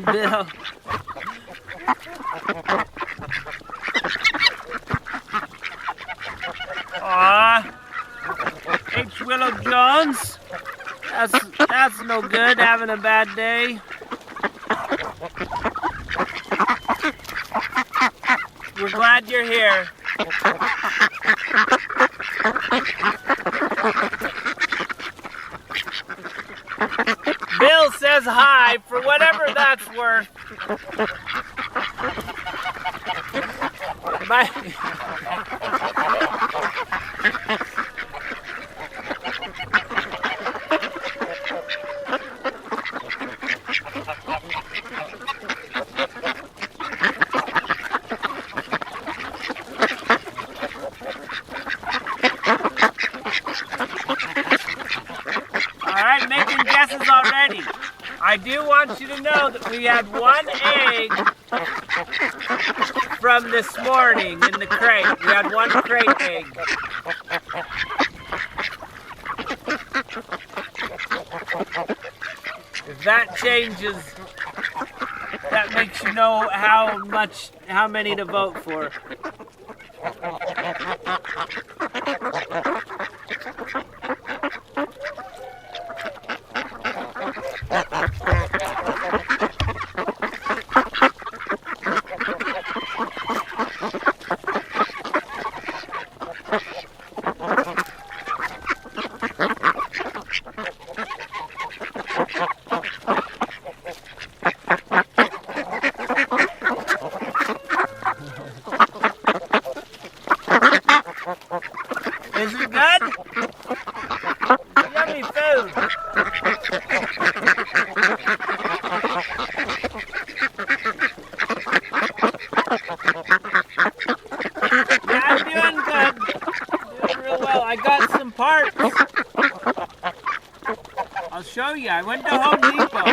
Bill. Aw. H. Willow Jones. That's no good, having a bad day. We're glad you're here. Bill says hi, for whatever that's worth. Bye. Alright, making guesses already. I do want you to know that we had one egg from this morning in the crate. We had one crate egg. If that changes, that makes you know how many to vote for. Is it good? Yummy food. Yeah, I'm doing good. Doing real well. I got some parts. I'll show you. I went to Home Depot.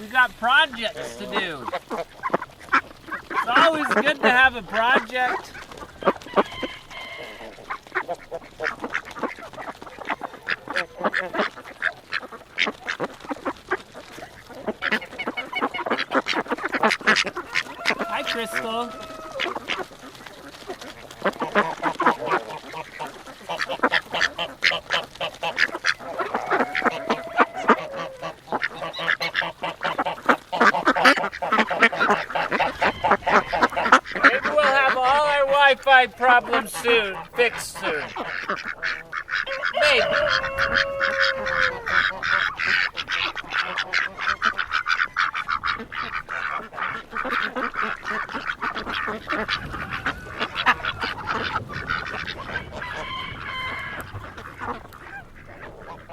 We got projects to do. It's always good to have a project. Hi, Crystal. Maybe we'll have all our Wi-Fi problems soon, fixed soon. Maybe.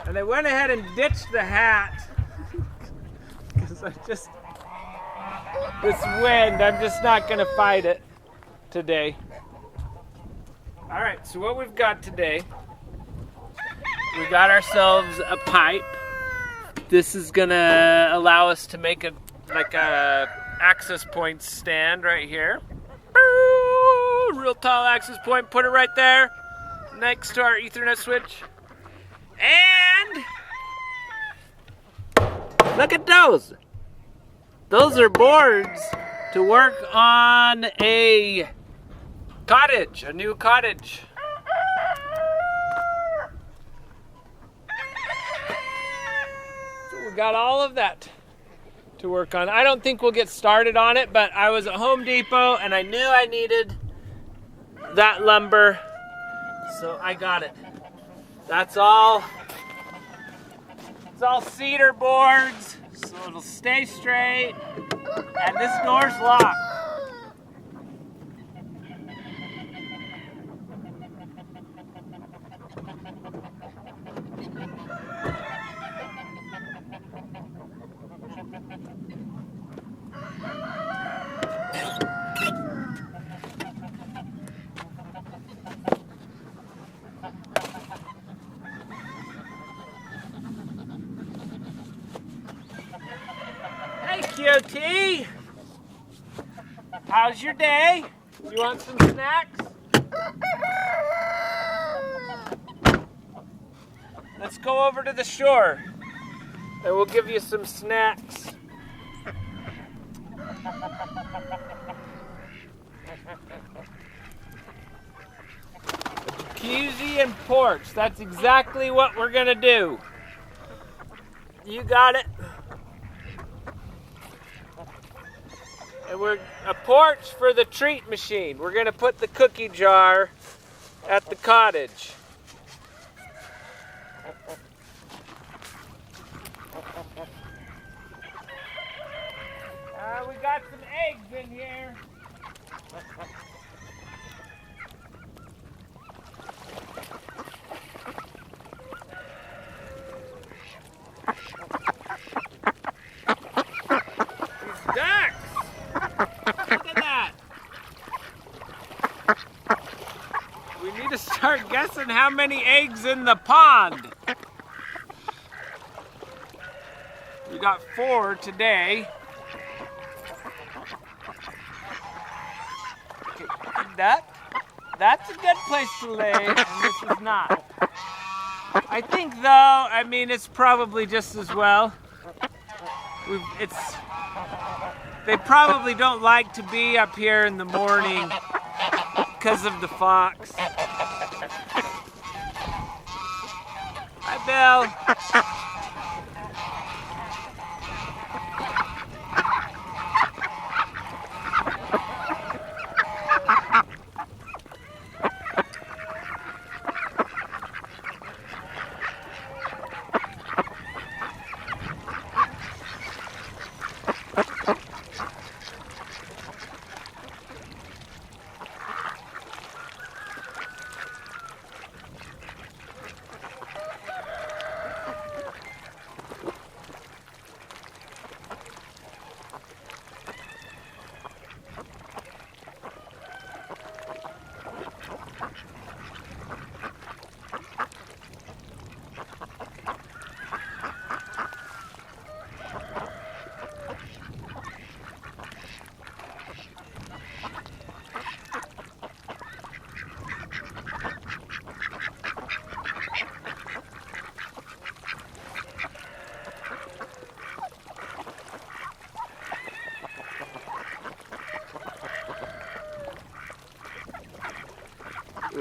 And I went ahead and ditched the hat because this wind, I'm just not going to fight it today. All right, so what we've got today, we got ourselves a pipe. This is going to allow us to make a access point stand right here. Real tall access point, put it right there next to our Ethernet switch. And look at those. Those are boards to work on a cottage, a new cottage. So we got all of that to work on. I don't think we'll get started on it, but I was at Home Depot and I knew I needed that lumber, so I got it. That's all. It's all cedar boards, so it'll stay straight. And this door's locked. Hey, QT! How's your day? You want some snacks? Let's go over to the shore. and we'll give you some snacks. Jacuzzi and porch. That's exactly what we're gonna do. You got it. And we're a porch for the treat machine. We're gonna put the cookie jar at the cottage. We got some eggs in here. These ducks! Look at that! We need to start guessing how many eggs in the pond. We got 4 today. Okay, that's a good place to lay, and this is not. I think though, I mean, it's probably just as well. They probably don't like to be up here in the morning because of the fox. Hi, Bill.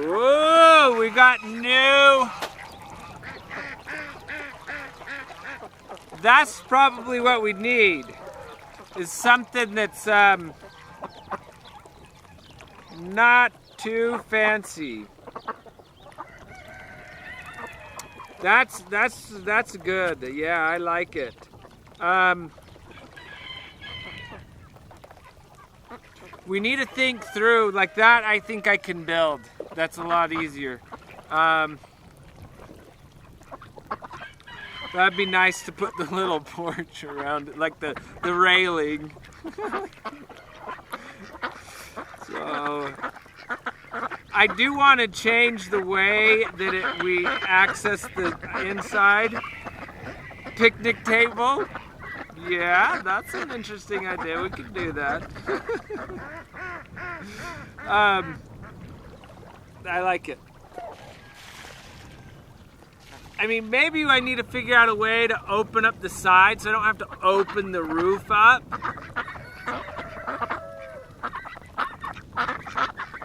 Whoa, we got new. That's probably what we need, is something that's not too fancy. That's good. Yeah, I like it. We need to think through, like that I think I can build. That's a lot easier. That'd be nice to put the little porch around it, like the railing. So I do want to change the way that we access the inside picnic table. Yeah, that's an interesting idea. We could do that. I like it. I mean, maybe I need to figure out a way to open up the side so I don't have to open the roof up.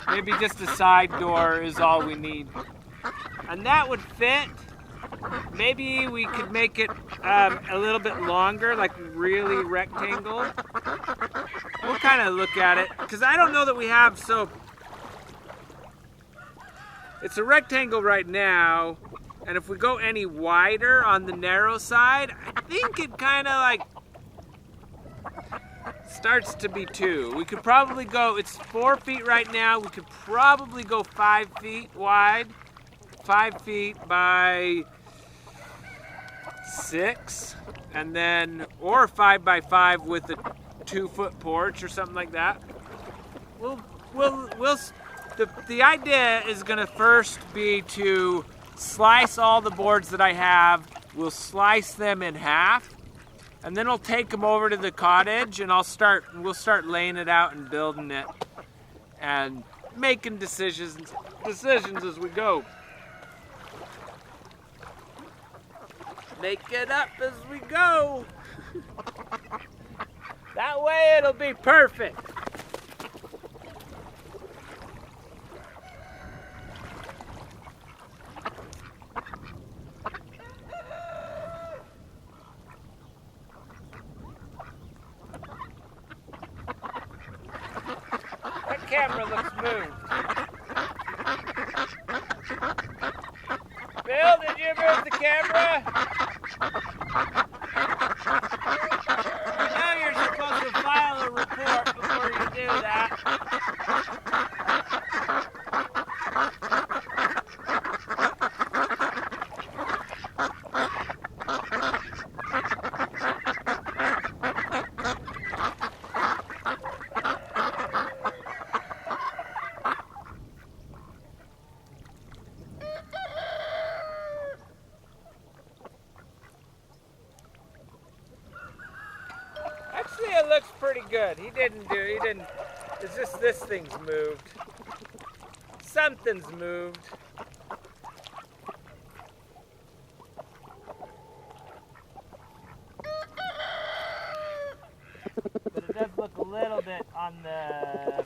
Maybe just a side door is all we need. And that would fit. Maybe we could make it a little bit longer, like really rectangle. We'll kind of look at it, because I don't know that we have, so it's a rectangle right now, and if we go any wider on the narrow side, I think it kind of like starts to be 2. We could probably go, it's 4 feet right now, we could probably go 5 feet wide, 5 feet by 6, and then, or 5 by 5 with a 2-foot porch or something like that. The idea is gonna first be to slice all the boards that I have. We'll slice them in half, and then I'll take them over to the cottage, and we'll start laying it out and building it, and making decisions as we go. make it up as we go. That way it'll be perfect. That camera looks moved. Bill, did you move the camera? You know you're supposed to file a report before you do that. Actually, it looks pretty good. He didn't. It's just this thing's moved. Something's moved. But it does look a little bit on the...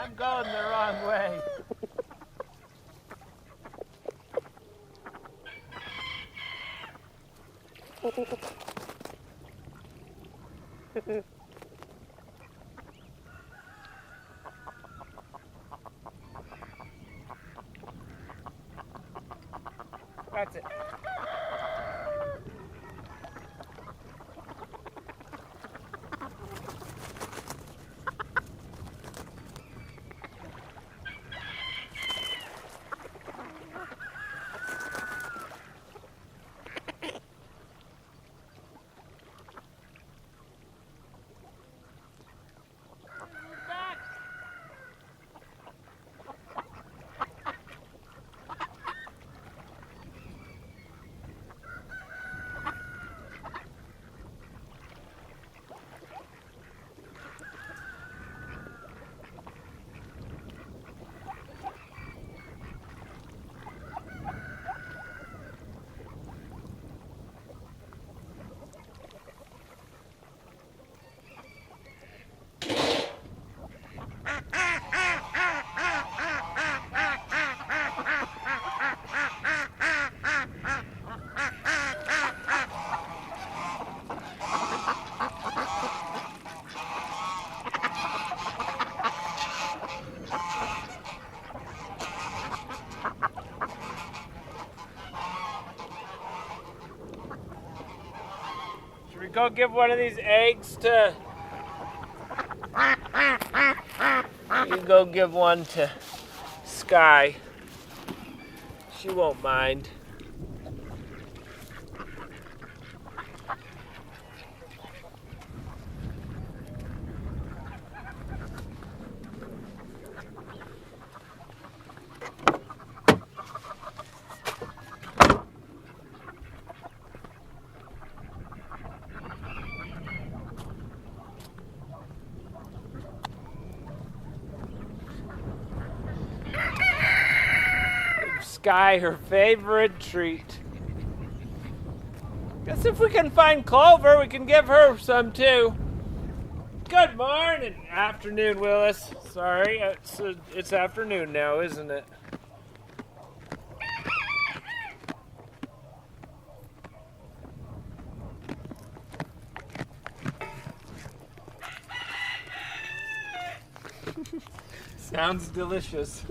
I'm going the wrong way. That's it. Should we go give one of these eggs to... You go give one to Sky. She won't mind. Sky her favorite treat. Guess if we can find Clover, we can give her some too. Good morning, afternoon, Willis. Sorry, it's afternoon now, isn't it? Sounds delicious.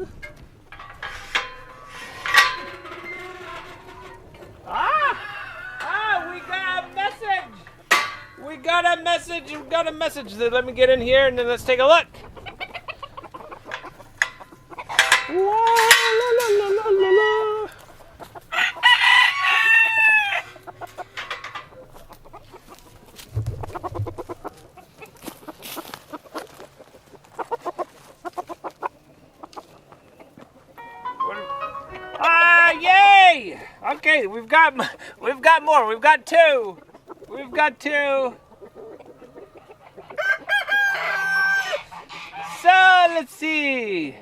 We got a message. Let me get in here and then let's take a look. Whoa, la, la, la, la, la. Okay, we've got more. We've got two. We've got two. So let's see.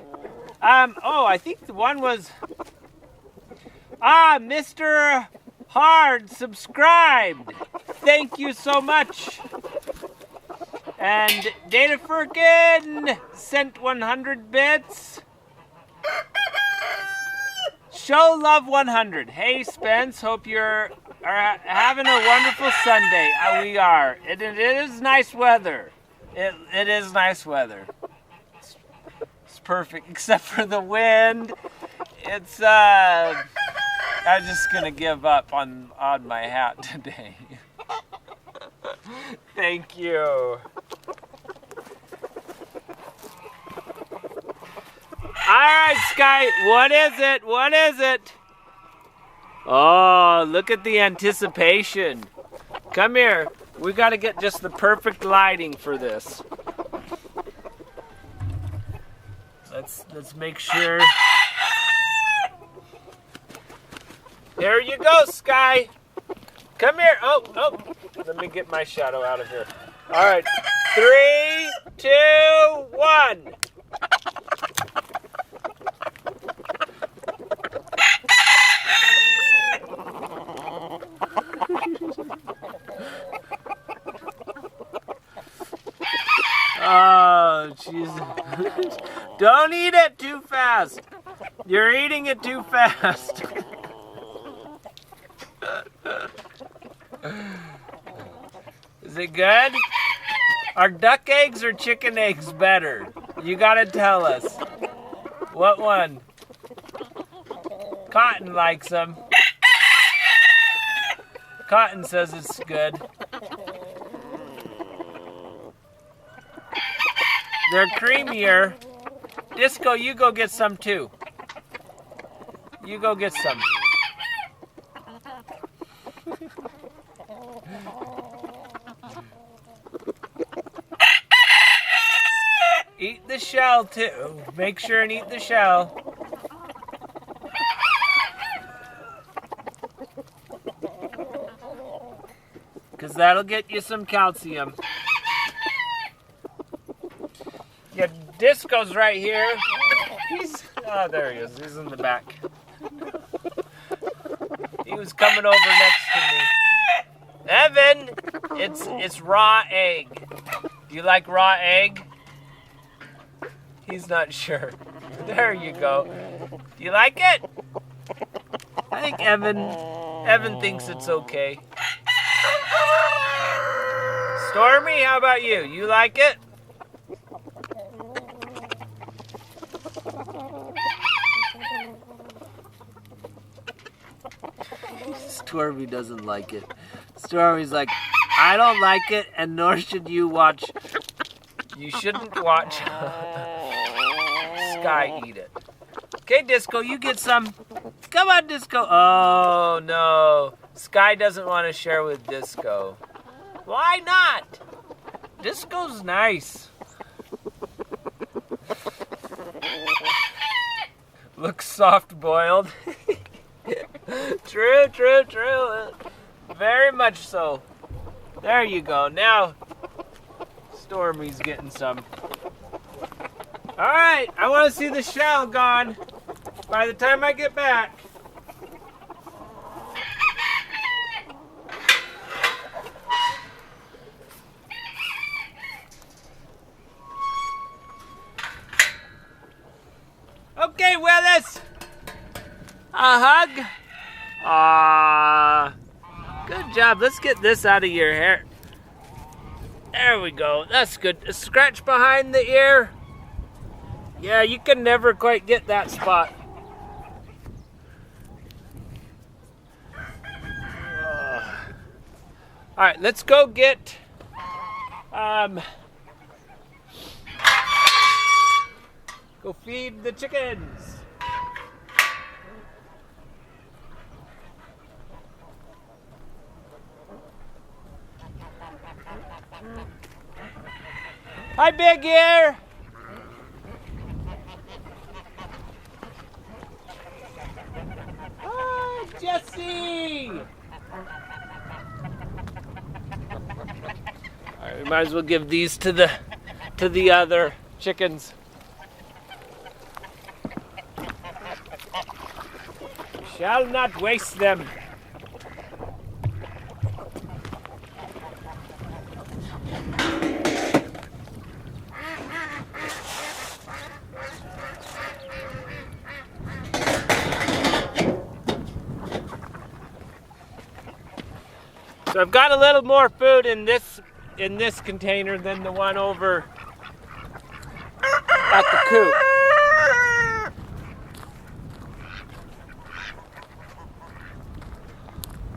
Oh, I think the one was. Mr. Hard subscribed. Thank you so much. And Data Firkin sent 100 bits. Show love 100. Hey Spence, hope you're having a wonderful Sunday. We are. It is nice weather. It is nice weather. It's perfect except for the wind. It's I'm just gonna give up on my hat today. Thank you. Alright, Sky, what is it? What is it? Oh, look at the anticipation. Come here. We gotta get just the perfect lighting for this. Let's make sure. There you go, Sky. Come here. Oh. Let me get my shadow out of here. All right. 3, 2, 1. Oh, jeez. Don't eat it too fast. You're eating it too fast. Is it good? Are duck eggs or chicken eggs better? You gotta tell us. What one? Cotton likes them. Cotton says it's good. They're creamier. Disco, you go get some too. You go get some. Eat the shell too. Make sure and eat the shell. Because that'll get you some calcium. Yeah, Disco's right here. Oh, there he is. He's in the back. He was coming over next to me. Evan, it's raw egg. Do you like raw egg? He's not sure. There you go. Do you like it? I think Evan thinks it's okay. Stormy, how about you? You like it? Stormy doesn't like it. Stormy's like, I don't like it, and nor should you watch. You shouldn't watch Sky eat it. Okay, Disco, you get some. Come on, Disco. Oh, no. Sky doesn't want to share with Disco. Why not? Disco's nice. Looks soft-boiled. True. Very much so. There you go. Now, Stormy's getting some. Alright, I want to see the shell gone by the time I get back. Okay, Willis. A hug. Good job. Let's get this out of your hair. There we go. That's good. A scratch behind the ear. Yeah, you can never quite get that spot. All right, let's go get go feed the chickens. Hi, Big Ear. Hi, Jesse. We might as well give these to the other chickens. Shall not waste them. So I've got a little more food in this container than the one over at the coop.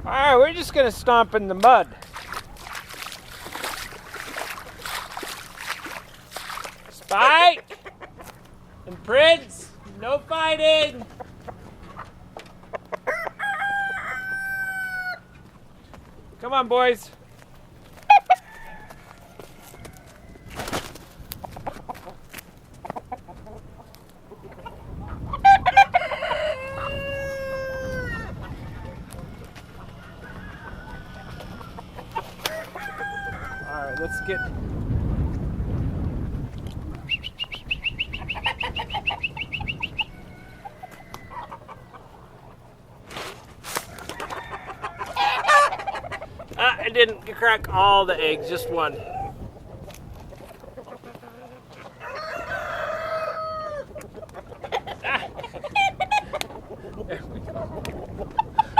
Alright, we're just gonna stomp in the mud. Spike and Prince, no fighting. Come on, boys. All right, let's get. I didn't crack all the eggs, just one.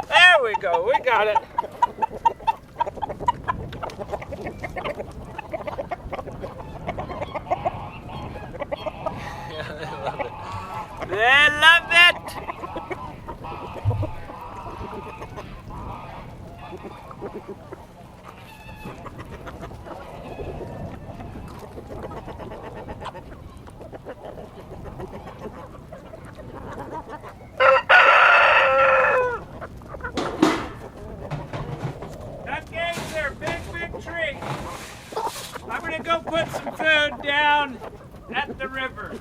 There we go, we got it. They love it. Okay, they're big tree. I'm gonna go put some food down at the river.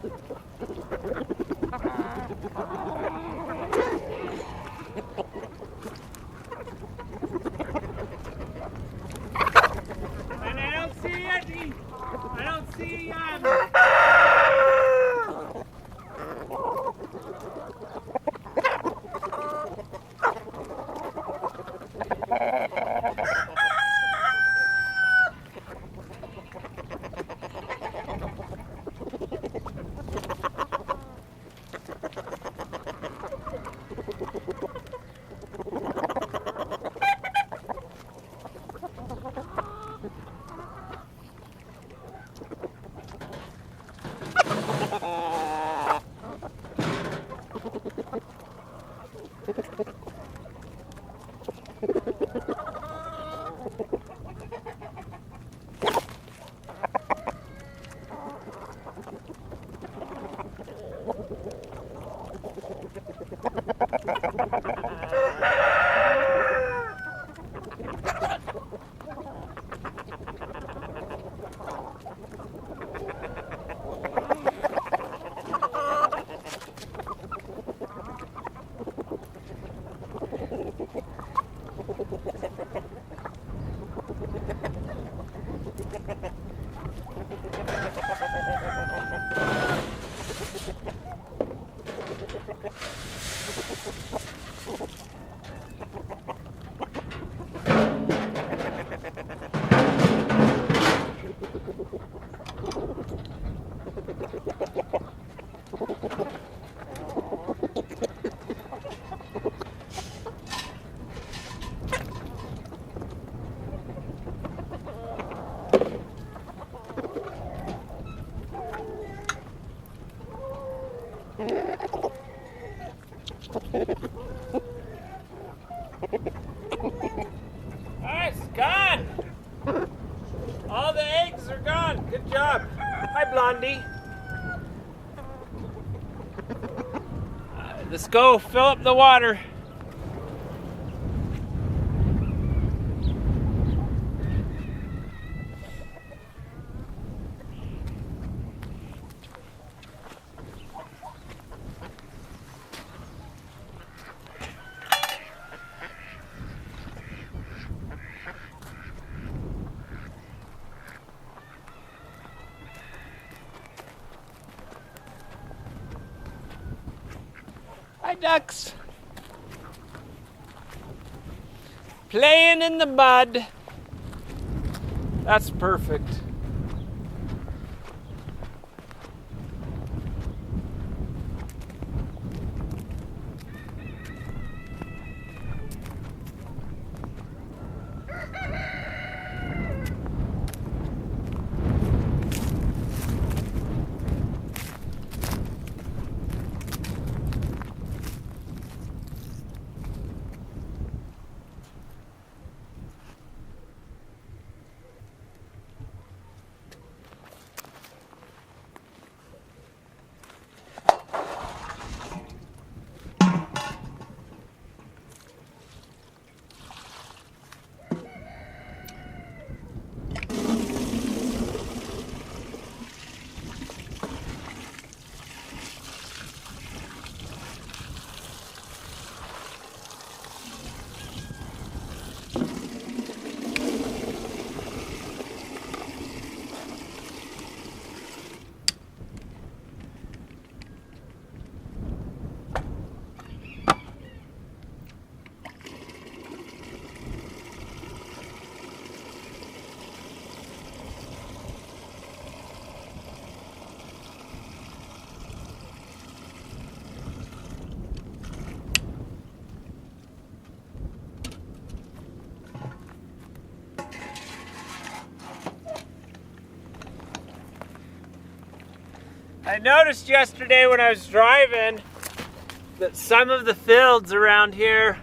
And I don't see any. I don't see It's gone. All the eggs are gone. Good job. Hi, Blondie. Let's go fill up the water. ducks. Playing in the mud. That's perfect. I noticed yesterday when I was driving that some of the fields around here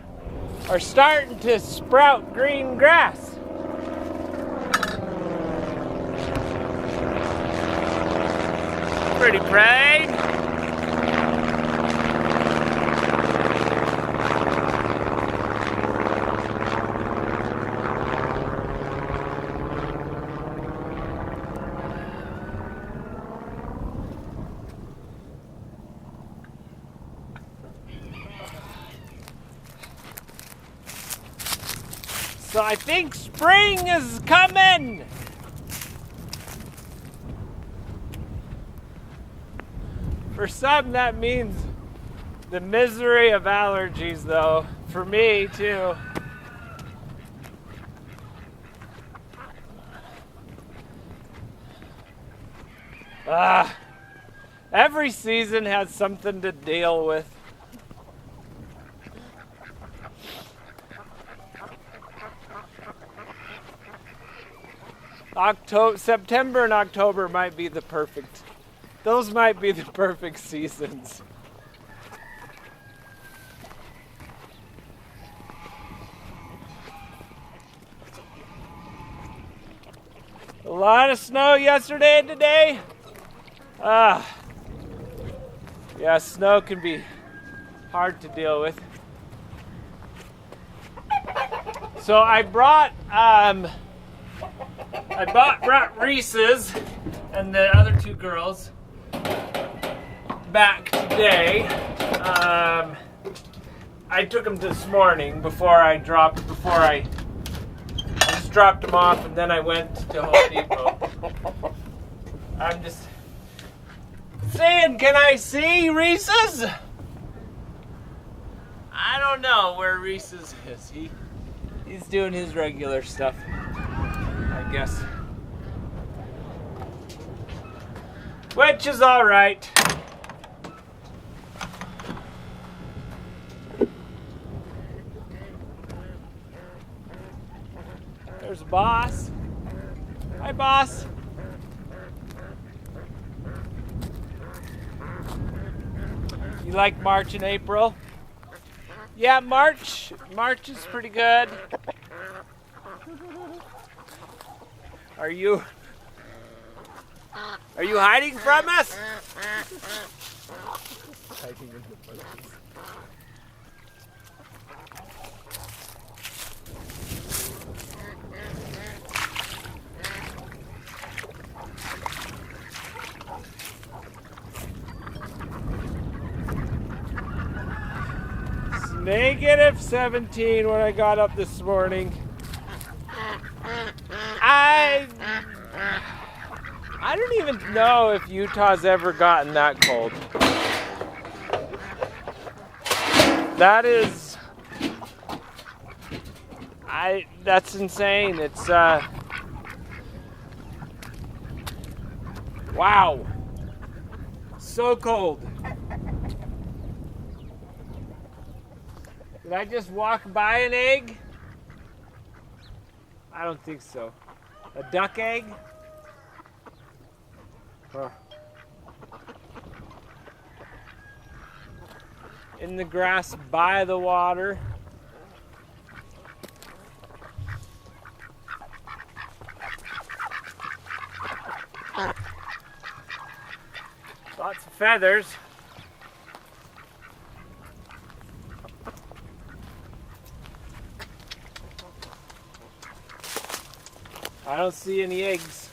are starting to sprout green grass. Pretty proud. So I think spring is coming. For some that means the misery of allergies, though. For me too. Every season has something to deal with. September and October might be the perfect. Those might be the perfect seasons. A lot of snow yesterday and today. Yeah, snow can be hard to deal with. So I brought Reese's and the other two girls back today. I took them this morning before I just dropped them off, and then I went to Home Depot. I'm just saying, can I see Reese's? I don't know where Reese's is. He's doing his regular stuff, I guess. Which is all right. There's Boss. Hi, Boss. You like March and April? Yeah, March is pretty good. Are you hiding from us? Hiding in the bushes. Negative 17 when I got up this morning. I don't even know if Utah's ever gotten that cold. That is, that's insane. It's, wow. So cold. Did I just walk by an egg? I don't think so. A duck egg? Huh. In the grass by the water. Lots of feathers. I don't see any eggs.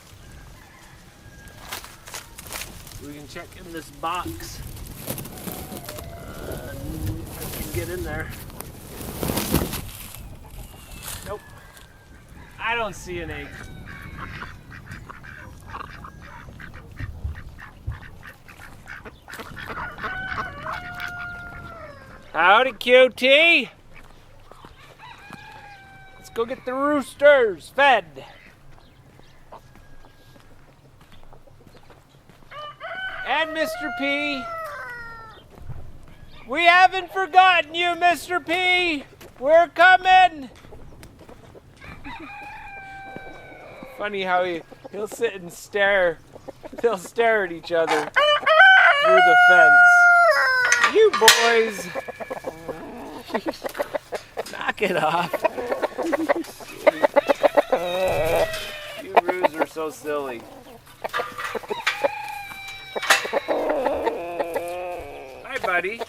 We can check in this box. I can get in there. Nope. I don't see an egg. Howdy, QT. Let's go get the roosters fed. And Mr. P. We haven't forgotten you, Mr. P. We're coming. Funny how he'll sit and stare. They'll stare at each other through the fence. You boys. Knock it off. You roos are so silly. Hi, buddy.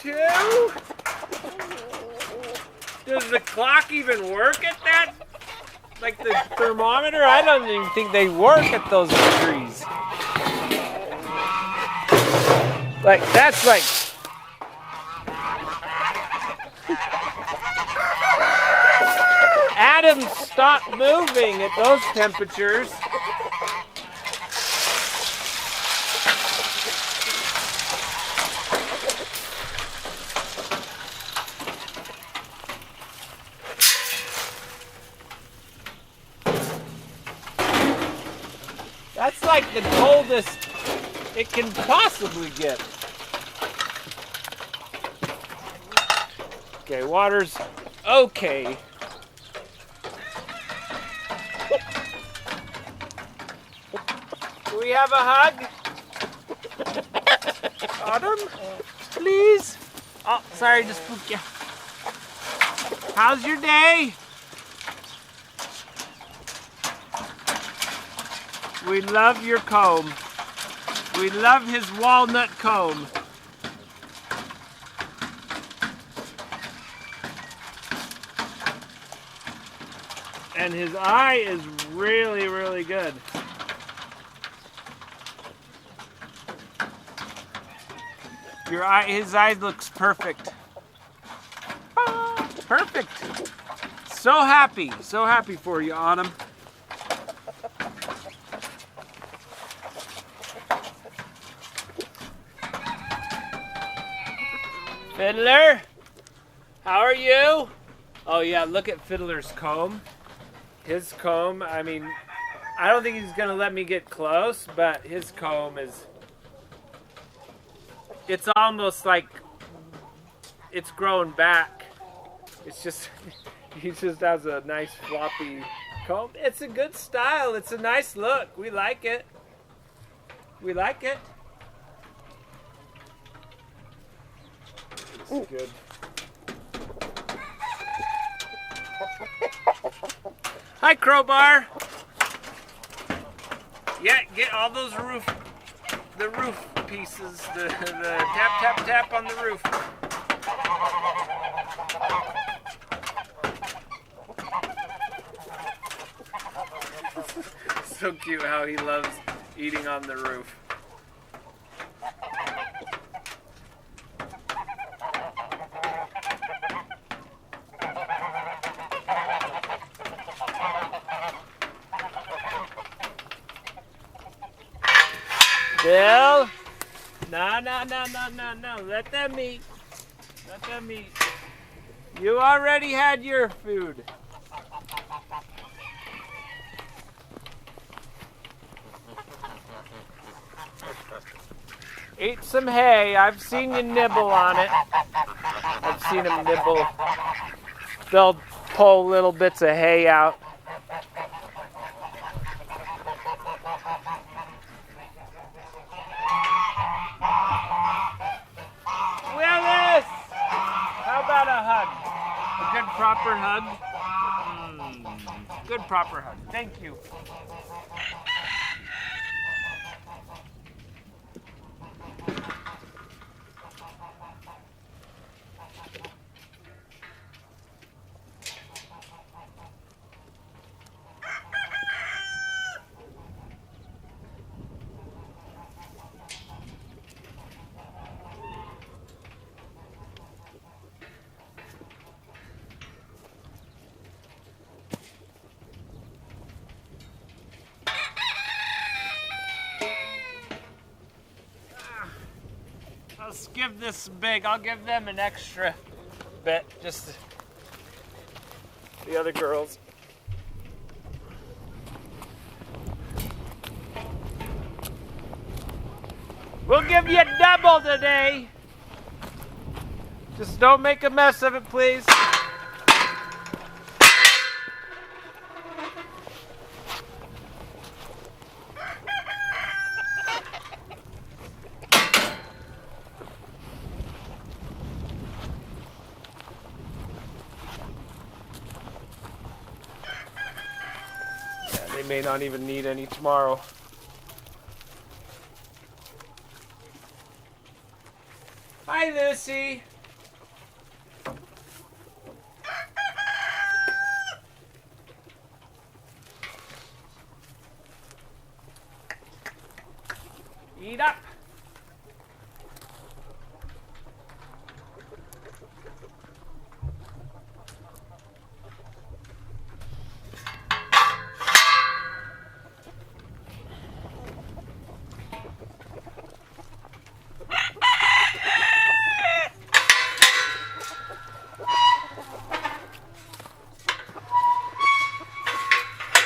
-22? Does the clock even work at that? Like the thermometer? I don't even think they work at those degrees. Like, that's like... Atoms stop moving at those temperatures. That's like the coldest it can possibly get. Okay, water's okay. Do we have a hug? Autumn? Please? Oh, sorry, just spooked you. How's your day? We love your comb. We love his walnut comb. And his eye is really, really good. His eye looks perfect. Perfect. So happy for you, Autumn. Fiddler, how are you? Oh yeah, look at Fiddler's comb. His comb, I mean, I don't think he's gonna let me get close, but his comb is, it's almost like it's grown back. It's just, he just has a nice floppy comb. It's a good style, it's a nice look. We like it. We like it. It's good. Hi, Crowbar. Yeah, get all those roof pieces, the tap, tap, tap on the roof. So cute how he loves eating on the roof. Bill, No, no, no, no, no, no. Let them eat. Let them eat. You already had your food. Eat some hay. I've seen you nibble on it. I've seen them nibble. They'll pull little bits of hay out. Willis! How about a hug? A good proper hug? Good proper hug. Thank you. Let's give this big. I'll give them an extra bit. Just the other girls. We'll give you a double today. Just don't make a mess of it, please. They may not even need any tomorrow. Hi, Lucy. Eat up.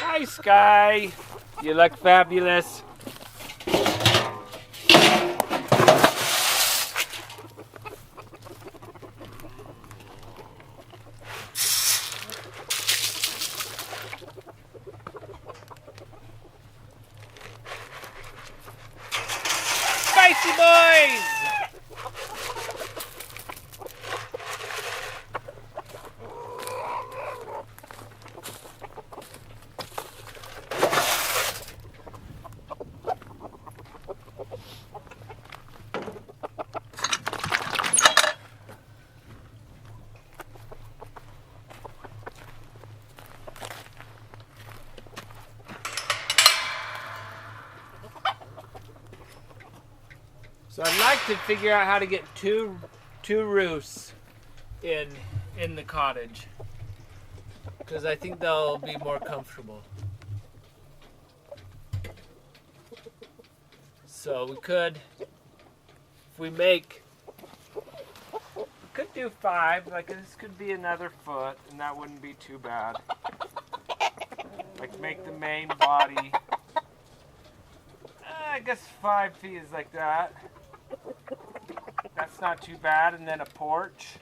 Hi, Sky. You look fabulous. Spicy boys! So I'd like to figure out how to get two roosts in the cottage, because I think they'll be more comfortable. So we could, if we could do 5. Like this could be another foot, and that wouldn't be too bad. Like make the main body. I guess 5 feet is like that. That's not too bad. And then a porch.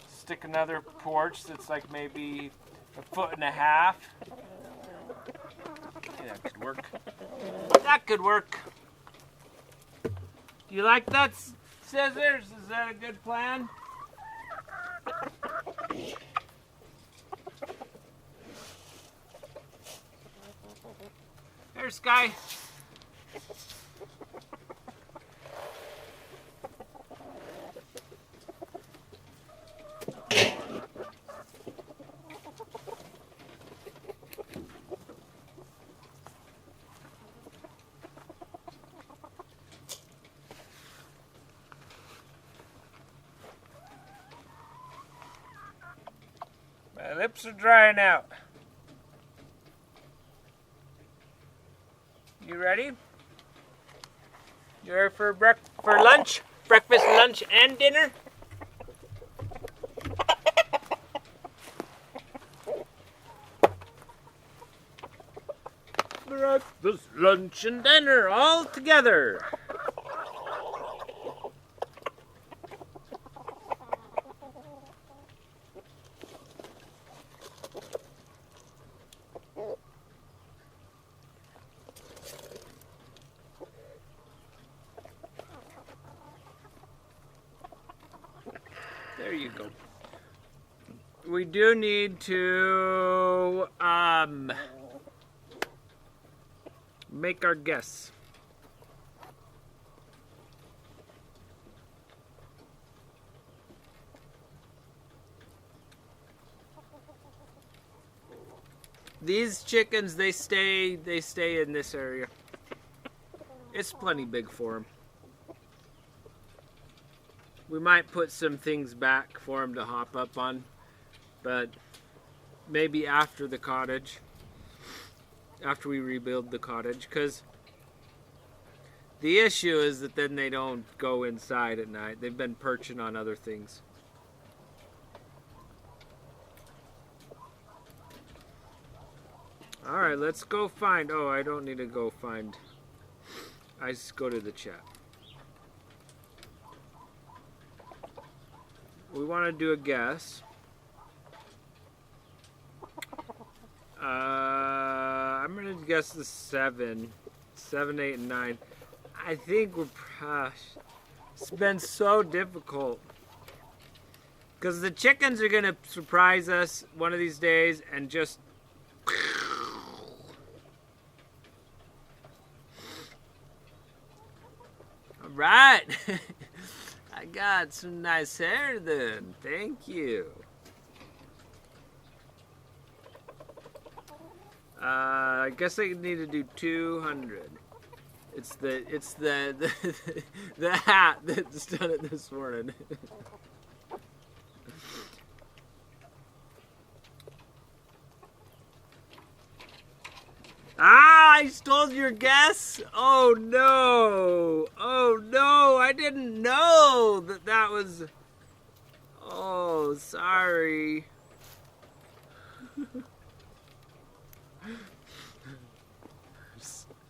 Stick another porch that's like maybe 1.5 feet. Yeah, that could work. That could work. Do you like that, Scissors? Is that a good plan? There's Sky. My lips are drying out. You ready? You ready for lunch? Breakfast, lunch, and dinner? Breakfast, lunch, and dinner all together. There you go. We do need to make our guess. These chickens, they stay in this area. It's plenty big for them. We might put some things back for them to hop up on, but maybe after the cottage, after we rebuild the cottage, because the issue is that then they don't go inside at night. They've been perching on other things. All right, let's go find. Oh, I don't need to go find. I just go to the chat. We want to do a guess. I'm going to guess the 7, 8, and 9. I think we're... it's been so difficult. Because the chickens are going to surprise us one of these days and just... All right. I got some nice hair then. Thank you. I guess I need to do 200. It's the the hat that's done it this morning. I stole your guess? Oh no! Oh no! I didn't know that was... Oh, sorry.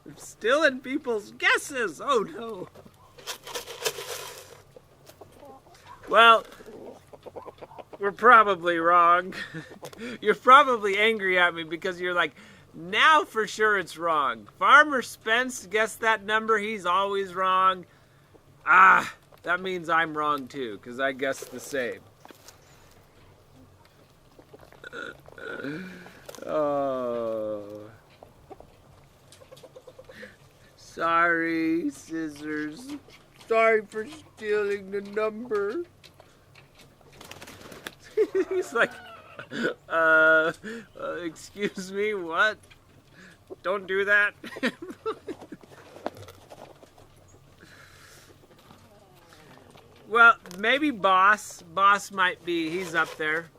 I'm stealing people's guesses! Oh no! Well, we're probably wrong. You're probably angry at me because you're like, now for sure it's wrong. Farmer Spence guessed that number. He's always wrong. Ah, that means I'm wrong too, because I guessed the same. Oh. Sorry, Scissors. Sorry for stealing the number. He's like, excuse me, what? Don't do that. Well, maybe Boss. Boss might be, he's up there.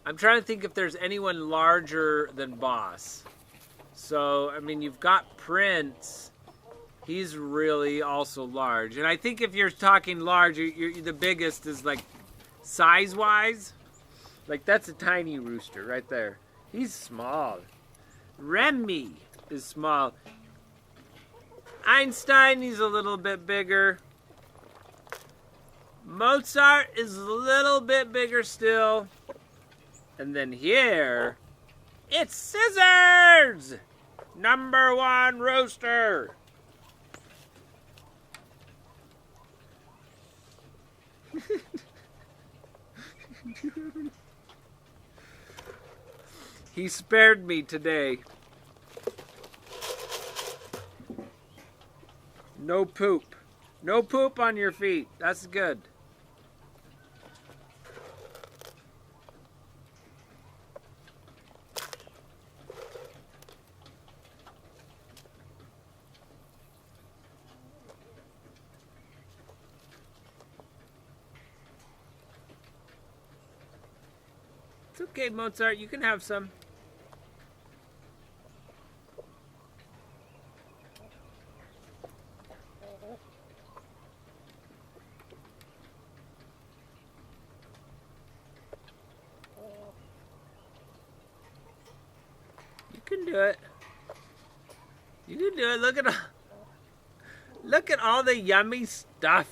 I'm trying to think if there's anyone larger than Boss. So, I mean, you've got Prince. He's really also large. And I think if you're talking large, the biggest is like size-wise. Like, that's a tiny rooster right there. He's small. Remy is small. Einstein, he's a little bit bigger. Mozart is a little bit bigger still. And then here, it's Scissors! #1 rooster. He spared me today. No poop. No poop on your feet. That's good. It's okay, Mozart. You can have some. do it. You can do it. Look at all the yummy stuff.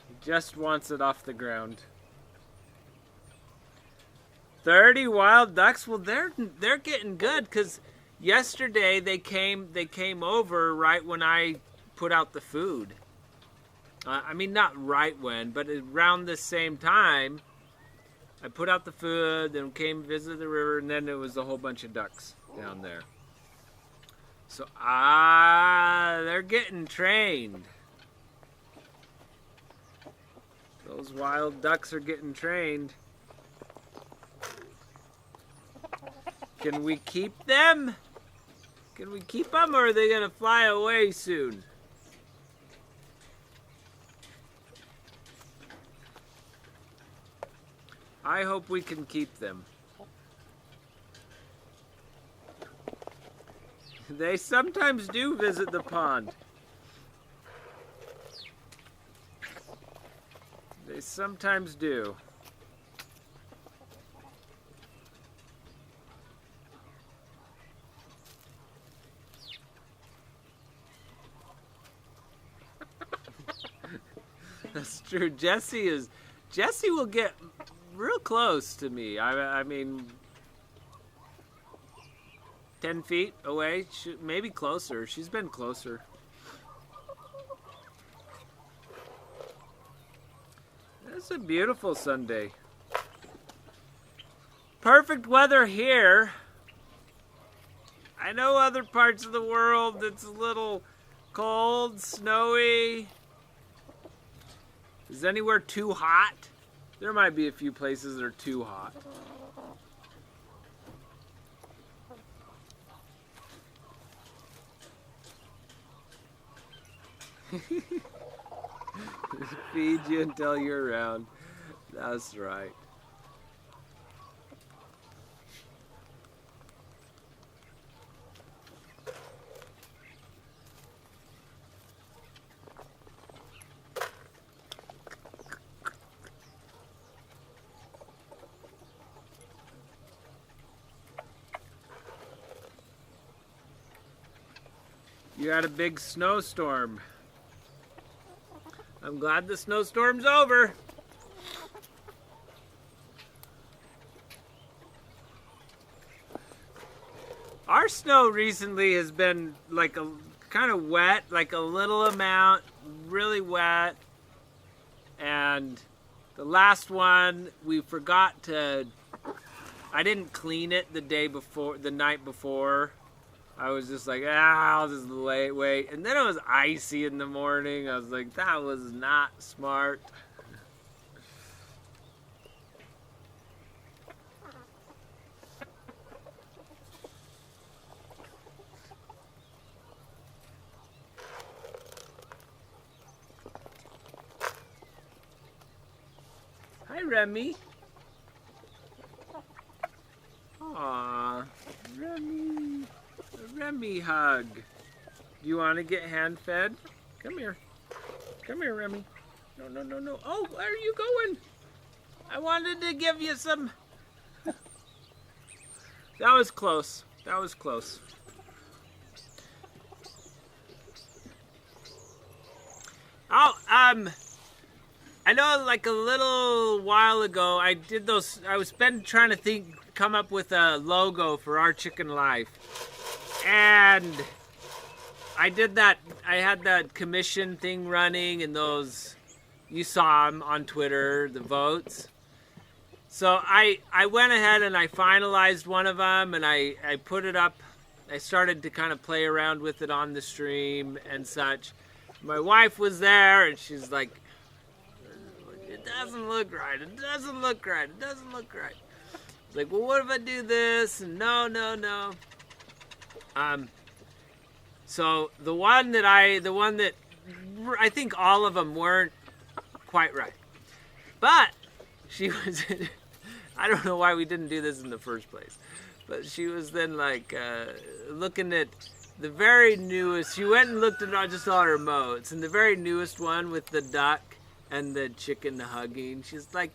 He just wants it off the ground. 30 wild ducks. Well, they're getting good because yesterday they came over right when I put out the food. I mean, not right when, but around the same time, I put out the food, then came visit the river, and then it was a whole bunch of ducks down there. So they're getting trained. Those wild ducks are getting trained. Can we keep them? Can we keep them, or are they gonna fly away soon? I hope we can keep them. They sometimes do visit the pond. They sometimes do. That's true. Jesse will get real close to me. I mean, 10 feet away, maybe closer. She's been closer. It's a beautiful Sunday. Perfect weather here. I know other parts of the world it's a little cold, snowy. Is anywhere too hot? There might be a few places that are too hot. Feed you until you're around. That's right. You had a big snowstorm. I'm glad the snowstorm's over. Our snow recently has been like a kind of wet, like a little amount, really wet. And the last one, we forgot to, I didn't clean it the night before. I was just like, I'll just wait. And then it was icy in the morning. I was like, that was not smart. Hi, Remy. Aw, Remy. Remy hug. You want to get hand fed? Come here. Come here, Remy. No. Oh, where are you going? I wanted to give you some. That was close. That was close. Oh, I know like a little while ago I did those, I was trying to come up with a logo for Our Chicken Life. And I did that, I had that commission thing running and those, you saw them on Twitter, the votes. So I went ahead and I finalized one of them and I put it up. I started to kind of play around with it on the stream and such. My wife was there and she's like, it doesn't look right, it doesn't look right, it doesn't look right. It's like, well, what if I do this? And no. So the one that I think all of them weren't quite right. But she was, I don't know why we didn't do this in the first place. But she was then like looking at the very newest. She went and looked at just all her moats, and the very newest one with the duck and the chicken hugging. She's like,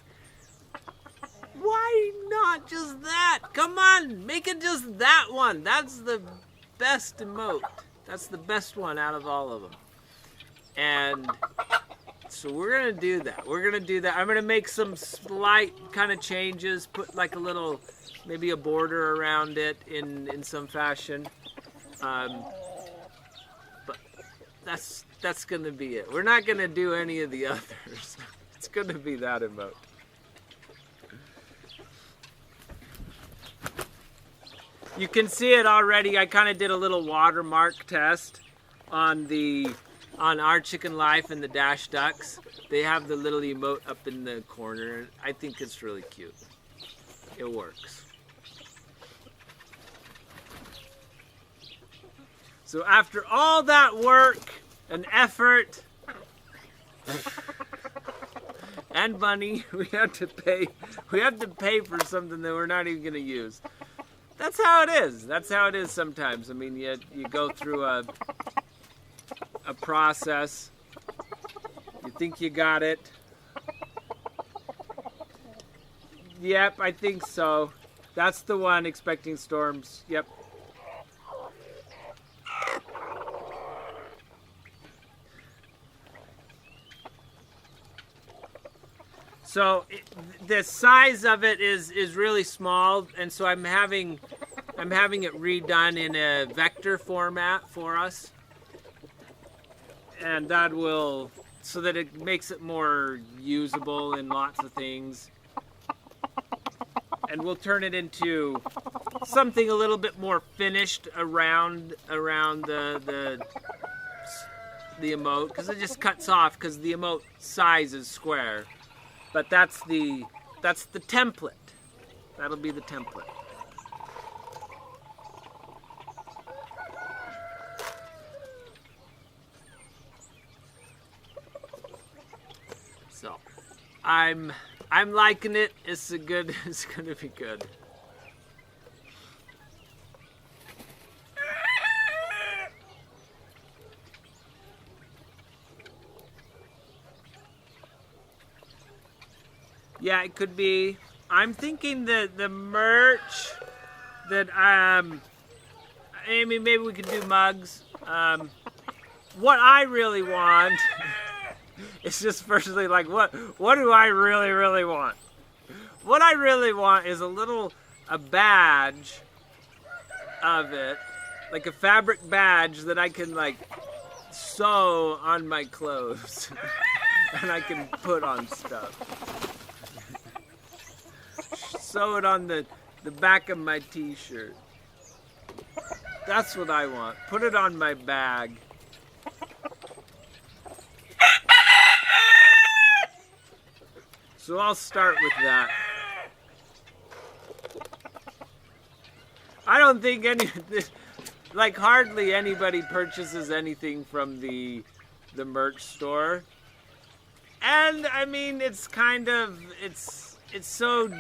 why not just that? Come on, make it just that one. That's the best emote. That's the best one out of all of them. And so we're gonna do that. We're gonna do that. I'm gonna make some slight kind of changes. Put like a little, maybe a border around it in some fashion. But that's gonna be it. We're not gonna do any of the others. It's gonna be that emote. You can see it already. I kind of did a little watermark test on our Chicken Life and the Dash Ducks. They have the little emote up in the corner. I think it's really cute. It works. So after all that work and effort and money, we have to pay for something that we're not even going to use. That's how it is. That's how it is sometimes. I mean, you go through a process. You think you got it. Yep, I think so. That's the one, Expecting Storms. Yep. So the size of it is really small, and so I'm having it redone in a vector format for us, and that will, so that it makes it more usable in lots of things, and we'll turn it into something a little bit more finished around the emote, because it just cuts off because the emote size is square. But that's the template. That'll be the template. So, I'm liking it. It's gonna be good. Yeah, it could be. I'm thinking that the merch that I mean, maybe we could do mugs. What I really want is just firstly like what do I really want? What I really want is a badge of it, like a fabric badge that I can like sew on my clothes and I can put on stuff. Sew it on the back of my t-shirt. That's what I want. Put it on my bag. So I'll start with that. I don't think hardly anybody purchases anything from the merch store. And I mean, it's so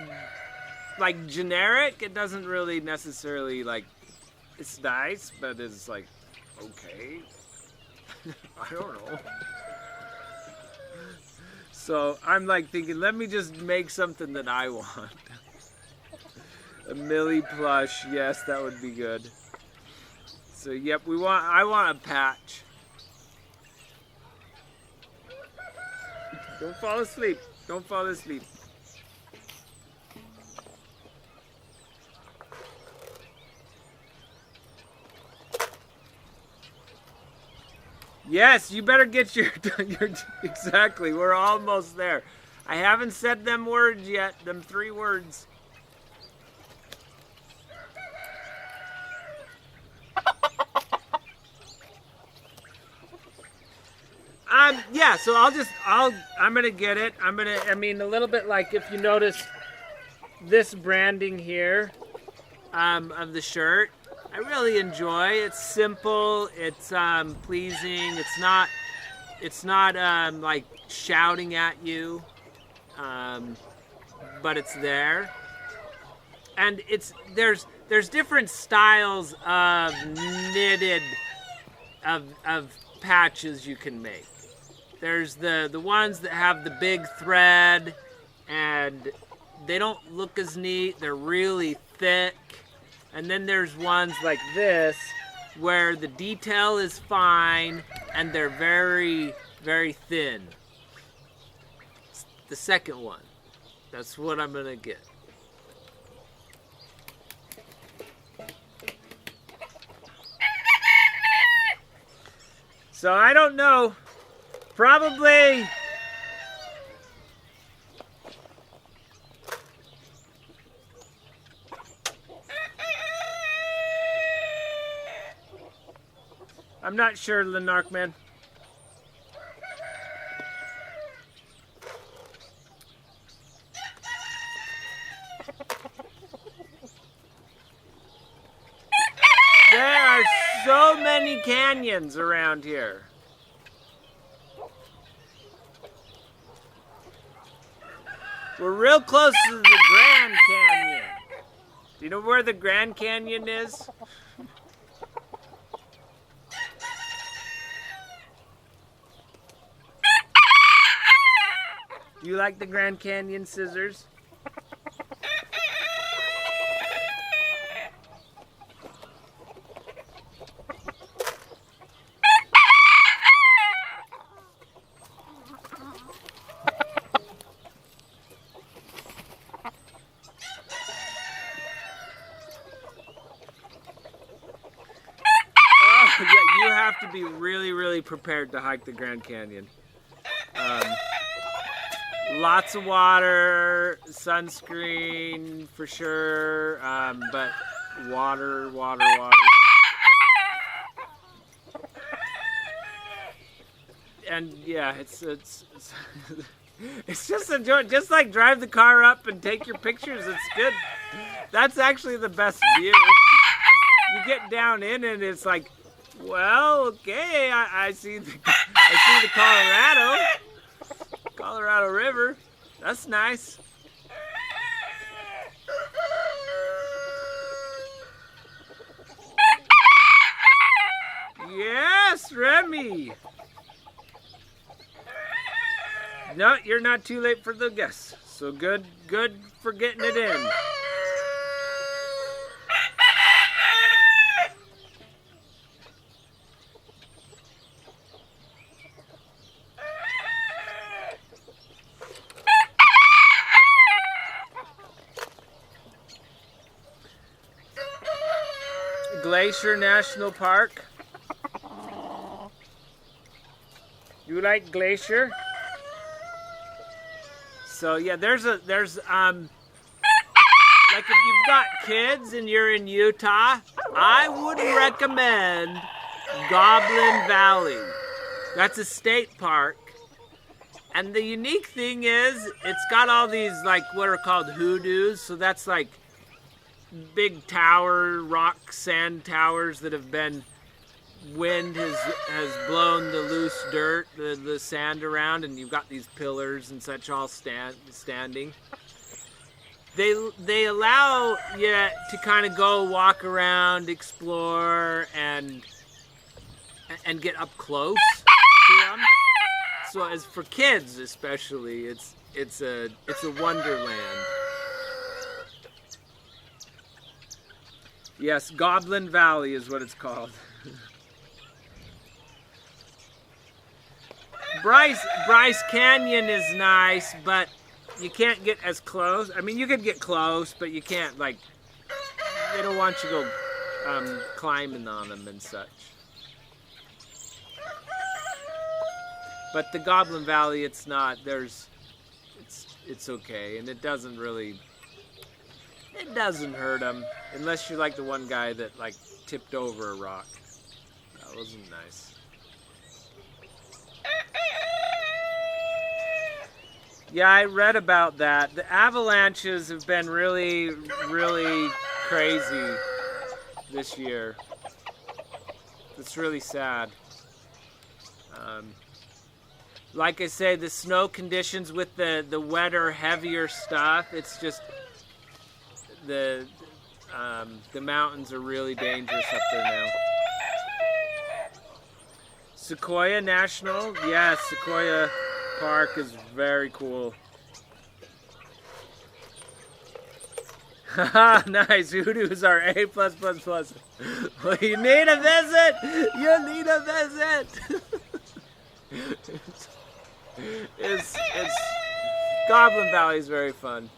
like generic. It doesn't really necessarily like, it's nice, but it's like, okay. I don't know. So I'm like thinking, let me just make something that I want. A Millie plush, yes, that would be good. So yep, I want a patch. Don't fall asleep. Don't fall asleep. Yes, you better get your exactly. We're almost there. I haven't said them words yet. Them 3 words. Yeah, so I'm gonna get it. I mean, a little bit like if you notice this branding here of the shirt, I really enjoy. It's simple. It's pleasing. It's not like shouting at you, but it's there. and there's different styles of knitted of patches you can make. There's the ones that have the big thread, and they don't look as neat. They're really thick. And then there's ones like this, where the detail is fine and they're very, very thin. It's the second one. That's what I'm gonna get. So I don't know. Probably I'm not sure, Lenarkman. There are so many canyons around here. We're real close to the Grand Canyon. Do you know where the Grand Canyon is? Do you like the Grand Canyon scissors? Oh, yeah, you have to be really, really prepared to hike the Grand Canyon. Lots of water, sunscreen for sure, but water. And yeah, it's just a joy. Just like drive the car up and take your pictures. It's good. That's actually the best view. You get down in and it's like, well, okay, I see the Colorado River. That's nice. Yes, Remy. No, you're not too late for the guests. So good for getting it in. Glacier National Park. You like Glacier? So yeah, there's like if you've got kids and you're in Utah, I would recommend Goblin Valley. That's a state park. And the unique thing is it's got all these like what are called hoodoos. So that's like big rock sand towers that have been, wind has blown the loose dirt, the sand around, and you've got these pillars and such all standing. They allow you to kind of go walk around, explore, and get up close to them. So as for kids especially, it's a wonderland. Yes, Goblin Valley is what it's called. Bryce Canyon is nice, but you can't get as close. I mean, you could get close, but you can't, like, they don't want you to go climbing on them and such. But the Goblin Valley, it's not. It's okay, and it doesn't hurt them, unless you're like the one guy that like tipped over a rock. That wasn't nice. Yeah, I read about that. The avalanches have been really, really crazy this year. It's really sad. Like I say, the snow conditions with the wetter, heavier stuff, it's just, the mountains are really dangerous up there now. Sequoia National, yes, Sequoia Park is very cool. Haha, nice. Hoodoo's are A+++. Well, you need a visit. You need a visit. it's Goblin Valley is very fun.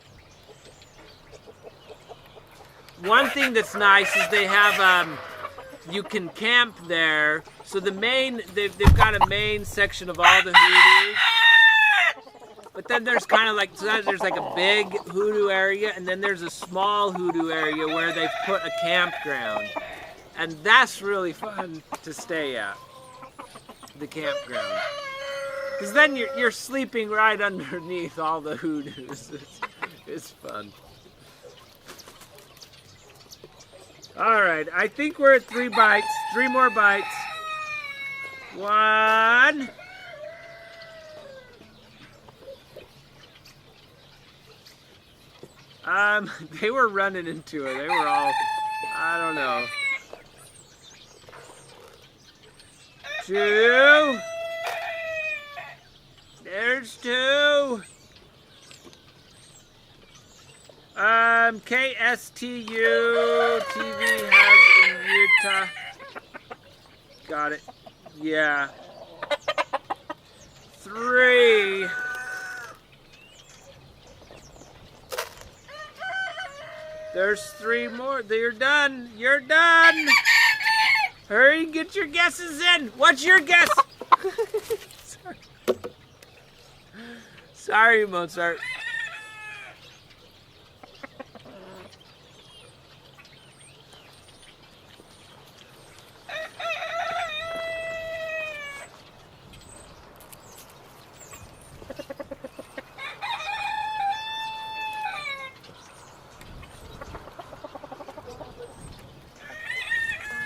One thing that's nice is they have you can camp there. So the main they've got a main section of all the hoodoos. But then there's kind of like, so there's like a big hoodoo area, and then there's a small hoodoo area where they've put a campground. And that's really fun to stay at, the campground. Because then you're sleeping right underneath all the hoodoos. It's fun. All right, I think we're at 3 bites, 3 more bites. 1. They were running into it. They were all, I don't know. 2. There's 2. KSTU TV has in Utah. Got it. Yeah. 3. There's 3 more. You're done. You're done. Hurry, get your guesses in. What's your guess? Sorry. Sorry, Mozart.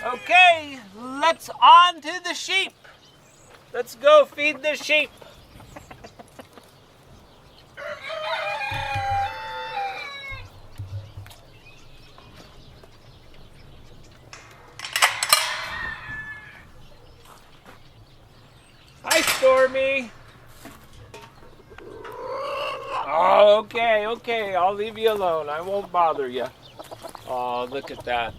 Okay, let's on to the sheep. Let's go feed the sheep. Hi, Stormy. Oh, okay, I'll leave you alone. I won't bother you. Oh, look at that.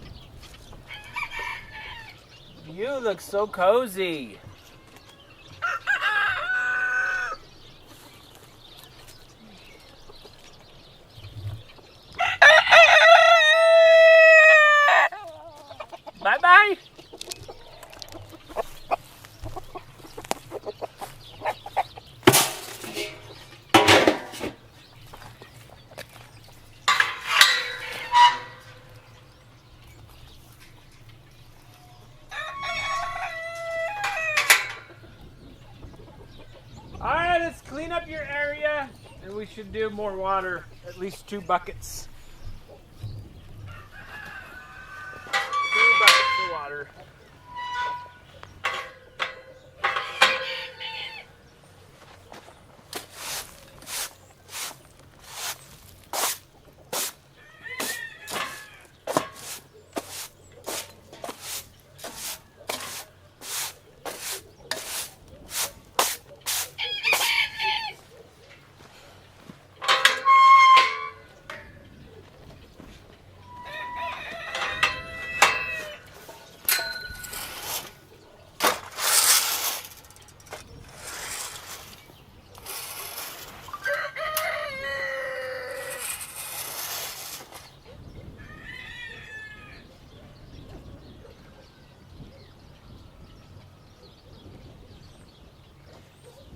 You look so cozy. Bye-bye. Alright, let's clean up your area, and we should do more water, at least 2 buckets. 2 buckets of water.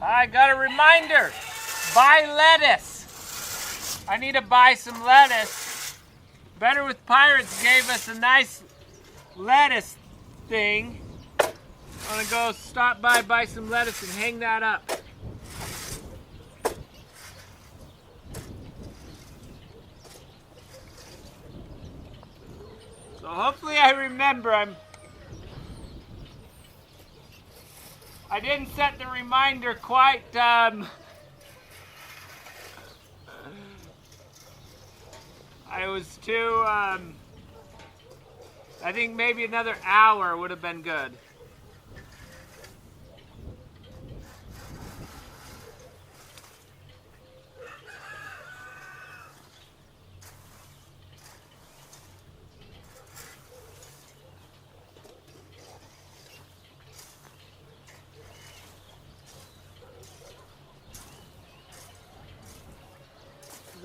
I got a reminder. Buy lettuce. I need to buy some lettuce. Better with Pirates gave us a nice lettuce thing. I'm gonna go stop by, buy some lettuce and hang that up. So hopefully I remember. I didn't set the reminder quite, I It was too, I think maybe another hour would have been good.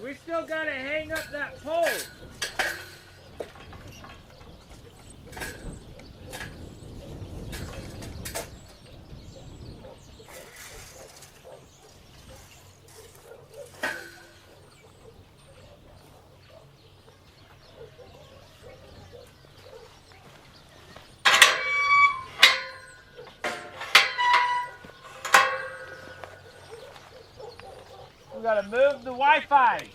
We still gotta hang up that pole. We gotta move the Wi-Fi.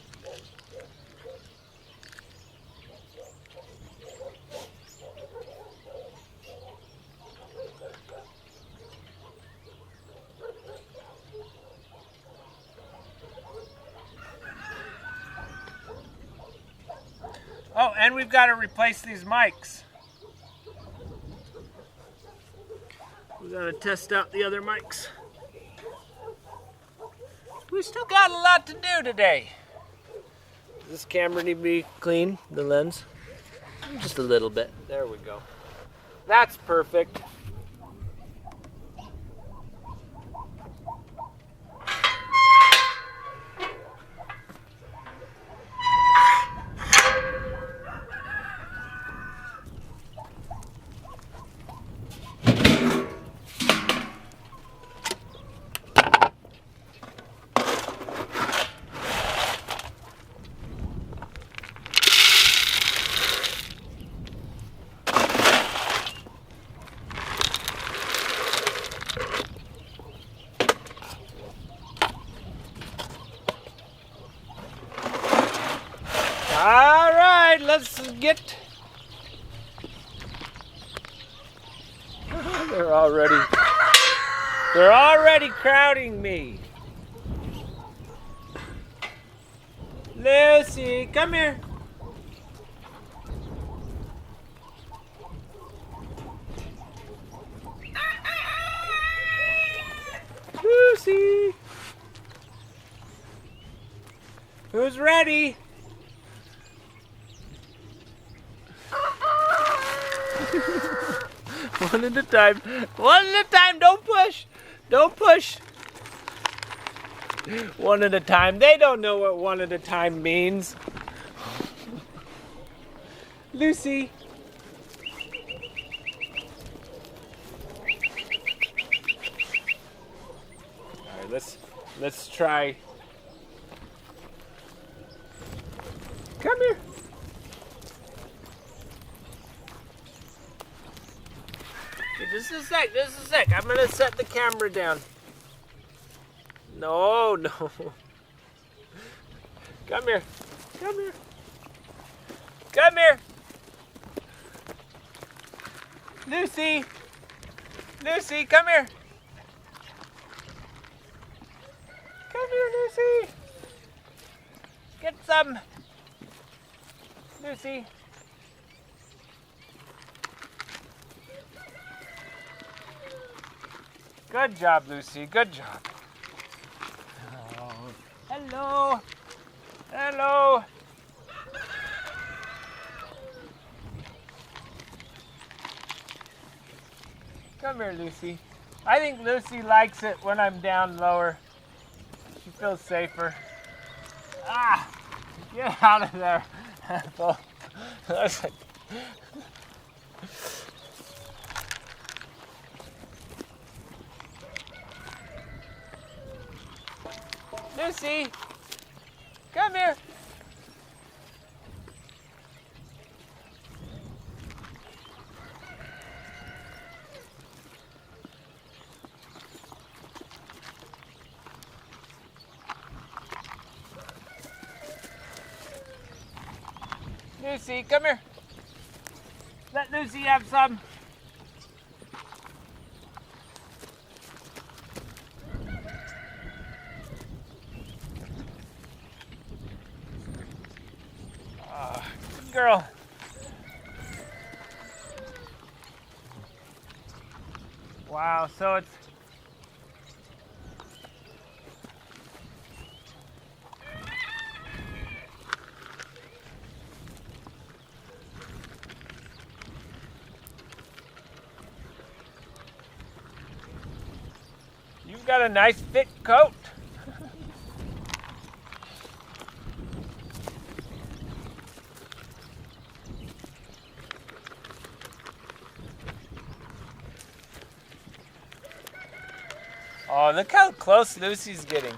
Oh, and we've got to replace these mics. We got to test out the other mics. We still got a lot to do today. Does this camera need to be clean, the lens? Just a little bit. There we go. That's perfect. All right, let's get. They're already crowding me. Lucy, come here. Lucy. Who's ready? One at a time. One at a time. Don't push. Don't push. One at a time. They don't know what one at a time means. Lucy. All right, let's try. Come here. Just a sec. I'm gonna set the camera down. No. Come here. Lucy, come here. Come here, Lucy. Get some. Lucy. Good job, Lucy. Good job. Oh. Hello. Come here, Lucy. I think Lucy likes it when I'm down lower. She feels safer. Ah! Get out of there. Lucy, come here. Lucy, come here. Let Lucy have some. girl. Wow, so it's... You've got a nice thick coat. Oh, look how close Lucy's getting.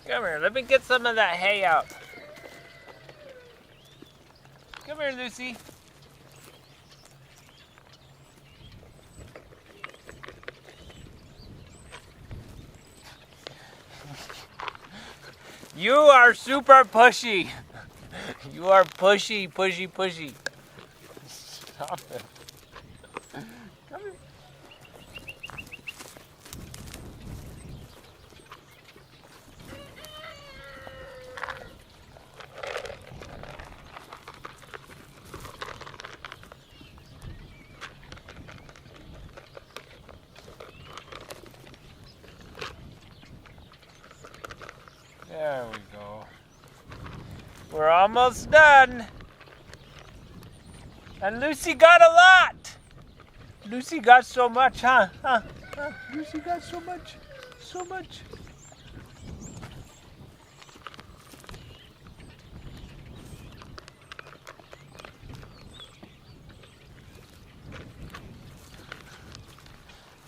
Come here, let me get some of that hay out. Come here, Lucy. You are super pushy. You are pushy, pushy, pushy. Stop it. Come here. There we go. We're almost done. And Lucy got a lot. Lucy got so much, huh? Lucy got so much. So much.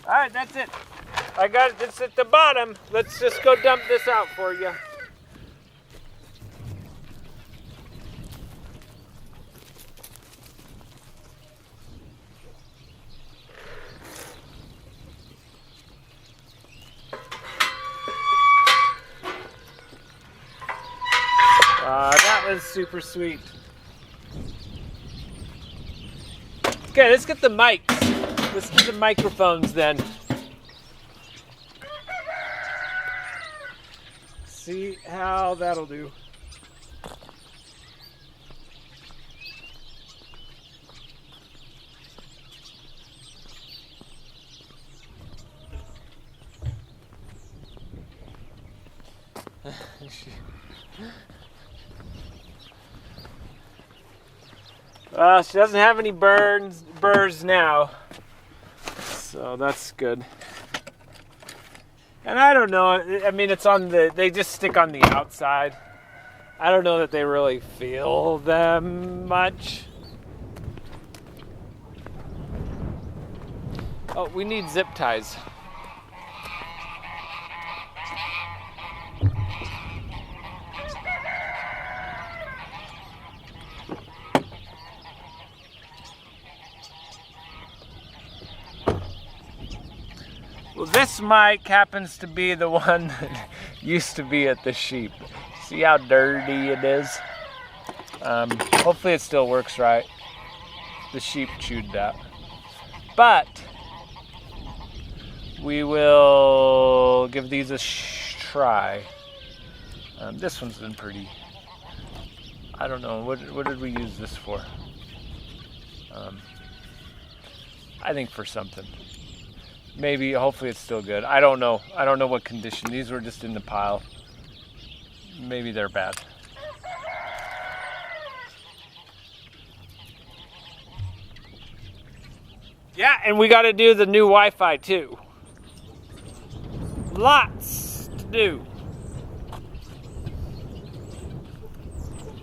All right, that's it. I got this at the bottom. Let's just go dump this out for you. That was super sweet. Okay, let's get the mics. Let's get the microphones then. See how that'll do. She doesn't have any burrs now, so that's good. And I don't know, I mean, it's on they just stick on the outside. I don't know that they really feel them much. Oh, we need zip ties. Well, this mic happens to be the one that used to be at the sheep. See how dirty it is? Hopefully it still works right. The sheep chewed that. But we will give these a try. This one's been pretty... I don't know, what did we use this for? I think for something. Maybe, hopefully it's still good. I don't know. I don't know what condition. These were just in the pile. Maybe they're bad. Yeah, and we got to do the new Wi-Fi too. Lots to do.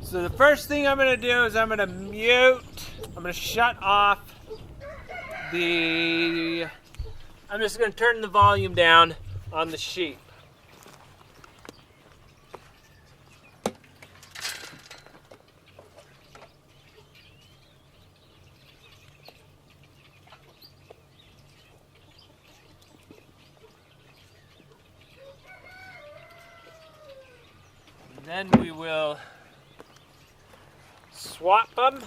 So the first thing I'm going to do is I'm going to shut off I'm just going to turn the volume down on the sheep. Then we will swap them.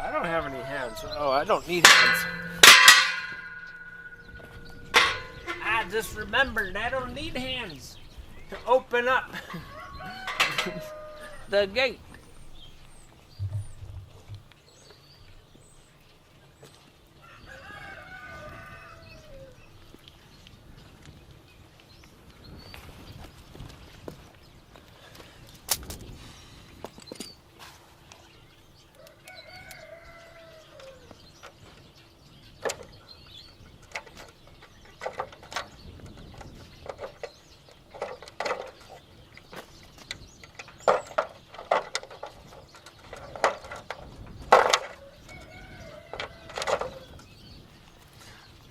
I don't have any hands. Oh, I don't need hands. I just remembered I don't need hands to open up the gate.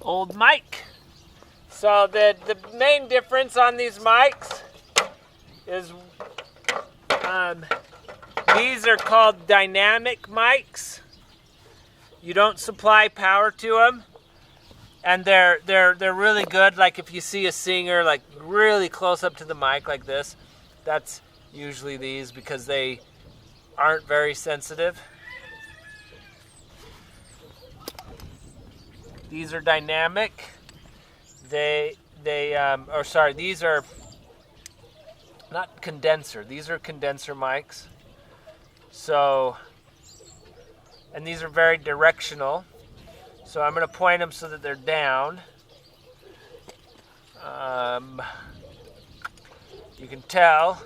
Old mic. So the main difference on these mics is these are called dynamic mics. You don't supply power to them, and they're really good. Like if you see a singer like really close up to the mic like this, that's usually these because they aren't very sensitive. These are dynamic. These are not condenser. These are condenser mics. So, and these are very directional. So I'm going to point them so that they're down. You can tell.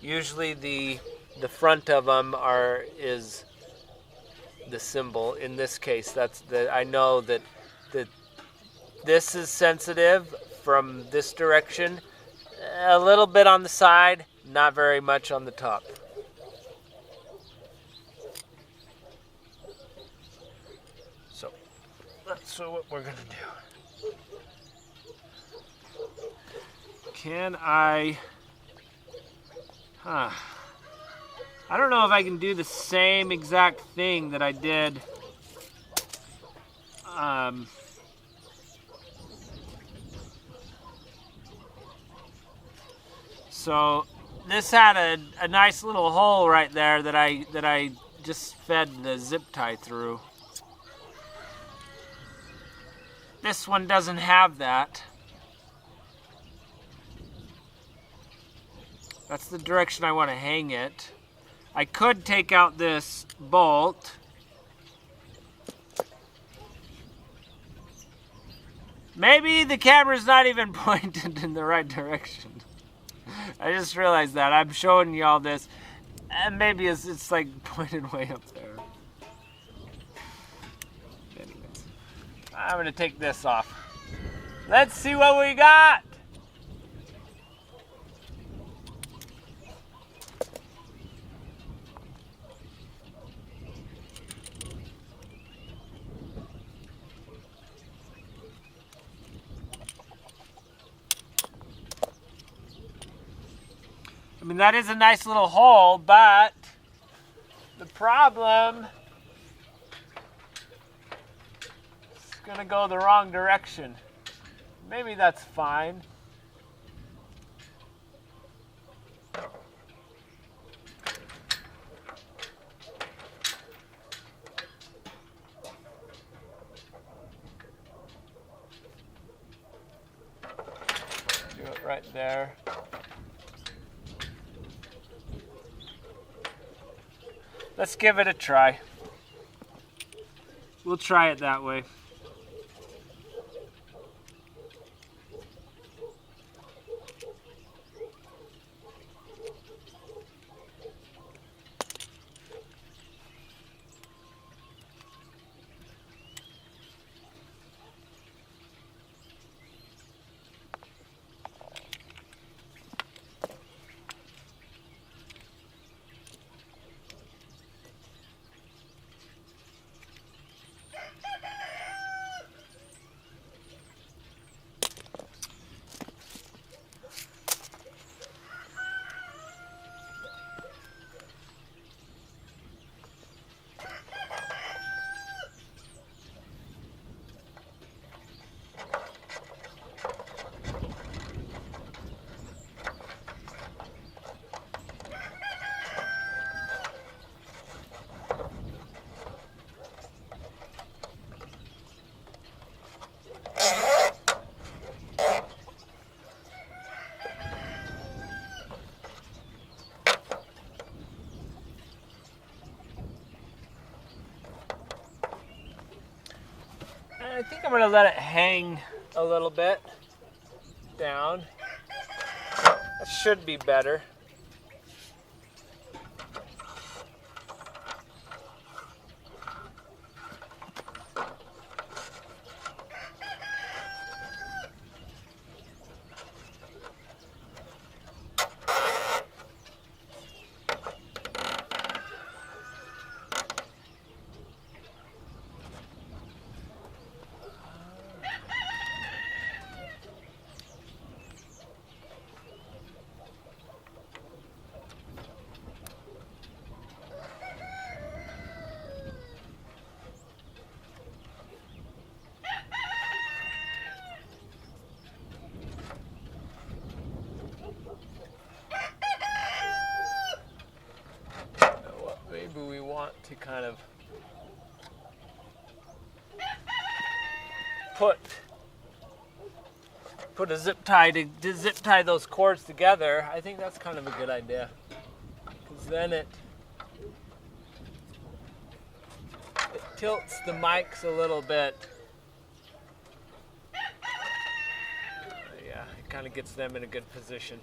Usually the front of them is the symbol. In this case, I know that this is sensitive from this direction, a little bit on the side, not very much on the top. So that's what we're gonna do. Can I I don't know if I can do the same exact thing that I did so this had a nice little hole right there that I just fed the zip tie through. This one doesn't have that. That's the direction I want to hang it. I could take out this bolt. Maybe the camera's not even pointed in the right direction. I just realized that. I'm showing y'all this, and maybe it's like pointed way up there. Anyways, I'm gonna take this off. Let's see what we got. I mean, that is a nice little hole, but the problem is gonna go the wrong direction. Maybe that's fine. Do it right there. Let's give it a try. We'll try it that way. I think I'm going to let it hang a little bit down. That should be better. Maybe we want to kind of put a zip tie to zip tie those cords together. I think that's kind of a good idea, because then it tilts the mics a little bit. Yeah, it kind of gets them in a good position.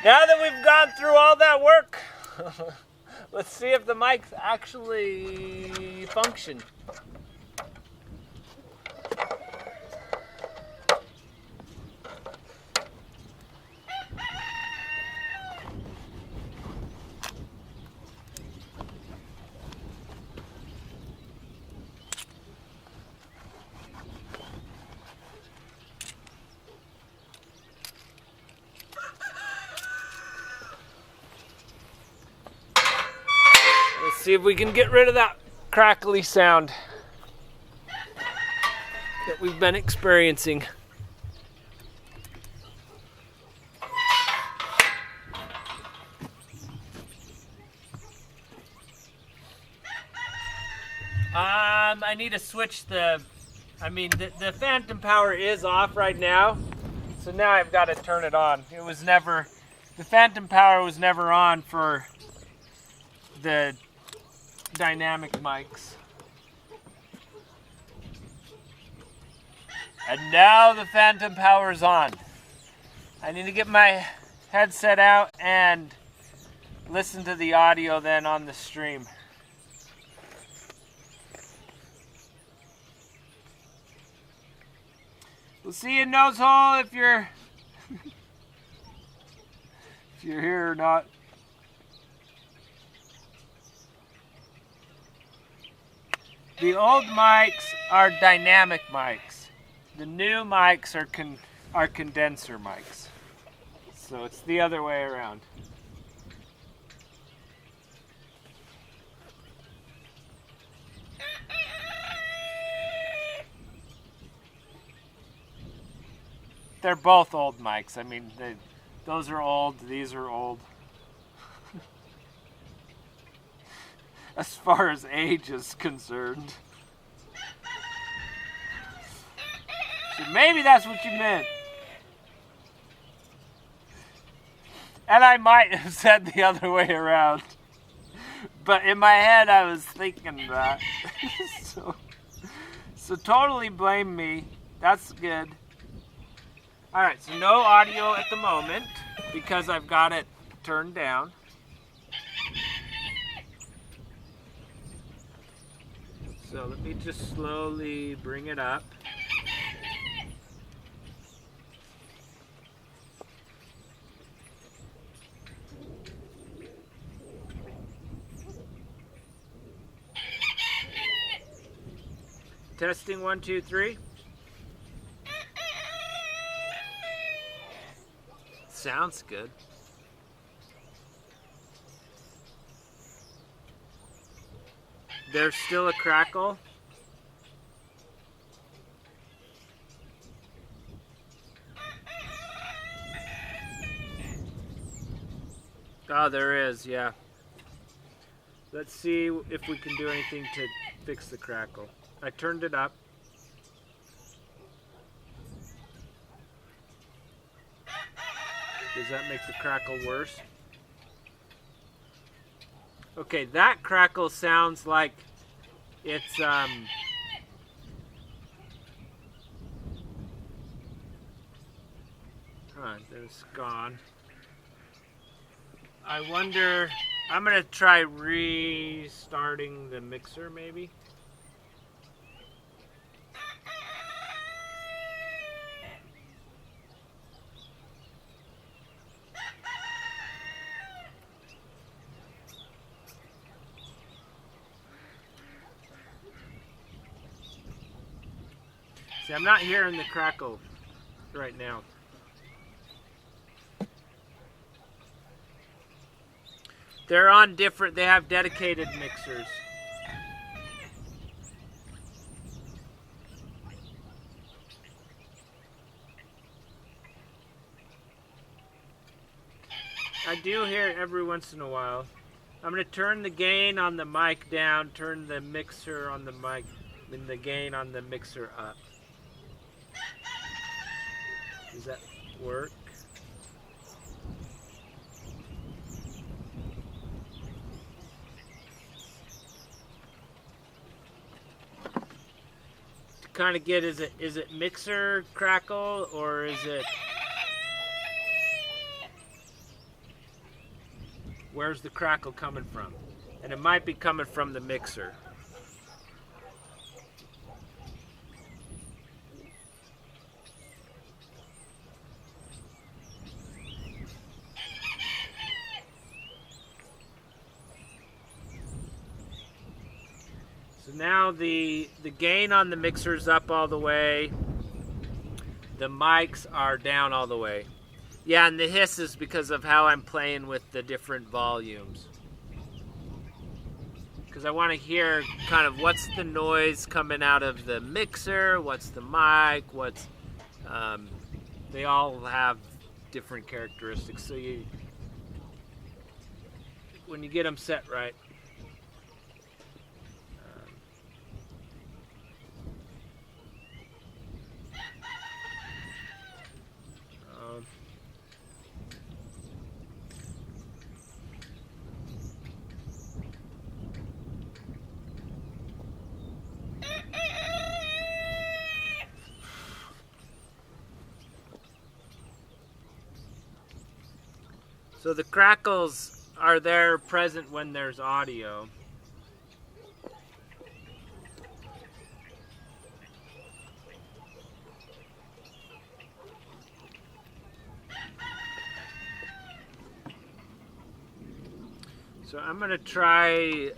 Now that we've gone through all that work, let's see if the mics actually function. Let's see if we can get rid of that crackly sound that we've been experiencing. I need to switch the phantom power is off right now, so now I've got to turn it on. The phantom power was never on for the dynamic mics. And now the phantom power is on. I need to get my headset out and listen to the audio then on the stream. We'll see you, Nosehole, if you're here or not. The old mics are dynamic mics. The new mics are condenser mics. So it's the other way around. They're both old mics. I mean, those are old, these are old. As far as age is concerned. So maybe that's what you meant. And I might have said the other way around. But in my head I was thinking that. So totally blame me. That's good. Alright, so no audio at the moment because I've got it turned down. So let me just slowly bring it up. Testing 1, 2, 3. Sounds good. There's still a crackle. Oh, there is, yeah. Let's see if we can do anything to fix the crackle. I turned it up. Does that make the crackle worse? Okay, that crackle sounds like it's it's gone. I wonder, I'm gonna try restarting the mixer maybe. See, I'm not hearing the crackle right now. They're on different, they have dedicated mixers. I do hear it every once in a while. I'm going to turn the gain on the mic down, turn the mixer on the mic, and the gain on the mixer up. Does that work? To kind of get, is it mixer crackle or is it, where's the crackle coming from? And it might be coming from the mixer. So now the gain on the mixer's up all the way. The mics are down all the way. Yeah, and the hiss is because of how I'm playing with the different volumes. Because I want to hear kind of what's the noise coming out of the mixer, what's the mic, what's... they all have different characteristics. So when you get them set right, so the crackles are there present when there's audio. So I'm gonna try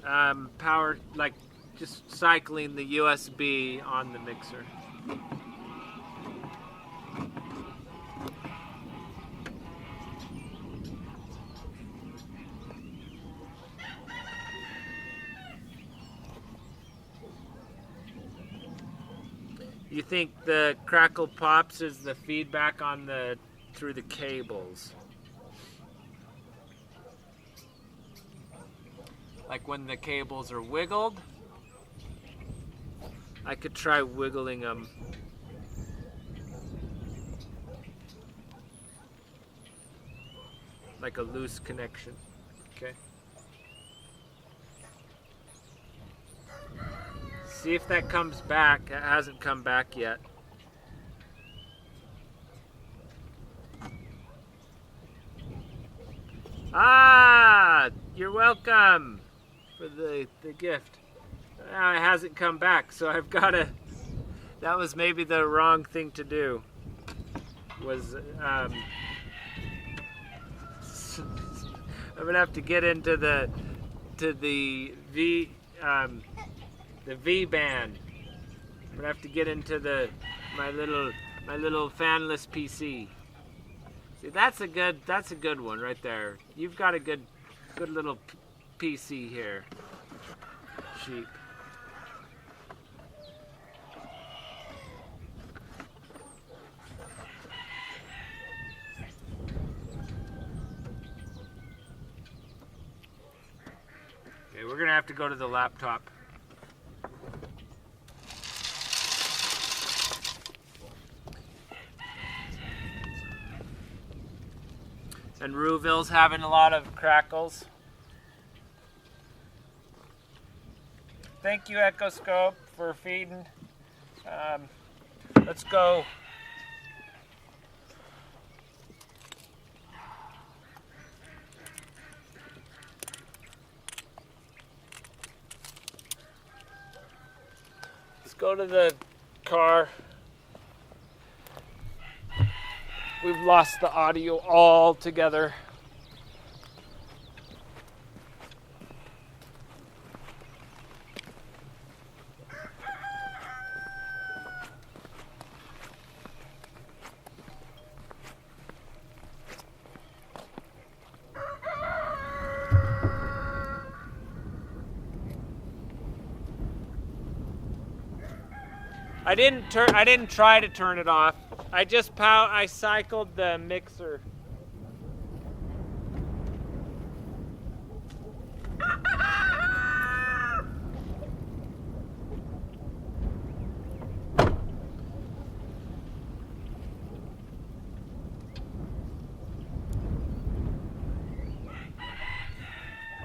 power, like just cycling the USB on the mixer. You think the crackle pops is the feedback on the through the cables? Like when the cables are wiggled? I could try wiggling them. Like a loose connection. Okay. See if that comes back. It hasn't come back yet. Ah, you're welcome for the gift. It hasn't come back, so I've got to... That was maybe the wrong thing to do. Was I'm gonna have to get into the V band. I'm gonna have to get into my little fanless PC. See, that's a good one right there. You've got a good little PC here, sheep. we're gonna have to go to the laptop. And Rouville's having a lot of crackles. Thank you, Echoscope, for feeding. Let's go. Let's go to the car. We've lost the audio altogether. I didn't try to turn it off. I cycled the mixer.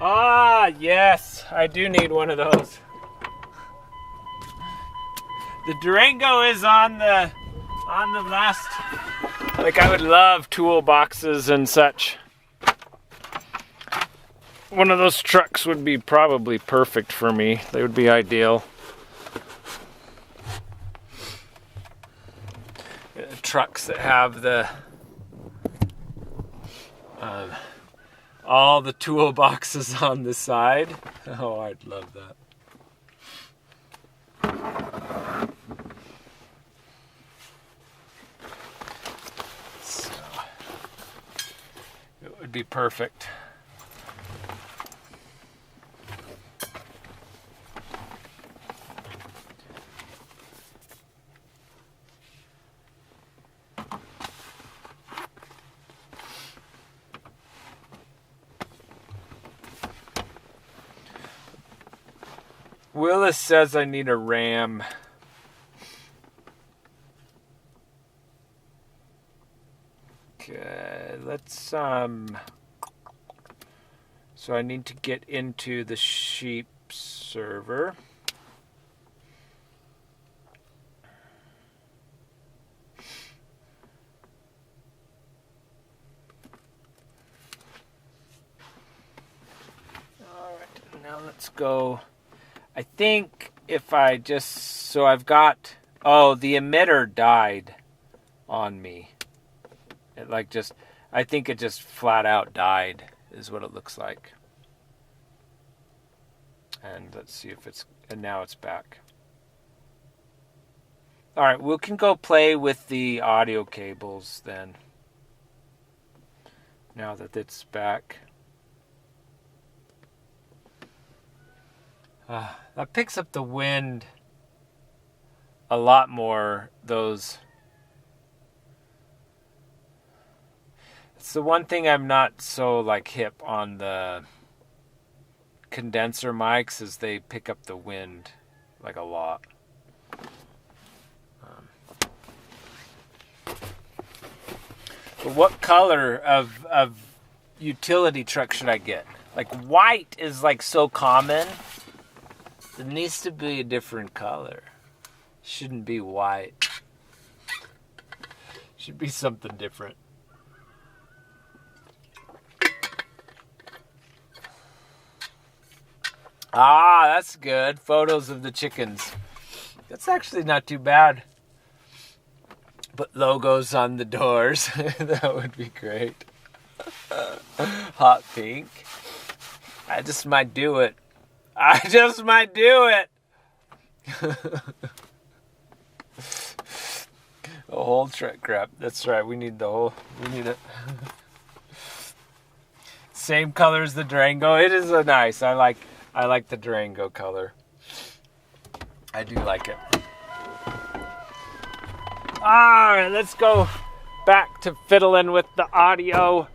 Ah, yes, I do need one of those. The Durango is on the last. Like, I would love toolboxes and such. One of those trucks would be probably perfect for me. They would be ideal. Trucks that have the all the toolboxes on the side. Oh, I'd love that. So, it would be perfect. Willis says I need a ram. Okay, let's so I need to get into the sheep server. All right, now let's go. I think if I just, so I've got, oh, the emitter died on me. It like just, I think it just flat out died is what it looks like. And let's see if it's, and now it's back. All right, we can go play with the audio cables then. Now that it's back. That picks up the wind a lot more, those. It's the one thing I'm not so like hip on the condenser mics is they pick up the wind like a lot. But what color of utility truck should I get? Like white is like so common. It needs to be a different color. Shouldn't be white. Should be something different. Ah, that's good. Photos of the chickens. That's actually not too bad. Put logos on the doors. That would be great. Hot pink. I just might do it. I just might do it. A whole truck crap. That's right. We need it. Same color as the Durango. It is a nice. I like the Durango color. I do like it. All right, let's go back to fiddling with the audio.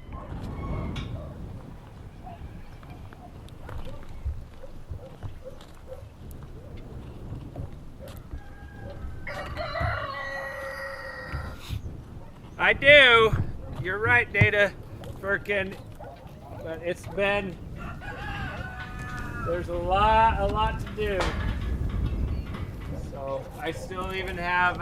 I do. You're right, Data Firkin. But there's a lot to do. So I still even have,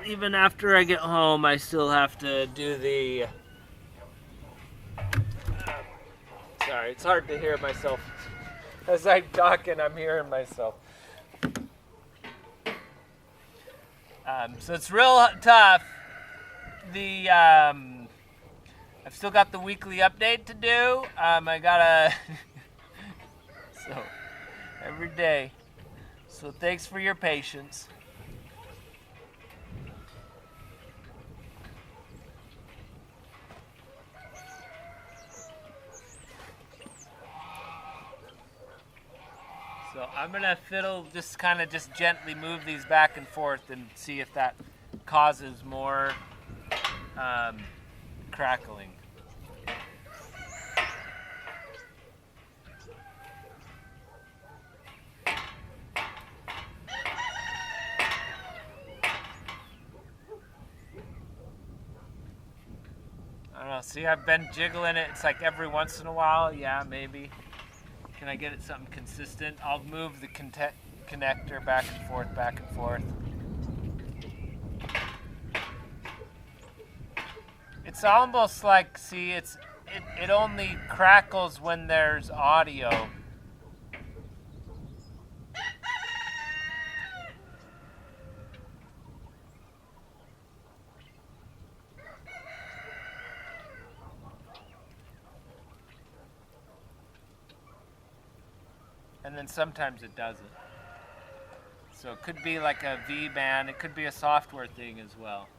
even after I get home, I still have to do the, sorry, it's hard to hear myself. As I'm talking, I'm hearing myself. So it's real tough. I've still got the weekly update to do. I gotta, so every day. So thanks for your patience. So I'm gonna just gently move these back and forth and see if that causes more crackling. I don't know, see, I've been jiggling it. It's like every once in a while, yeah, maybe. Can I get it something consistent? I'll move the connector back and forth, back and forth. It's almost like, see, it only crackles when there's audio. And then sometimes it doesn't. So it could be like a V-band. It could be a software thing as well.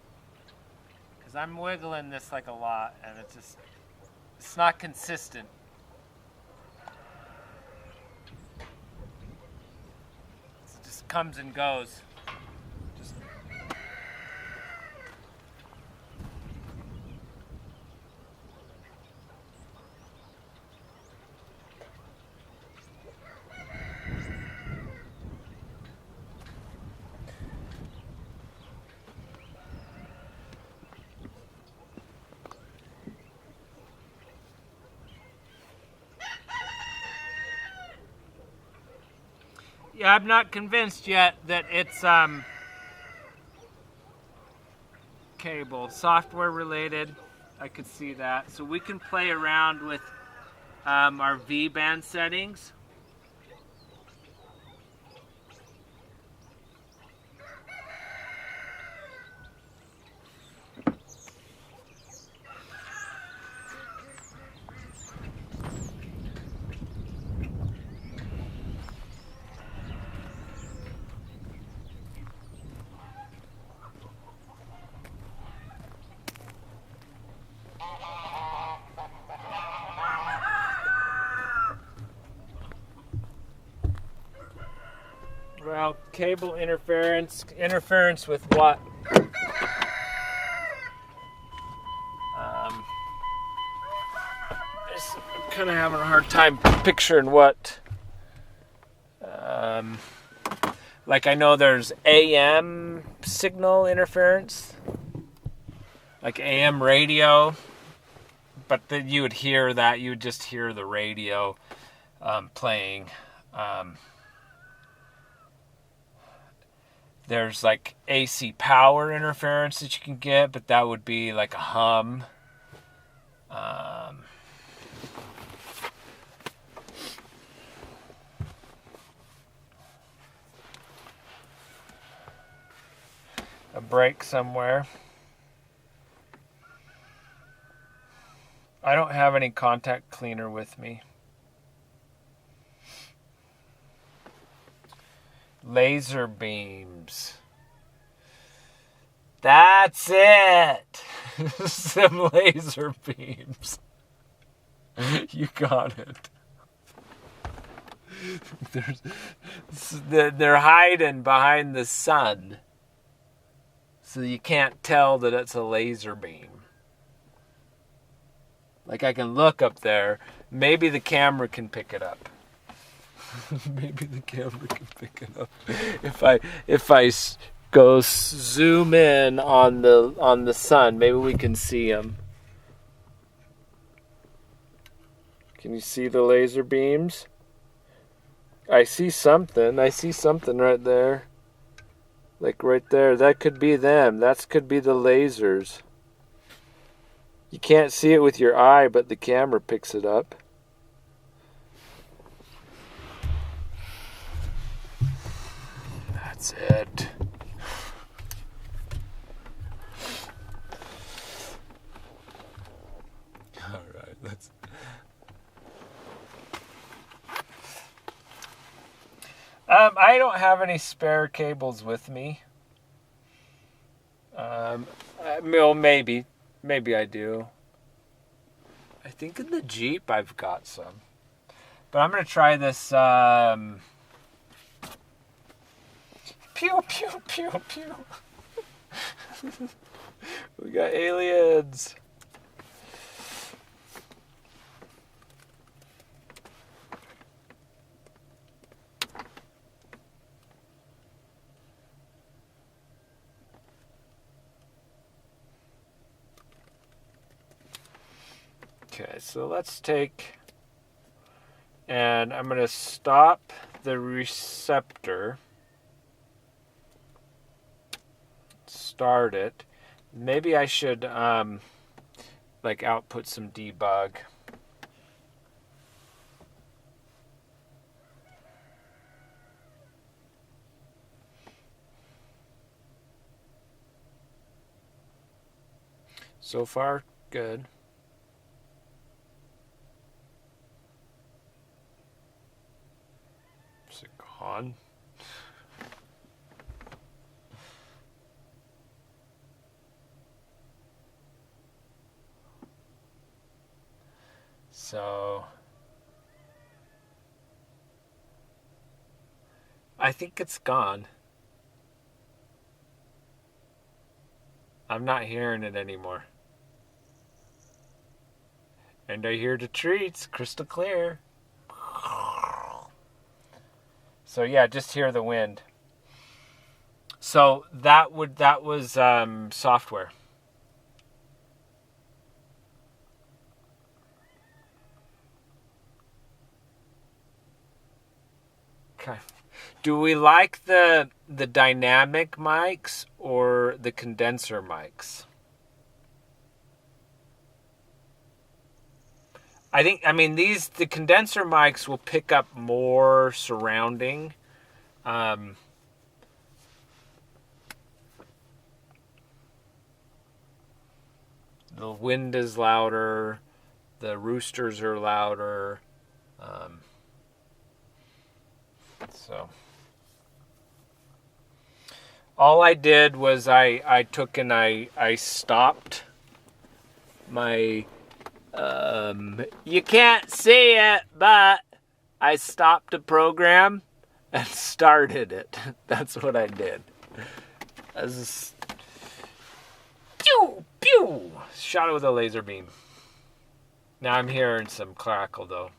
Because I'm wiggling this like a lot, and it's not consistent. It just comes and goes. Yeah, I'm not convinced yet that it's cable, software related. I could see that. So we can play around with our V-band settings. Well, cable interference with what? I'm kind of having a hard time picturing what. Like I know there's AM signal interference, like AM radio, but then you would hear that, you would just hear the radio playing. There's like AC power interference that you can get, but that would be like a hum. A break somewhere. I don't have any contact cleaner with me. Laser beams. That's it. Some laser beams. You got it. They're hiding behind the sun, so you can't tell that it's a laser beam. Like I can look up there. Maybe the camera can pick it up. Maybe the camera can pick it up. If I go zoom in on the sun, maybe we can see him. Can you see the laser beams? I see something. I see something right there. Like right there. That could be them. That could be the lasers. You can't see it with your eye, but the camera picks it up. That's it. All right, let's. I don't have any spare cables with me. Well, maybe I do. I think in the Jeep I've got some. But I'm gonna try this. Pew pew pew pew. We got aliens. Okay, so let's take, and I'm going to stop the receptor, start it. Maybe I should like output some debug. So far, good. Is it gone? So I think it's gone. I'm not hearing it anymore. And I hear the treats crystal clear. So yeah, just hear the wind. So that was software. Okay. Do we like the dynamic mics or the condenser mics? The condenser mics will pick up more surrounding. The wind is louder. The roosters are louder. So all I did was I took and I stopped my you can't see it, but I stopped the program and started it. That's what I did. I just pew pew shot it with a laser beam. Now I'm hearing some crackle though.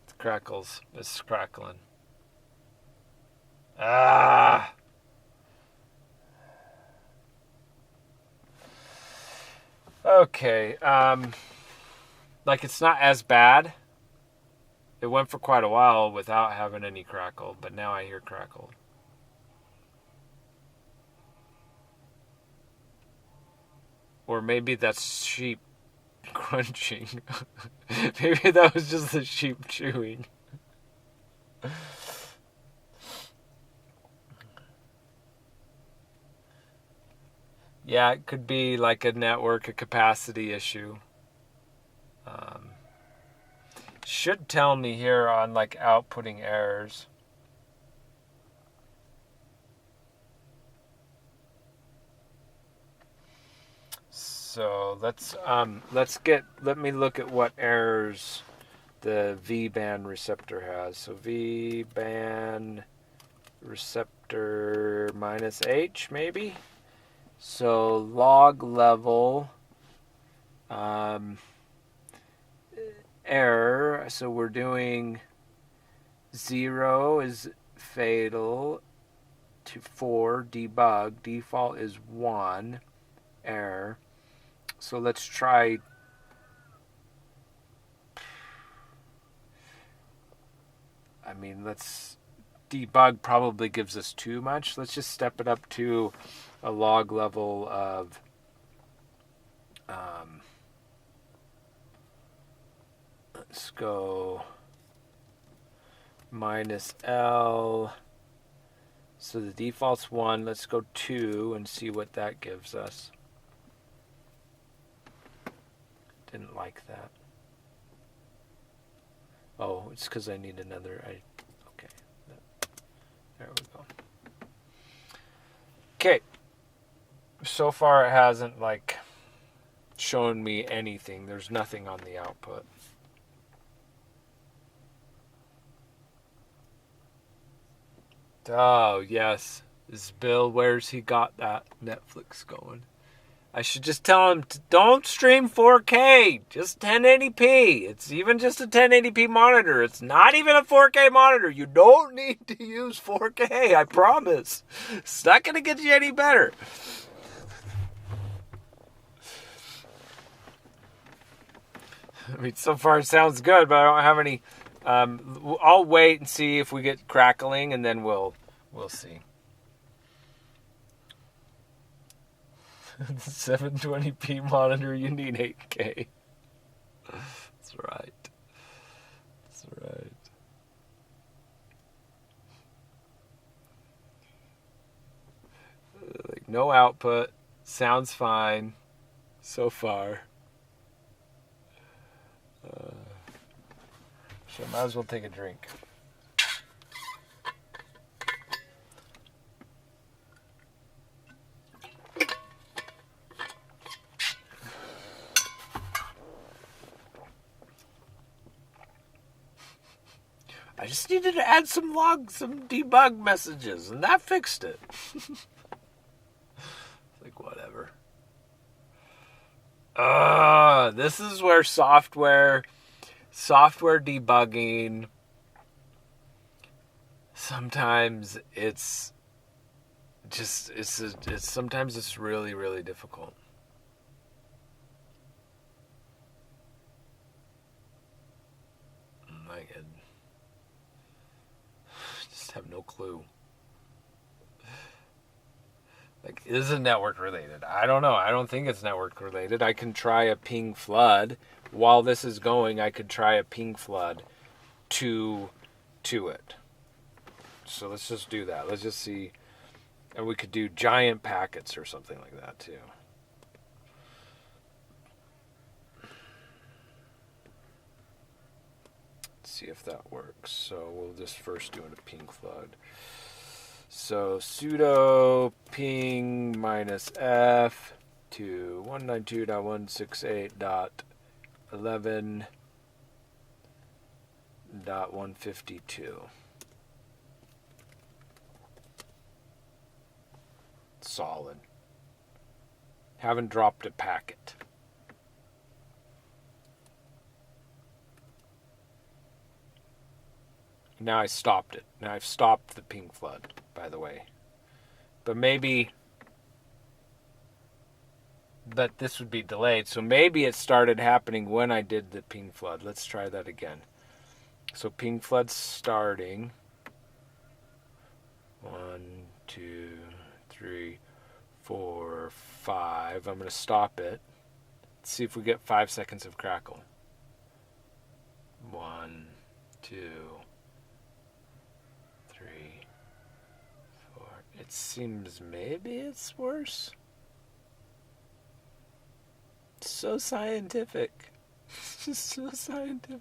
It crackles. It's crackling. Ah. Okay, like it's not as bad. It went for quite a while without having any crackle, but now I hear crackle. Or maybe that's sheep crunching. Maybe that was just the sheep chewing. Yeah, it could be like a network, a capacity issue. Should tell me here on like outputting errors. So let me look at what errors the V-band receptor has. So V-band receptor -H maybe. So log level error. So we're doing 0 is fatal to 4, debug. Default is 1, error. So let's try. I mean, let's debug probably gives us too much. Let's just step it up to a log level of let's go -L. So the default's 1. Let's go 2 and see what that gives us. Didn't like that. Oh, it's because I need another. Okay. There we go. Okay. So far it hasn't shown me anything. There's nothing on the output. Oh, yes. This Bill, where's he got that Netflix going? I should just tell him, don't stream 4K, just 1080p. It's even just a 1080p monitor. It's not even a 4K monitor. You don't need to use 4K, I promise. It's not going to get you any better. I mean, so far it sounds good, but I don't have any. I'll wait and see if we get crackling, and then we'll see. 720p monitor, you need 8K. That's right. That's right. No output. Sounds fine so far. So I might as well take a drink. I just needed to add some debug messages, and that fixed it. Whatever. This is where software debugging, sometimes it's sometimes it's really, really difficult. I just have no clue. Is it network related? I don't know. I don't think it's network related. I can try a ping flood. While this is going, I could try a ping flood to it. So let's just do that. Let's just see. And we could do giant packets or something like that too. Let's see if that works. So we'll just first do a ping flood. So sudo ping -f to 192.168.11.152. Solid. Haven't dropped a packet. Now I stopped it. Now I've stopped the ping flood, by the way. But this would be delayed. So maybe it started happening when I did the ping flood. Let's try that again. So ping flood's starting. 1, 2, 3, 4, 5. I'm going to stop it. Let's see if we get 5 seconds of crackle. 1, 2, 3, 4. It seems maybe it's worse. It's so scientific. It's just so scientific.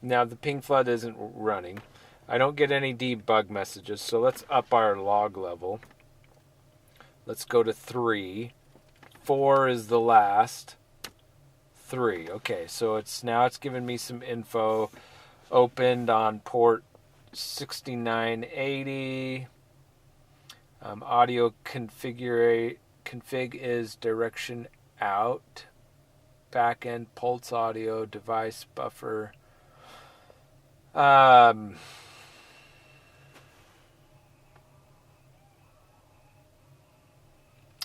Now the ping flood isn't running. I don't get any debug messages, so let's up our log level. Let's go to 3. 4 is the last. 3. Okay, so it's giving me some info. Opened on port 6980. Audio config is direction out. Backend pulse audio device buffer.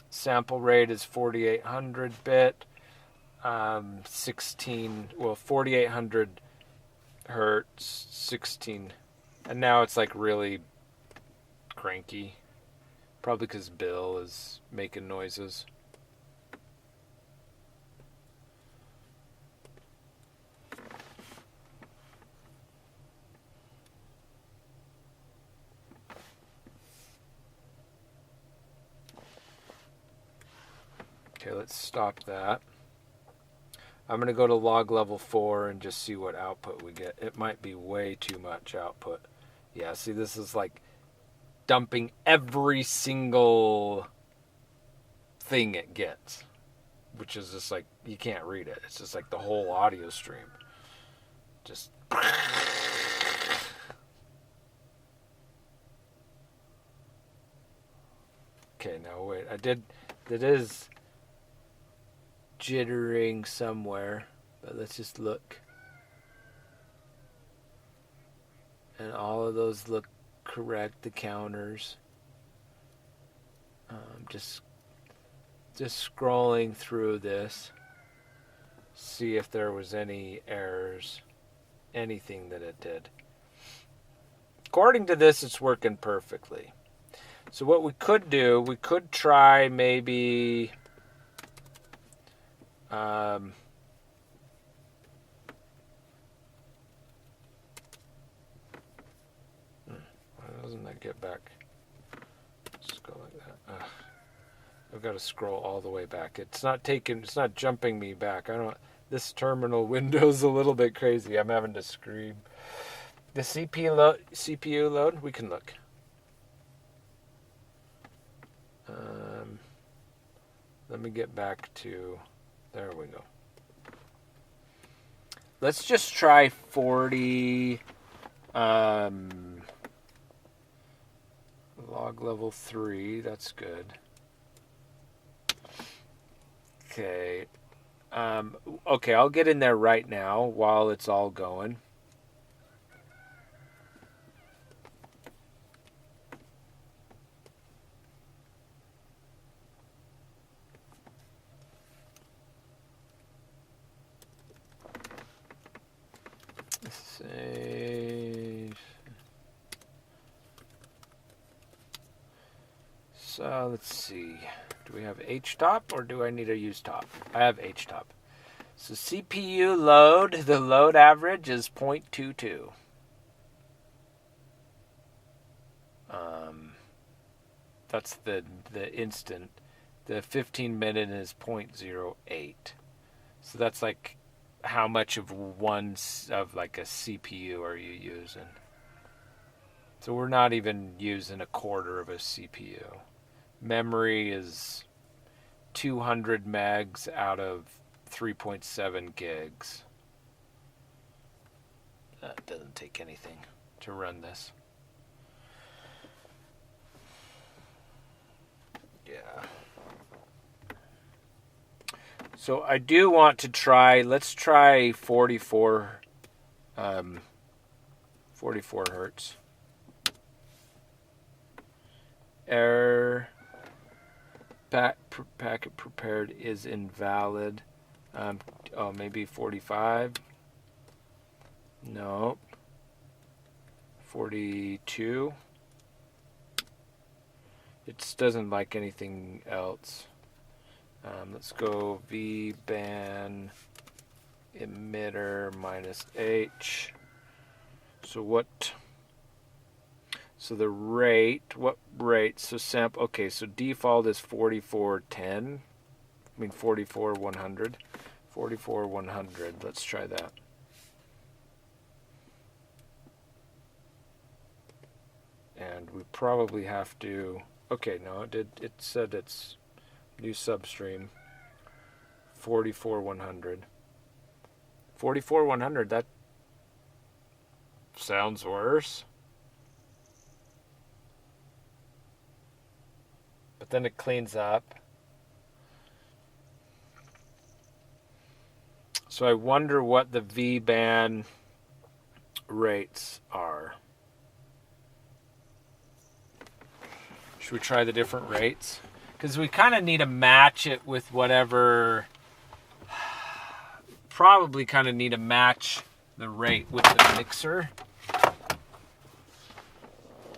Sample rate is 4800 bit. 4800 hertz, 16. And now it's like really cranky. Probably because Bill is making noises. Okay, let's stop that. I'm going to go to log level 4 and just see what output we get. It might be way too much output. Yeah, see, this is like dumping every single thing it gets, which is just like, you can't read it. It's just like the whole audio stream. Just... Okay, now wait. It is jittering somewhere, but let's just look. And all of those look correct, the counters. Just scrolling through this, see if there was any errors, anything that it did. According to this, it's working perfectly. So what we could do, we could try maybe why doesn't that get back? Just go like that. I've got to scroll all the way back. It's not jumping me back. This terminal window's a little bit crazy. I'm having to scream. The CPU load, we can look. Let me get back to, there we go. Let's just try 40, log level 3, that's good. Okay. Okay, I'll get in there right now while it's all going. Save. So let's see. Do we have H-top or do I need to use top? I have H-top. So CPU load, the load average is 0.22. That's the instant. The 15-minute is 0.08. So that's like how much of like a CPU are you using? So we're not even using a quarter of a CPU. Memory is 200 megs out of 3.7 gigs. That doesn't take anything to run this. Yeah. So I do want to try, let's try 44 hertz. Error. Packet prepared is invalid. Maybe 45. Nope. 42. It doesn't like anything else. Let's go VBAN emitter minus H. So what? So the rate, what rate? So sample, okay, so default is 4410. I mean 44100. 44100. Let's try that. And we probably have to, okay, no, it said it's new substream 44100. 44100, that sounds worse. but then it cleans up. So I wonder what the V-band rates are. Should we try the different rates? Because we kind of need to match it with whatever... Probably kind of need to match the rate with the mixer.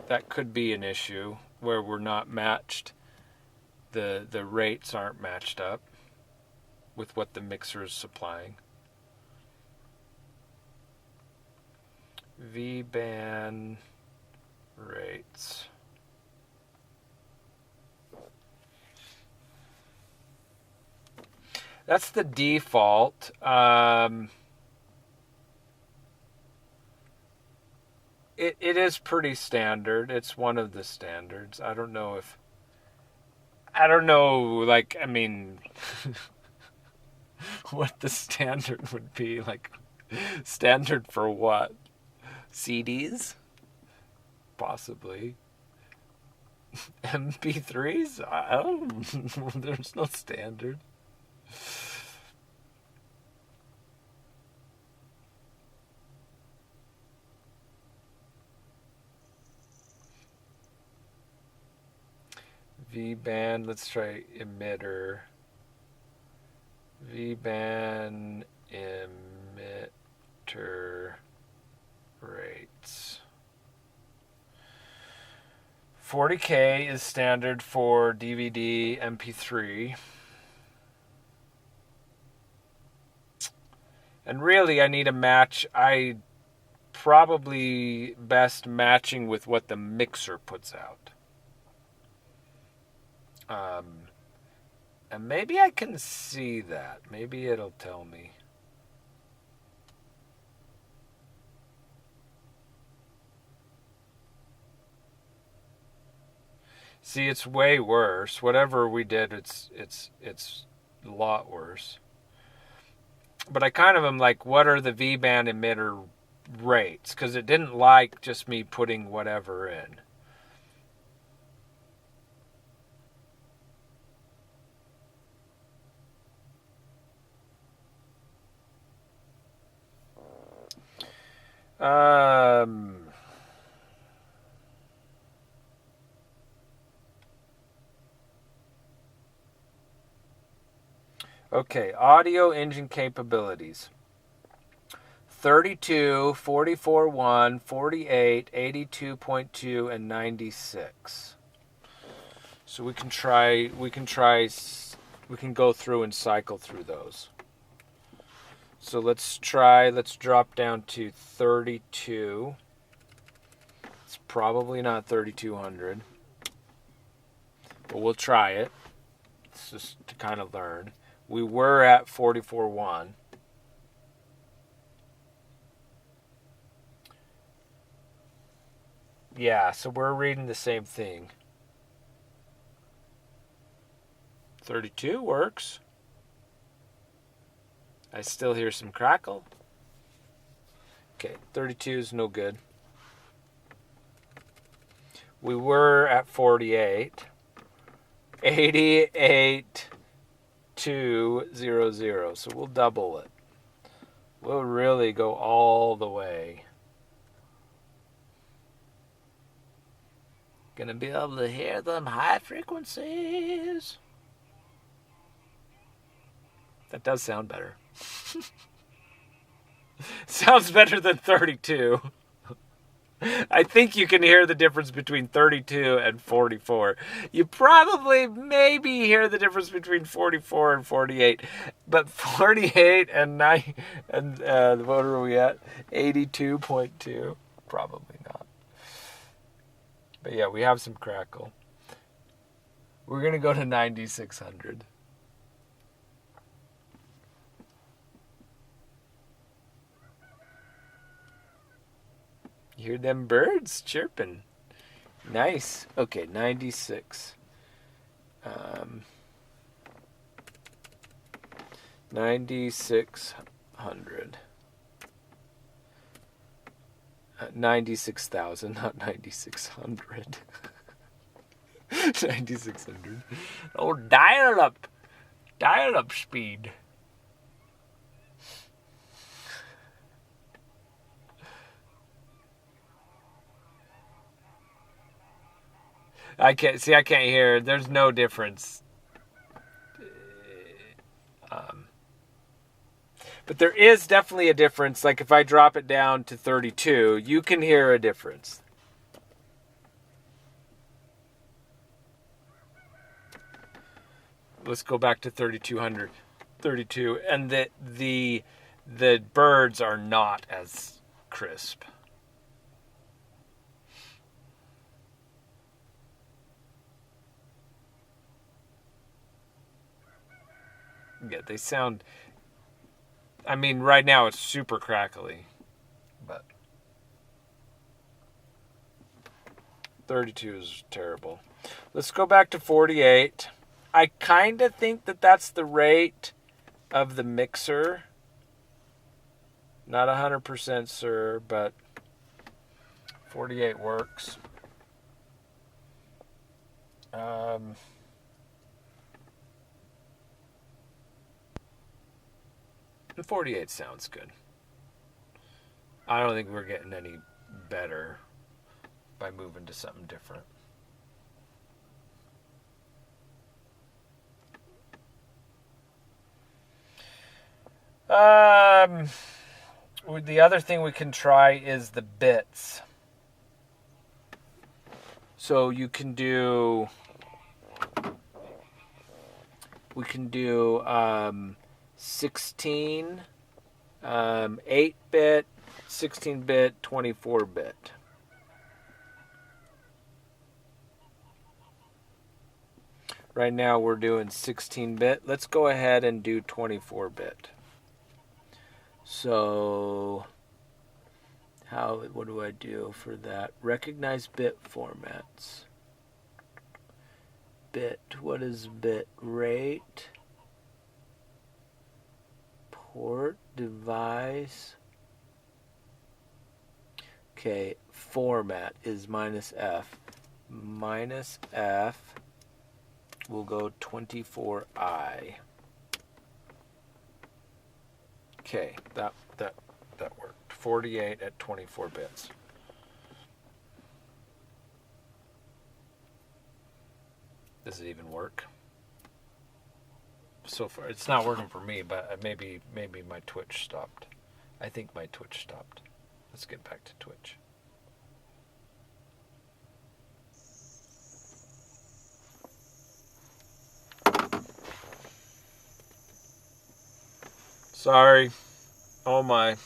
That could be an issue where we're not matched. The rates aren't matched up with what the mixer is supplying. V-band rates. That's the default. It is pretty standard. It's one of the standards. I don't know, like, I mean, what the standard would be. Like, standard for what? CDs? Possibly. MP3s? I don't know. There's no standard. V-band, let's try emitter. V-band emitter rates. 40K is standard for DVD, MP3. And really, I need a match. I probably best matching with what the mixer puts out. And maybe I can see that. Maybe it'll tell me. See, it's way worse. Whatever we did, it's a lot worse. But I kind of am like, what are the V-band emitter rates? Because it didn't like just me putting whatever in. Okay, audio engine capabilities. 32, 44.1, 48, 82.2, and 96. So we can go through and cycle through those. So let's drop down to 32. It's probably not 3200. But we'll try it. It's just to kind of learn. We were at 44.1. Yeah, so we're reading the same thing. 32 works. I still hear some crackle. Okay, 32 is no good. We were at 48. 88,200. So we'll double it. We'll really go all the way. Gonna be able to hear them high frequencies. That does sound better. Sounds better than 32. I think you can hear the difference between 32 and 44. You probably maybe hear the difference between 44 and 48. But 48 and 9 and what are we at? 82.2? Probably not. But yeah, we have some crackle. We're going to go to 9600. You hear them birds chirping. Nice. Okay, 96. 9600. 96,000, not 9600. 9600. Oh, dial up speed. I can't hear. There's no difference. But there is definitely a difference. Like if I drop it down to 32, you can hear a difference. Let's go back to 3200, 32, and the birds are not as crisp. Yeah, they sound. I mean, right now it's super crackly, but 32 is terrible. Let's go back to 48. I kind of think that that's the rate of the mixer. Not 100% sure, but 48 works. 48 sounds good. I don't think we're getting any better by moving to something different. The other thing we can try is the bits. So we can do 16, 8-bit, 16-bit, 24-bit. Right now we're doing 16-bit. Let's go ahead and do 24-bit. So what do I do for that? Recognize bit formats. Bit, what is bit rate? Port, device. Okay, format is -F. -F will go 24i. Okay, that worked. 48 at 24 bits. Does it even work? So far, it's not working for me, but maybe my Twitch stopped. I think my Twitch stopped. Let's get back to Twitch. Sorry. Oh my.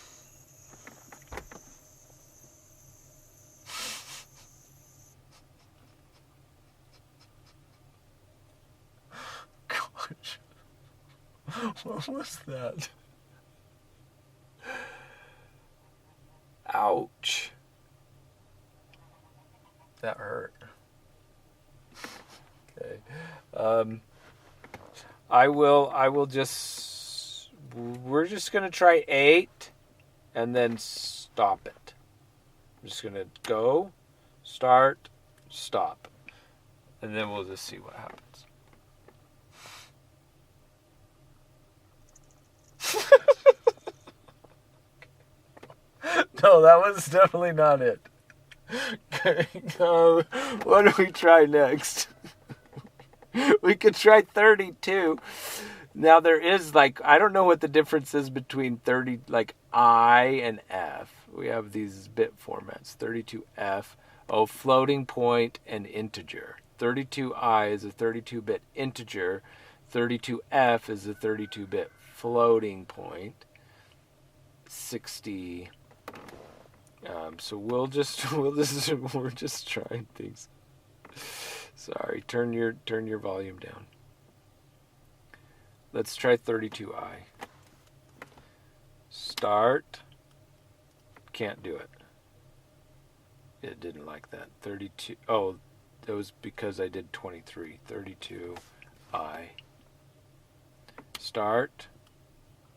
Gosh. What was that? Ouch. That hurt. Okay. We're just going to try 8 and then stop it. I'm just going to go, start, stop. And then we'll just see what happens. No, that was definitely not it. Okay, what do we try next? We could try 32. Now there is I don't know what the difference is between 30, I and F. We have these bit formats, 32F, floating point and integer. 32I is a 32-bit integer. 32F is a 32-bit floating point. 60. So we're just trying things. Sorry, turn your volume down. Let's try 32i. Start. Can't do it. It didn't like that. 32. Oh, that was because I did 23. 32i. Start.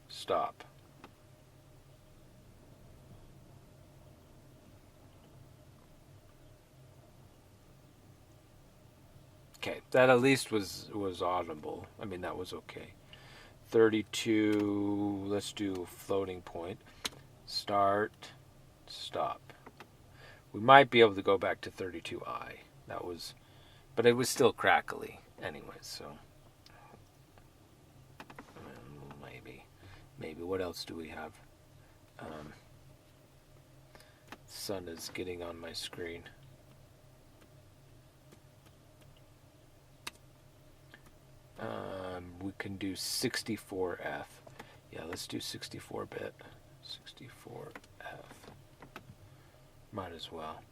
Stop. Okay, that at least was audible. I mean, that was okay. 32, let's do floating point. Start, stop. We might be able to go back to 32i. That was, but it was still crackly anyway, so. Maybe. What else do we have? Sun is getting on my screen. We can do 64F. Yeah, let's do 64-bit. 64F. Might as well.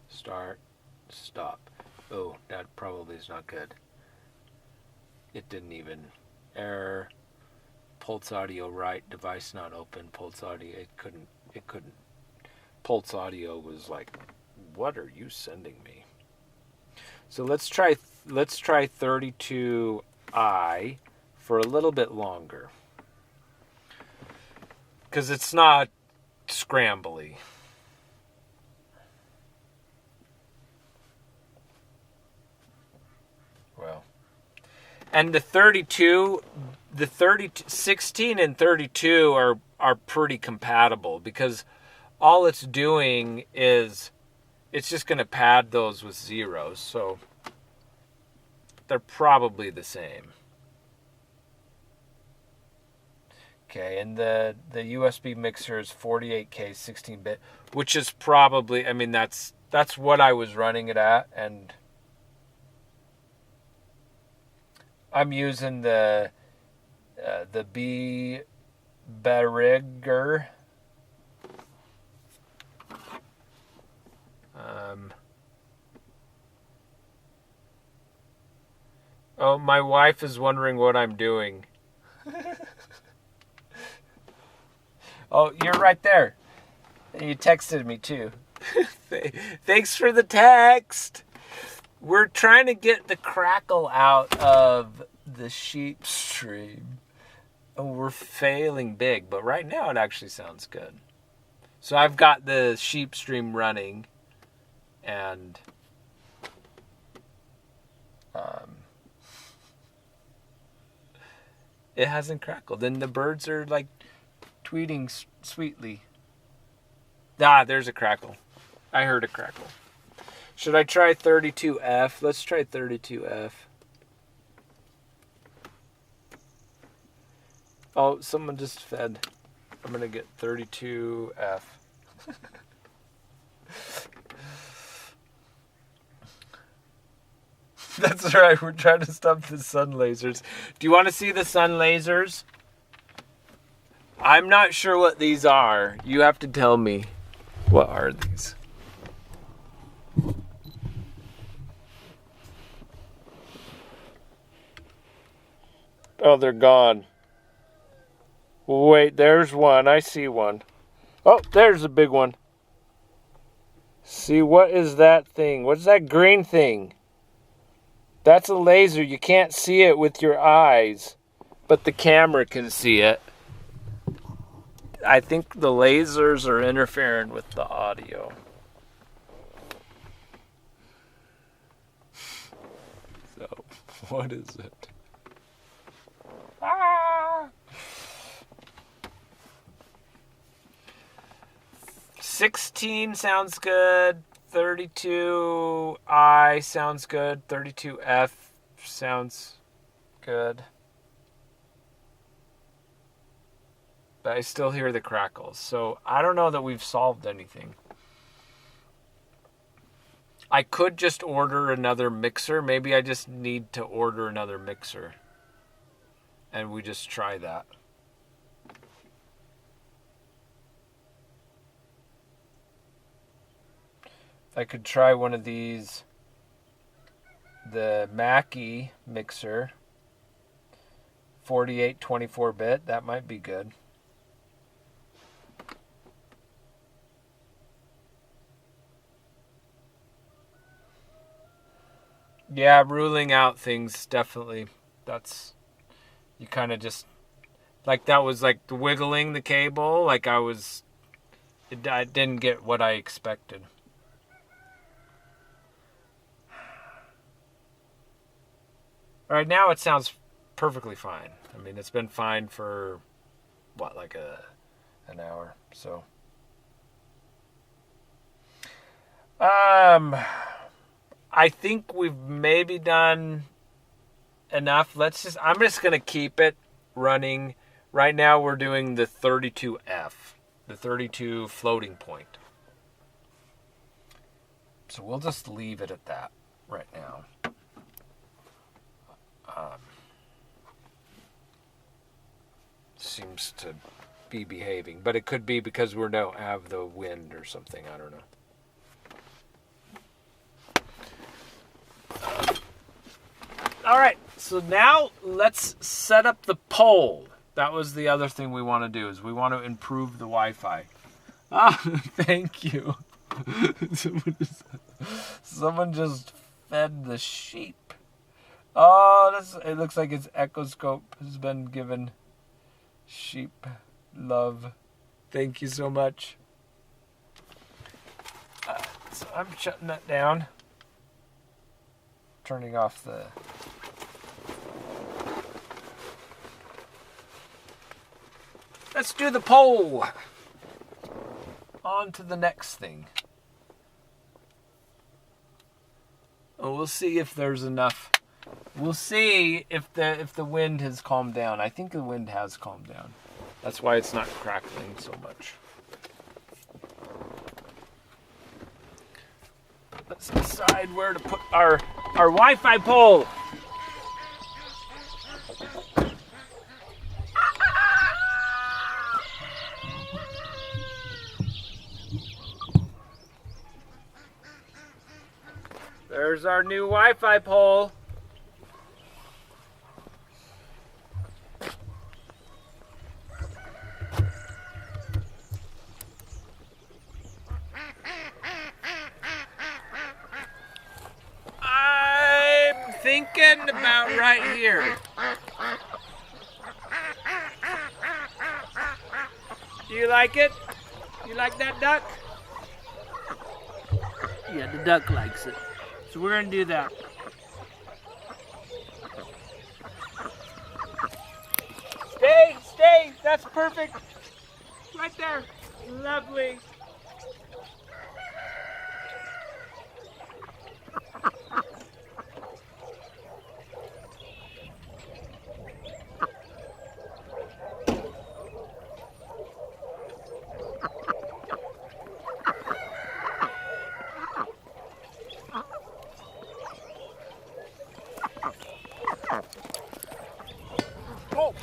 Start, stop. Oh, that probably is not good. It didn't even. Error. Pulse audio right. Device not open. Pulse audio. It couldn't. Pulse audio was like, what are you sending me? So let's try 32i for a little bit longer. Because it's not scrambly. Well. And the 16 and 32 are pretty compatible because all it's doing is it's just going to pad those with zeros. So they're probably the same. Okay, and the USB mixer is 48K 16-bit, which is probably, I mean, that's what I was running it at, and I'm using the B Barriger. Oh, my wife is wondering what I'm doing. Oh, you're right there. You texted me too. Thanks for the text. We're trying to get the crackle out of the sheep stream. Oh, we're failing big, but right now it actually sounds good. So I've got the sheep stream running, and it hasn't crackled. And the birds are like tweeting sweetly. Ah, there's a crackle. I heard a crackle. Should I try 32F? Let's try 32F. Oh, someone just fed. I'm going to get 32F. That's right, we're trying to stop the sun lasers. Do you want to see the sun lasers? I'm not sure what these are. You have to tell me. What are these? Oh, they're gone. Wait, there's one. I see one. Oh, there's a big one. See, what is that thing? What's that green thing? That's a laser. You can't see it with your eyes, but the camera can see it. I think the lasers are interfering with the audio. So, what is it? Ah! 16 sounds good. 32i sounds good. 32f sounds good. But I still hear the crackles. So I don't know that we've solved anything. I could just order another mixer. Maybe I just need to order another mixer. And we just try that. I could try one of these, the Mackie mixer, 48 24-bit, that might be good. Yeah, ruling out things, definitely. That's, you kind of just, like that was like the wiggling the cable, like I didn't get what I expected. Right now it sounds perfectly fine. I mean, it's been fine for, what, like an hour, so. I think we've maybe done enough. I'm just going to keep it running. Right now we're doing the 32F, the 32 floating point. So we'll just leave it at that right now. Seems to be behaving, but it could be because we don't have the wind or something. I don't know. All right, so now let's set up the pole. That was the other thing we want to do, is we want to improve the Wi-Fi. Thank you. Someone just fed the sheep. It looks like its echoscope has been given sheep love. Thank you so much. So I'm shutting that down. Turning off the... Let's do the poll. On to the next thing. Oh, we'll see if there's enough. We'll see if the wind has calmed down. I think the wind has calmed down. That's why it's not crackling so much. Let's decide where to put our Wi-Fi pole. There's our new Wi-Fi pole. I'm thinking about right here. Do you like it? You like that duck? Yeah, the duck likes it. So we're going to do that. Stay. That's perfect. Right there. Lovely. Oh.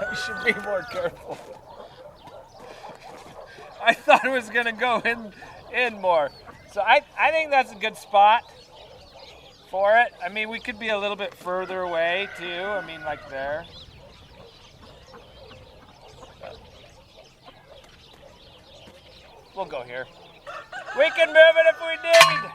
I should be more careful. I thought it was going to go in more. So I think that's a good spot for it. I mean, we could be a little bit further away too. I mean, like there. We'll go here. We can move it if we need.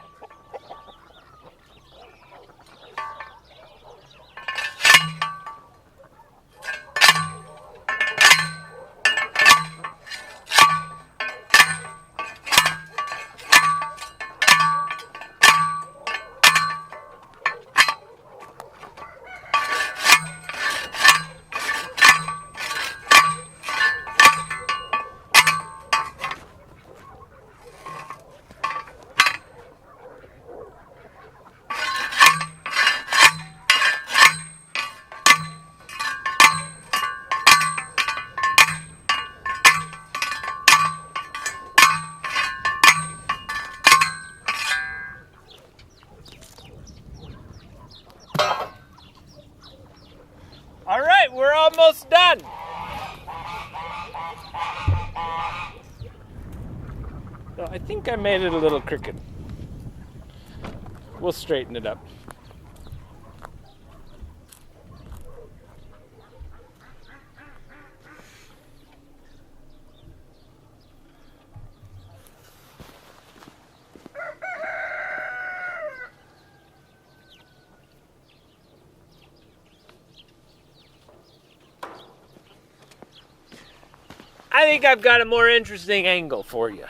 All right, we're almost done. So I think I made it a little crooked. We'll straighten it up. I think I've got a more interesting angle for you.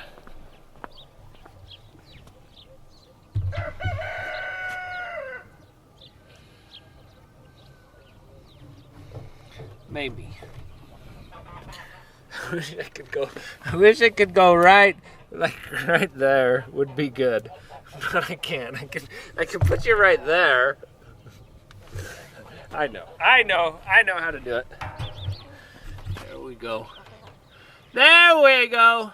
Maybe. I wish I could go right there would be good. But I can't. I can put you right there. I know how to do it. There we go. There we go.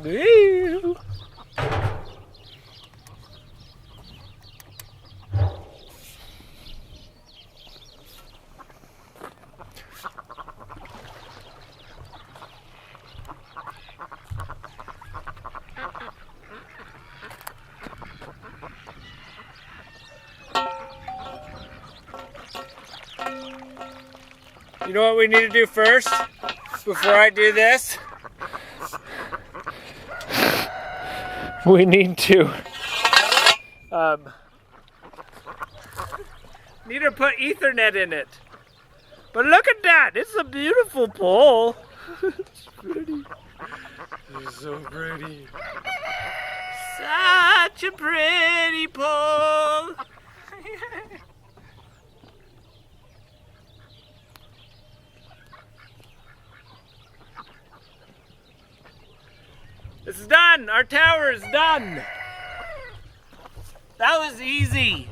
Ew. You know what we need to do first, before I do this? We need to put Ethernet in it. But look at that! It's a beautiful pole. It's pretty. It's so pretty. Such a pretty pole. This is done. Our tower is done. That was easy.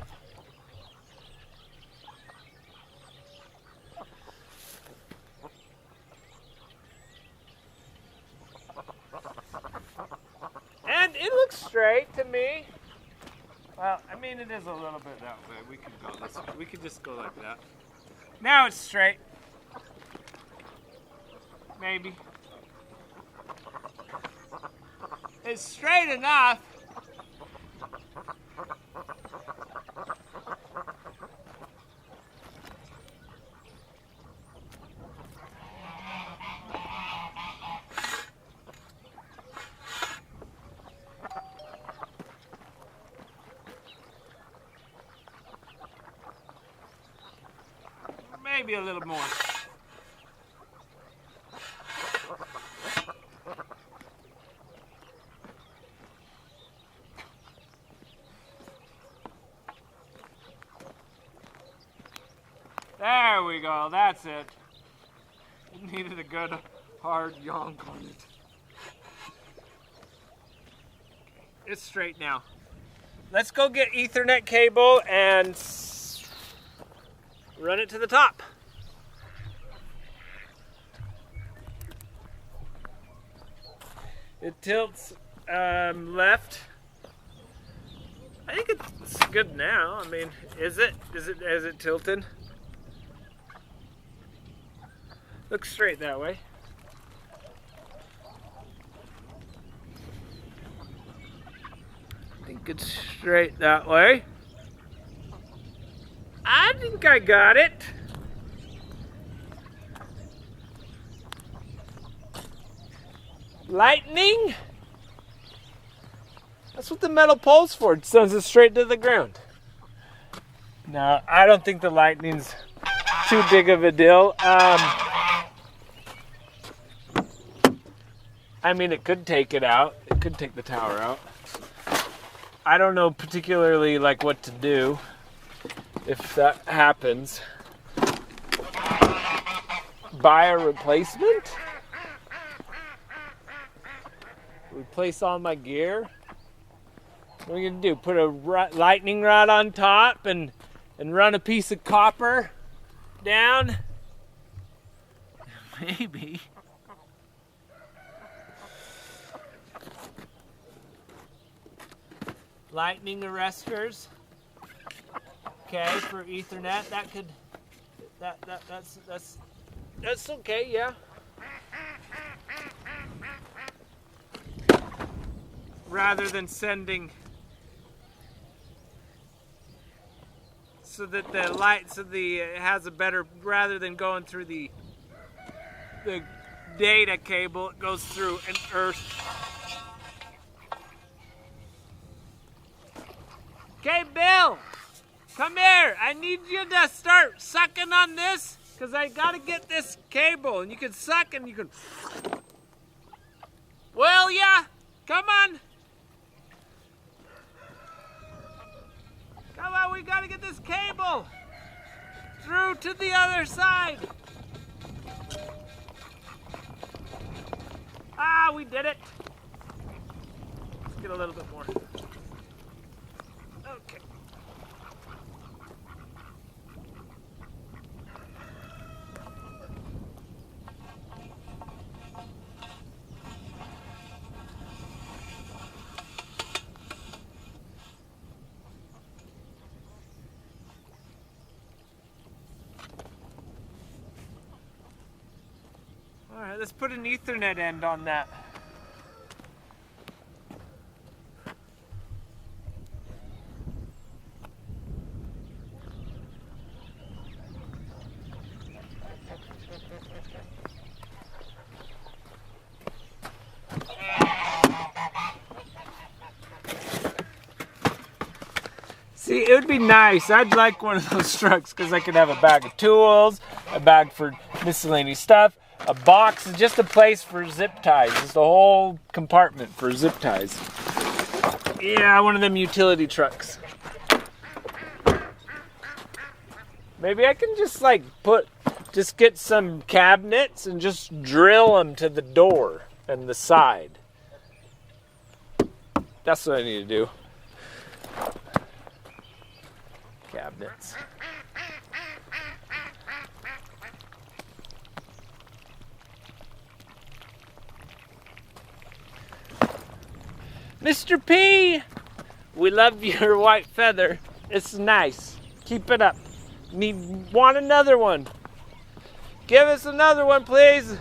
And it looks straight to me. Well, I mean, it is a little bit that way. We could go this way. We could just go like that. Now it's straight. Maybe. It's straight enough. Maybe a little more. There we go, that's it. It needed a good hard yonk on it. It's straight now. Let's go get Ethernet cable and run it to the top. It tilts left. I think it's good now. I mean, is it tilted? Looks straight that way. I think it's straight that way. I think I got it. Lightning? That's what the metal pole's for. It sends it straight to the ground. No, I don't think the lightning's too big of a deal. I mean, it could take it out. It could take the tower out. I don't know particularly like what to do if that happens. buy a replacement? Replace all my gear? What are we gonna do? Put a lightning rod on top and run a piece of copper down? Maybe. Lightning arresters. Okay, for Ethernet. That could that's okay, yeah. Rather than sending so that the light it has a better, rather than going through the data cable, it goes through an earth. Okay, Bill, come here. I need you to start sucking on this because I gotta get this cable, and you can suck and you can. Will ya? Come on. Come on, we gotta get this cable through to the other side. Ah, we did it. Let's get a little bit more. Okay. All right, let's put an Ethernet end on that. See, it would be nice. I'd like one of those trucks because I could have a bag of tools, a bag for miscellaneous stuff, a box, just a place for zip ties. Just a whole compartment for zip ties. Yeah, one of them utility trucks. Maybe I can just just get some cabinets and just drill them to the door and the side. That's what I need to do. Cabinets. Mr. P, we love your white feather. It's nice. Keep it up. Want another one? Give us another one, please.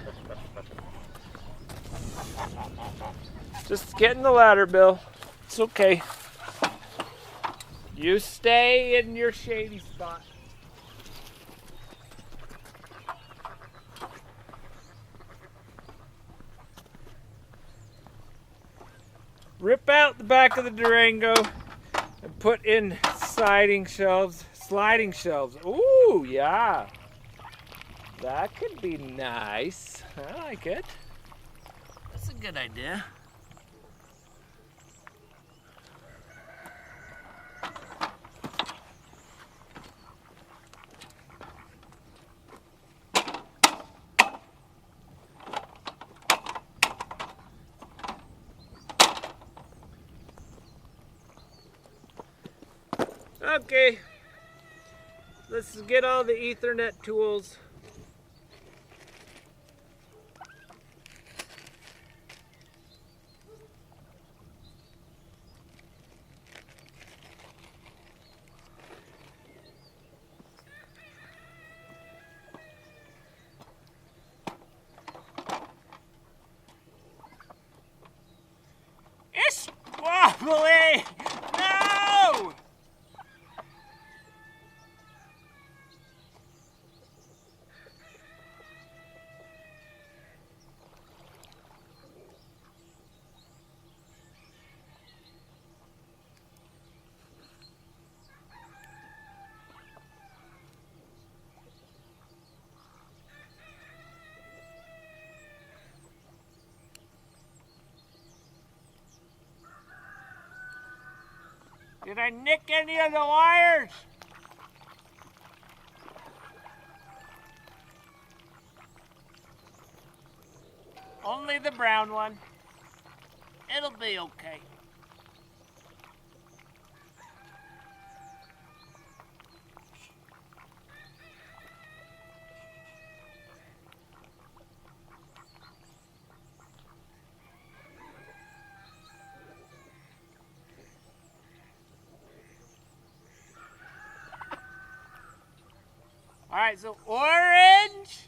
Just get in the ladder, Bill. It's okay. You stay in your shady spot. Rip out the back of the Durango and put in sliding shelves. Ooh, yeah. That could be nice. I like it. That's a good idea. Okay, let's get all the Ethernet tools. It's wobbly! No! Did I nick any of the wires? Only the brown one. It'll be okay. All right, so orange,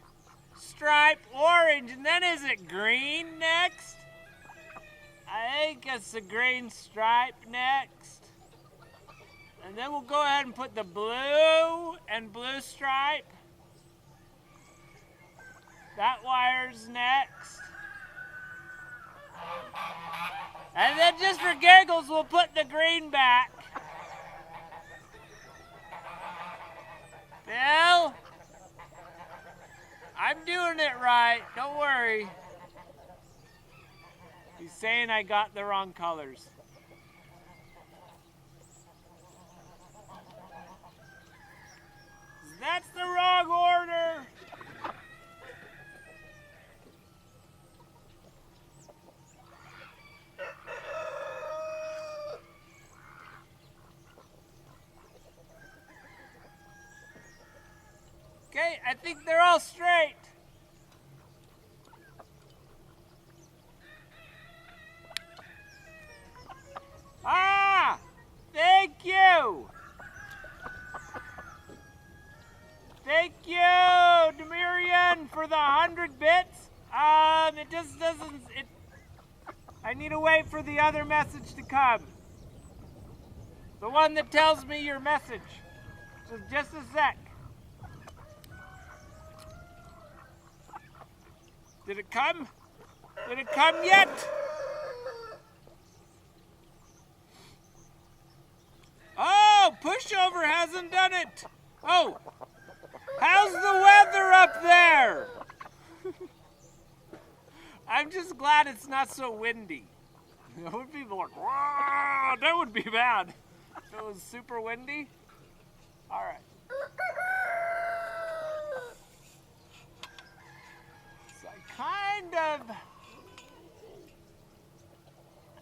stripe, orange, and then is it green next? I think it's the green stripe next. And then we'll go ahead and put the blue and blue stripe. That wire's next. And then just for giggles, we'll put the green back. Bill, I'm doing it right, don't worry. He's saying I got the wrong colors. That's the wrong order. Okay, I think they're all straight. Ah! Thank you! Thank you, Demirian, for the 100 bits. It just doesn't... I need to wait for the other message to come. The one that tells me your message. So just a sec. Did it come? Did it come yet? Oh, pushover hasn't done it. Oh, how's the weather up there? I'm just glad it's not so windy. It would be like, wow, that would be bad. If it was super windy. All right. So I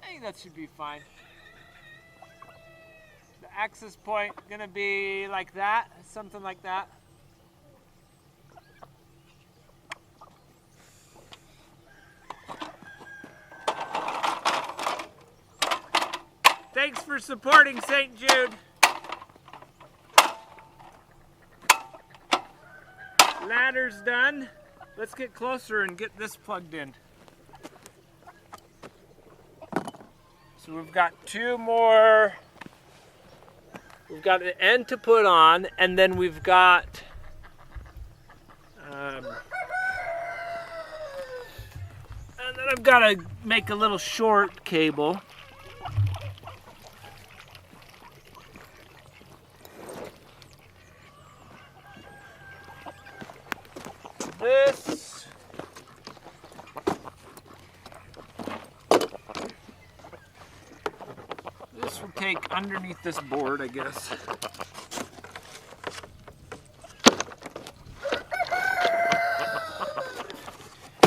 think that should be fine. The access point gonna be like that, something like that. Thanks for supporting St. Jude. Ladder's done. Let's get closer and get this plugged in. So we've got two more. We've got an end to put on, and then we've got and then I've got to make a little short cable. This will take underneath this board, I guess.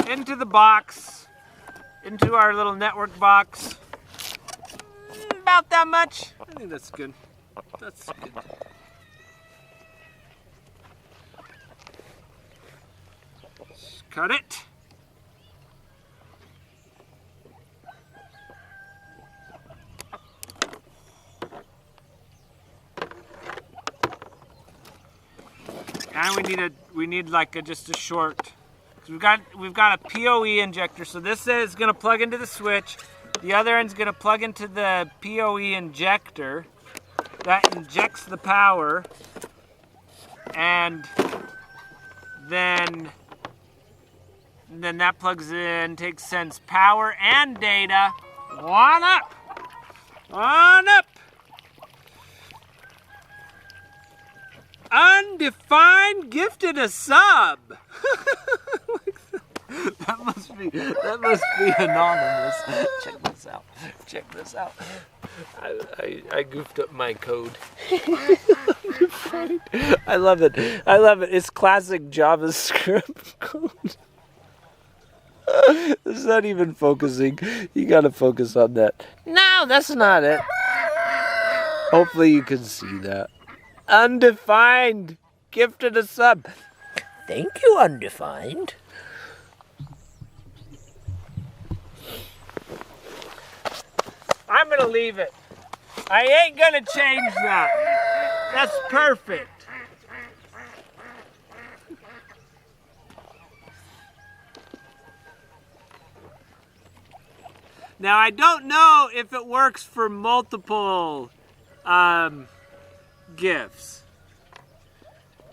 Into the box, into our little network box. About that much. I think that's good. That's good. Just cut it. And we need like just a short. We've got a PoE injector, so this is going to plug into the switch. The other end's going to plug into the PoE injector. That injects the power, and then that plugs in, sends power and data. On up, on up. Undefined gifted a sub. That must be anonymous. Check this out. Check this out. I goofed up my code. I love it. I love it. It's classic JavaScript code. It's not even focusing. You gotta focus on that. No, that's not it. Hopefully you can see that. Undefined gifted a sub. Thank you, Undefined. I'm gonna leave it. I ain't gonna change that. That's perfect. Now I don't know if it works for multiple gifts.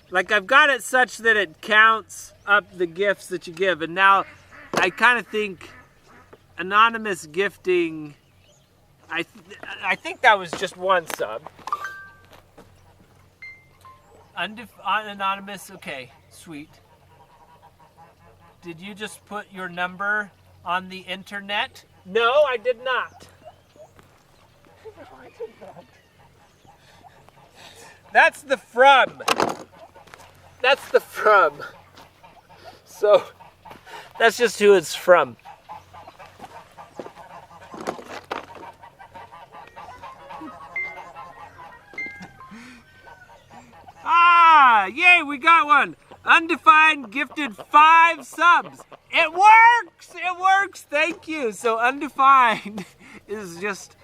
Like I've got it such that it counts up the gifts that you give, and now I kind of think anonymous gifting. I think that was just one sub. Anonymous, okay, sweet. Did you just put your number on the internet? No, I did not. That's the from. That's the from. So, that's just who it's from. Ah, yay, we got one. Undefined gifted 5 subs. It works! It works! Thank you. So Undefined is just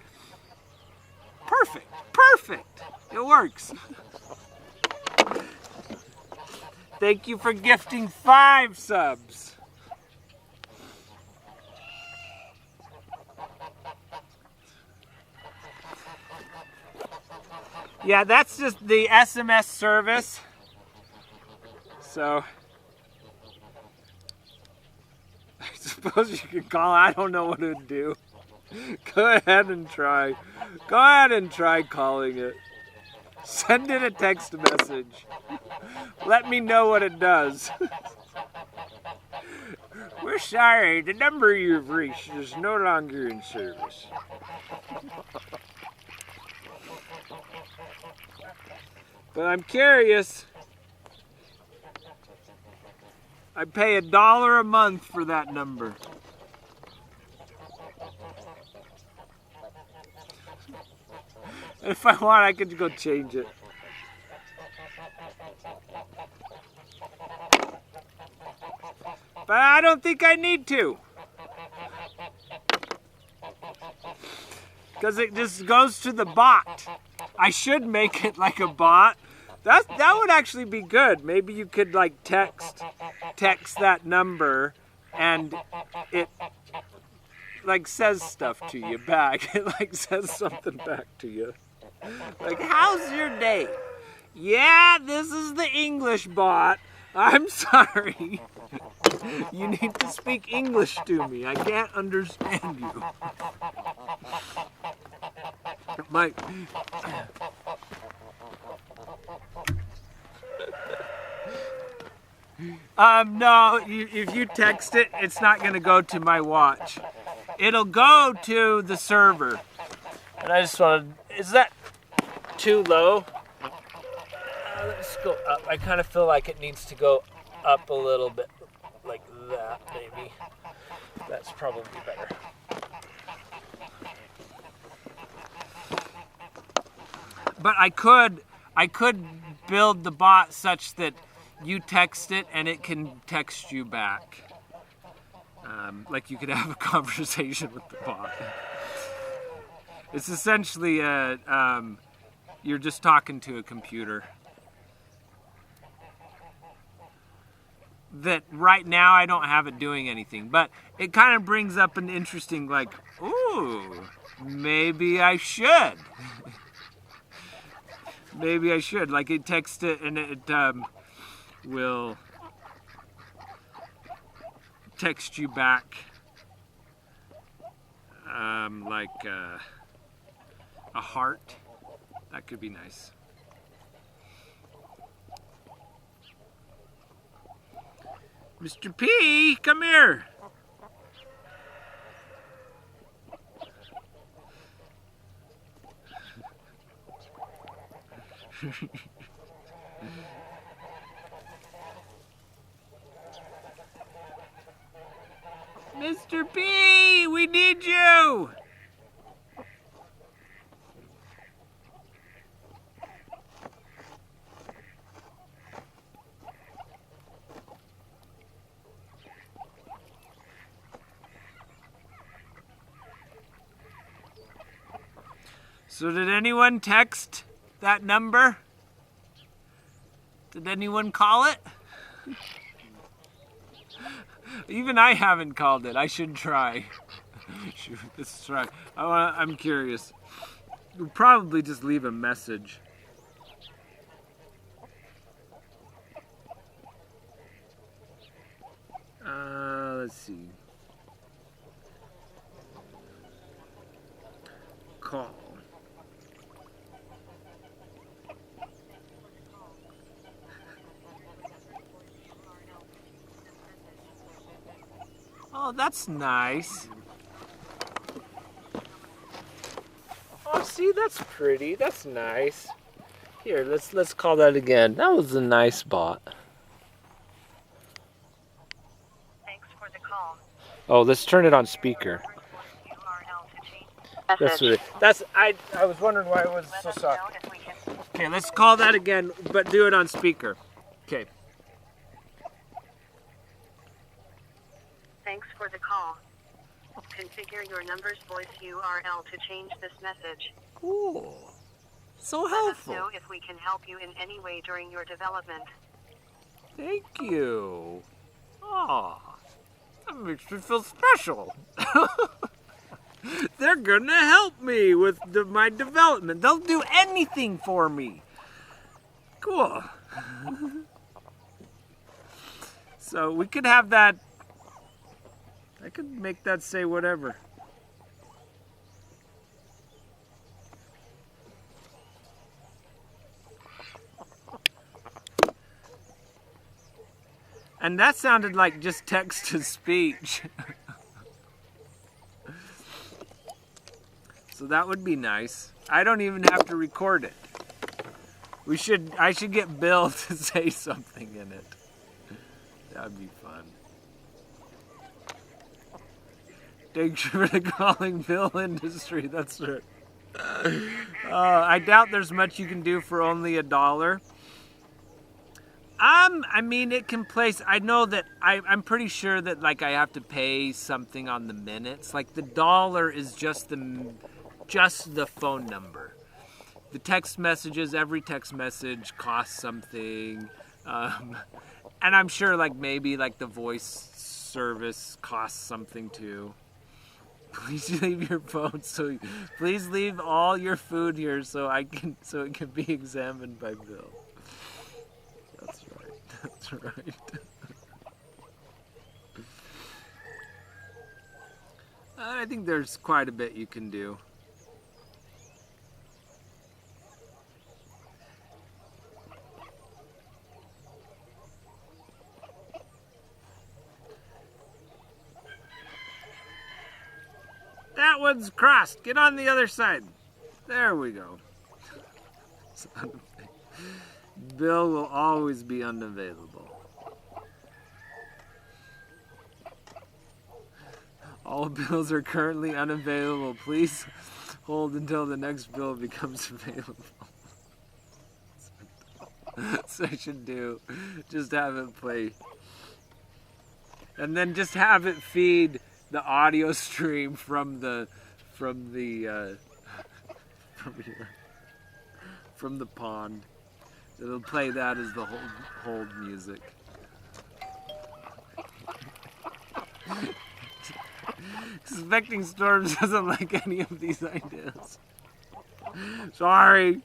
perfect. Perfect. It works. Thank you for gifting 5 subs. Yeah, that's just the SMS service. So I suppose you could call. I don't know what it would do. Go ahead and try. Go ahead and try calling it. Send it a text message. Let me know what it does. We're sorry, the number you've reached is no longer in service. But I'm curious. I pay $1 a month for that number. If I want, I could go change it. But I don't think I need to. Because it just goes to the bot. I should make it like a bot. That would actually be good. Maybe you could like text that number and it like says stuff to you back. It like says something back to you. Like, how's your day? Yeah, this is the English bot. I'm sorry. You need to speak English to me. I can't understand you. Mike. No, if you text it, it's not going to go to my watch. It'll go to the server. And I just wanted, is that too low? Let's go up. I kind of feel like it needs to go up a little bit, like that, maybe. That's probably better. But I could build the bot such that you text it and it can text you back. Like you could have a conversation with the bot. It's essentially you're just talking to a computer. That right now I don't have it doing anything, but it kind of brings up an interesting, like, ooh, maybe I should. Maybe I should. Like it texts it and it will text you back like a heart. That could be nice. Mr. P, come here. Mr. P, we need you! So did anyone text that number? Did anyone call it? Even I haven't called it. I should try. Let's try. I'm curious. We'll probably just leave a message. Let's see. Call. Oh, that's nice. Oh, see, that's pretty. That's nice. Here, let's call that again. That was a nice bot. Thanks for the call. Oh, let's turn it on speaker. That's what I was wondering why it was so soft. Okay, let's call that again, but do it on speaker. Okay. Thanks for the call. Configure your number's voice URL to change this message. Ooh, so Let us helpful. know if we can help you in any way during your development. Thank you. Aw, that makes me feel special. They're gonna help me with my development. They'll do anything for me. Cool. So we could have that. I could make that say whatever. And that sounded like just text to speech. So that would be nice. I don't even have to record it. I should get Bill to say something in it. That'd be fun. Thanks for the calling, Bill Industry. That's right. I doubt there's much you can do for only $1. I mean, it can place. I know that I'm pretty sure that like I have to pay something on the minutes. Like the $1 is just the phone number. The text messages, every text message costs something, and I'm sure like maybe like the voice service costs something too. Please leave your phone. So please leave all your food here so it can be examined by Bill. That's right. That's right. I think there's quite a bit you can do. That one's crossed. Get on the other side. There we go. Bill will always be unavailable. All bills are currently unavailable. Please hold until the next bill becomes available. So I should do. Just have it play. And then just have it feed the audio stream from the pond. It'll play that as the hold music. Suspecting Storms doesn't like any of these ideas. Sorry.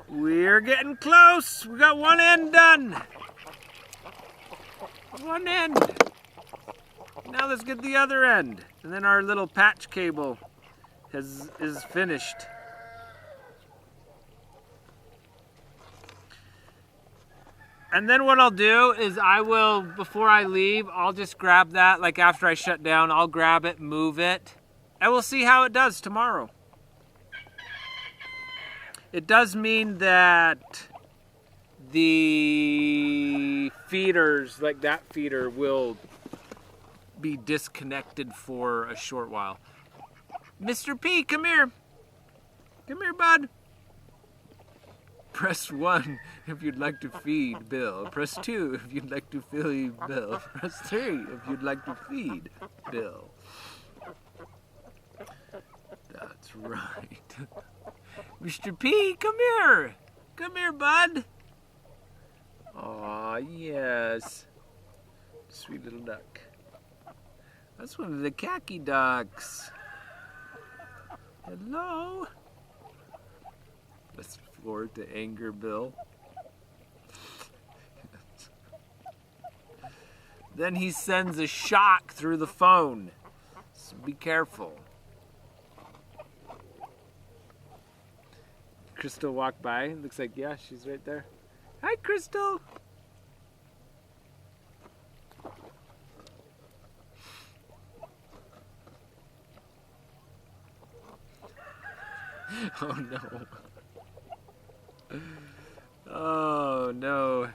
We're getting close. We got one end done. One end. Now let's get the other end. And then our little patch cable is finished. And then what I'll do is I will, before I leave, I'll just grab that, like after I shut down, I'll grab it, move it, and we'll see how it does tomorrow. It does mean that the feeders, like that feeder, will be disconnected for a short while. Mr. P, come here. Come here, bud. Press 1 if you'd like to feed Bill. Press 2 if you'd like to feed Bill. Press 3 if you'd like to feed Bill. That's right. Mr. P, come here. Come here, bud. Aw, yes. Sweet little duck. That's one of the khaki ducks. Hello. Let's forward to anger Bill. Then he sends a shock through the phone. So be careful. Crystal walked by. Looks like, yeah, she's right there. Hi, Crystal. Oh no. Oh no.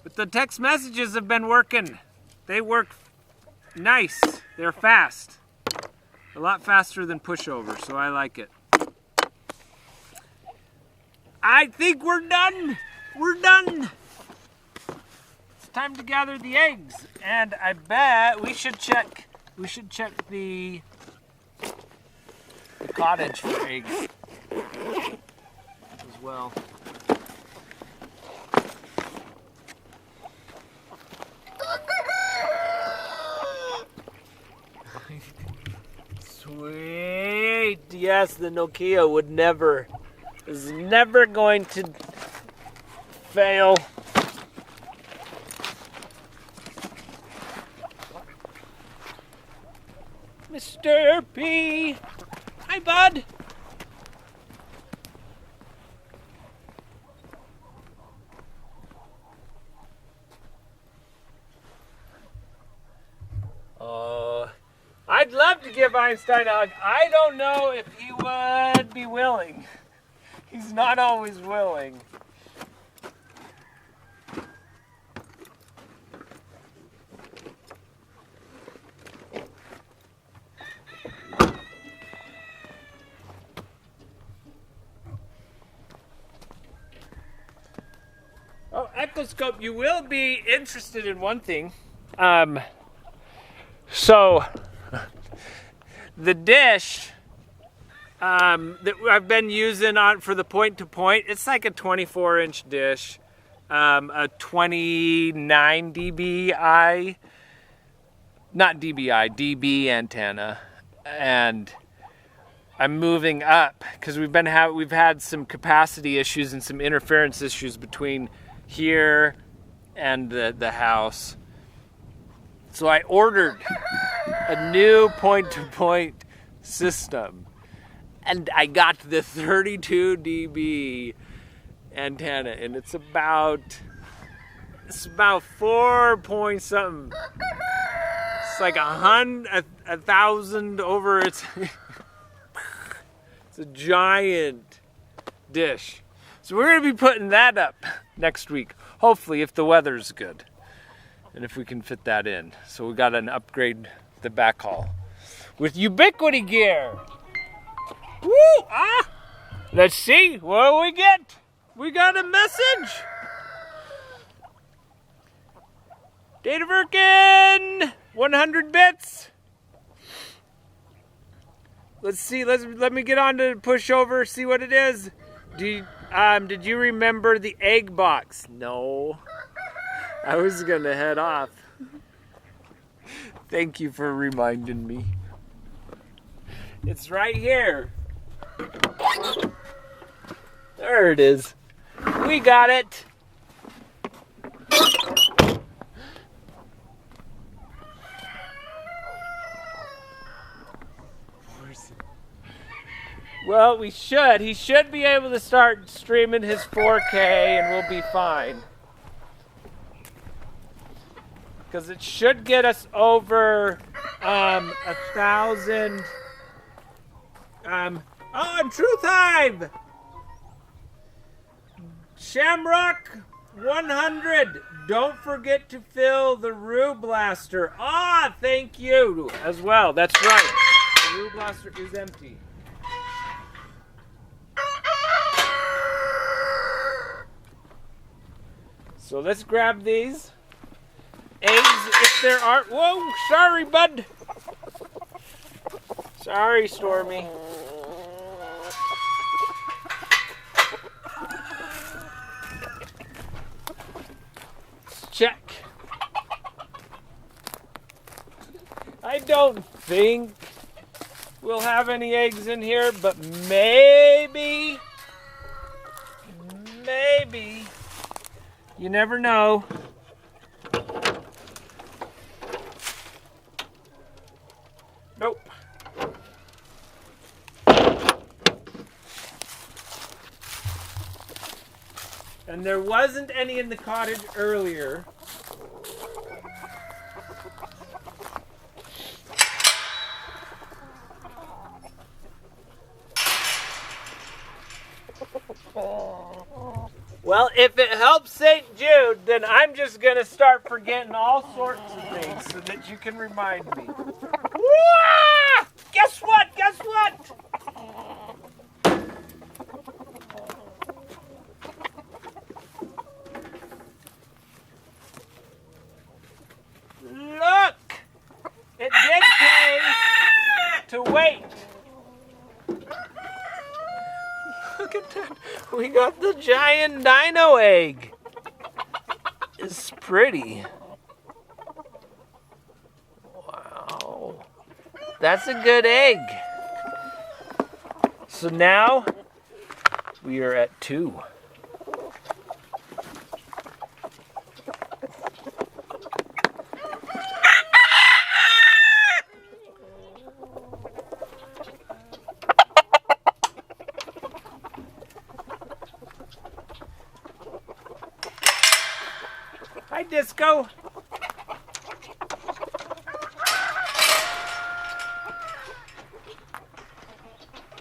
But the text messages have been working. They work nice. They're fast. A lot faster than pushover, so I like it. I think we're done. We're done. It's time to gather the eggs. And I bet we should check the cottage for eggs as well. Sweet. Yes, the Nokia is never going to fail. Mr. P. Hi, bud. I'd love to give Einstein a hug. I don't know if he would be willing. He's not always willing. Oh, Echoscope, you will be interested in one thing. So, the dish that I've been using for the point-to-point, it's like a 24-inch dish, a 29 dBi, not dBi, dB antenna, and I'm moving up because we've had some capacity issues and some interference issues between here and the house. So I ordered a new point-to-point system, and I got the 32 dB antenna, and it's about 4 point something. It's like 1,000 over its. It's a giant dish. So we're gonna be putting that up next week, hopefully, if the weather's good. And if we can fit that in. So we got to upgrade the backhaul with ubiquity gear. Woo! Ah! Let's see what we get. We got a message. Data Virkin, 100 bits. Let's see. Let me get on to pushover. See what it is. Did you remember the egg box? No. I was gonna head off. Thank you for reminding me. It's right here. There it is. We got it. Well, we should. He should be able to start streaming his 4K and we'll be fine. Because it should get us over 1,000. Oh, Truth Hive! Shamrock 100. Don't forget to fill the Rue Blaster. Ah, thank you as well. That's right. The Rue Blaster is empty. So let's grab these eggs if there aren't. Whoa, sorry, bud. Sorry, Stormy. Let's check. I don't think we'll have any eggs in here, but maybe. You never know. Nope. And there wasn't any in the cottage earlier. Well, if it helps St. Jude, then I'm just going to start forgetting all sorts of things so that you can remind me. Wah! Guess what? Guess what? Look! It did pay to wait. Look at that. We got the giant dino egg. It's pretty. Wow. That's a good egg. So now we are at 2. Hi, Disco.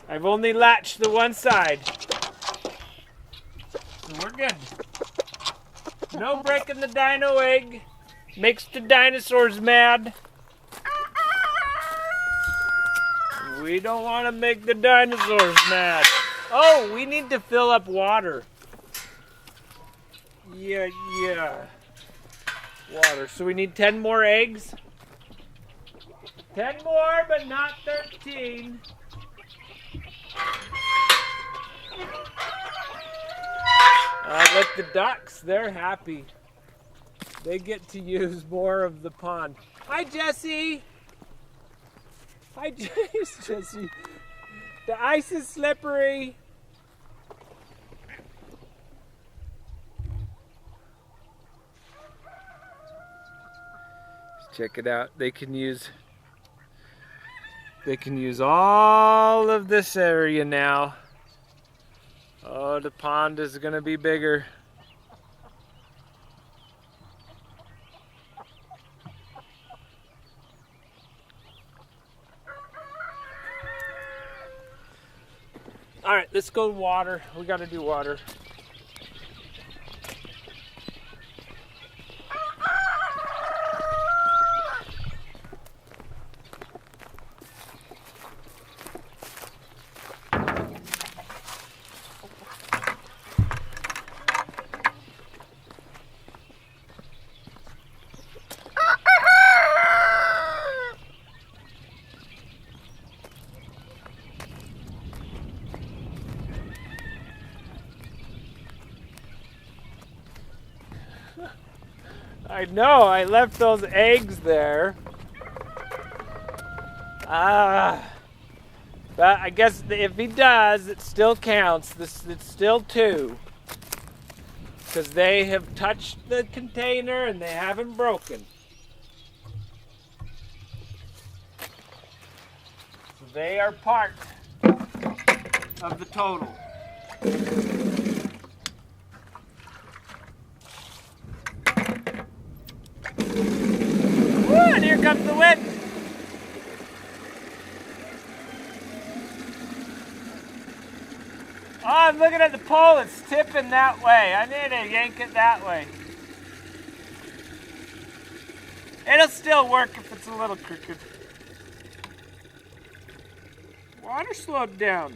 I've only latched the one side. So we're good. No breaking the dino egg. Makes the dinosaurs mad. We don't want to make the dinosaurs mad. Oh, we need to fill up water. Yeah. Water. So we need 10 more eggs. 10 more, but not 13. Look, the ducks, they're happy. They get to use more of the pond. Hi, Jesse. Hi, Jesse. The ice is slippery. Check it out. They can use all of this area now. Oh, the pond is going to be bigger. All right, let's go water. We got to do water. I know, I left those eggs there. But But I guess if he does, it still counts. It's still 2. Because they have touched the container and they haven't broken. So they are part of the total. Woo, and here comes the wind. Oh, I'm looking at the pole. It's tipping that way. I need to yank it that way. It'll still work if it's a little crooked. Water slowed down.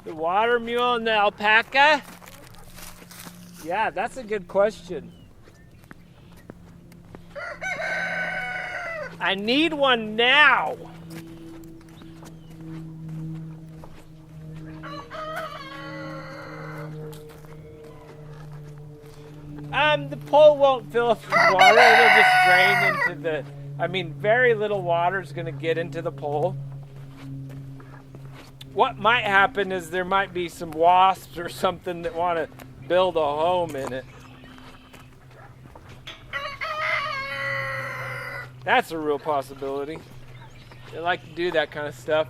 The water mule and the alpaca? Yeah, that's a good question. I need one now. The pole won't fill up with water. It'll just drain into the... very little water is going to get into the pole. What might happen is there might be some wasps or something that want to build a home in it. That's a real possibility. They like to do that kind of stuff.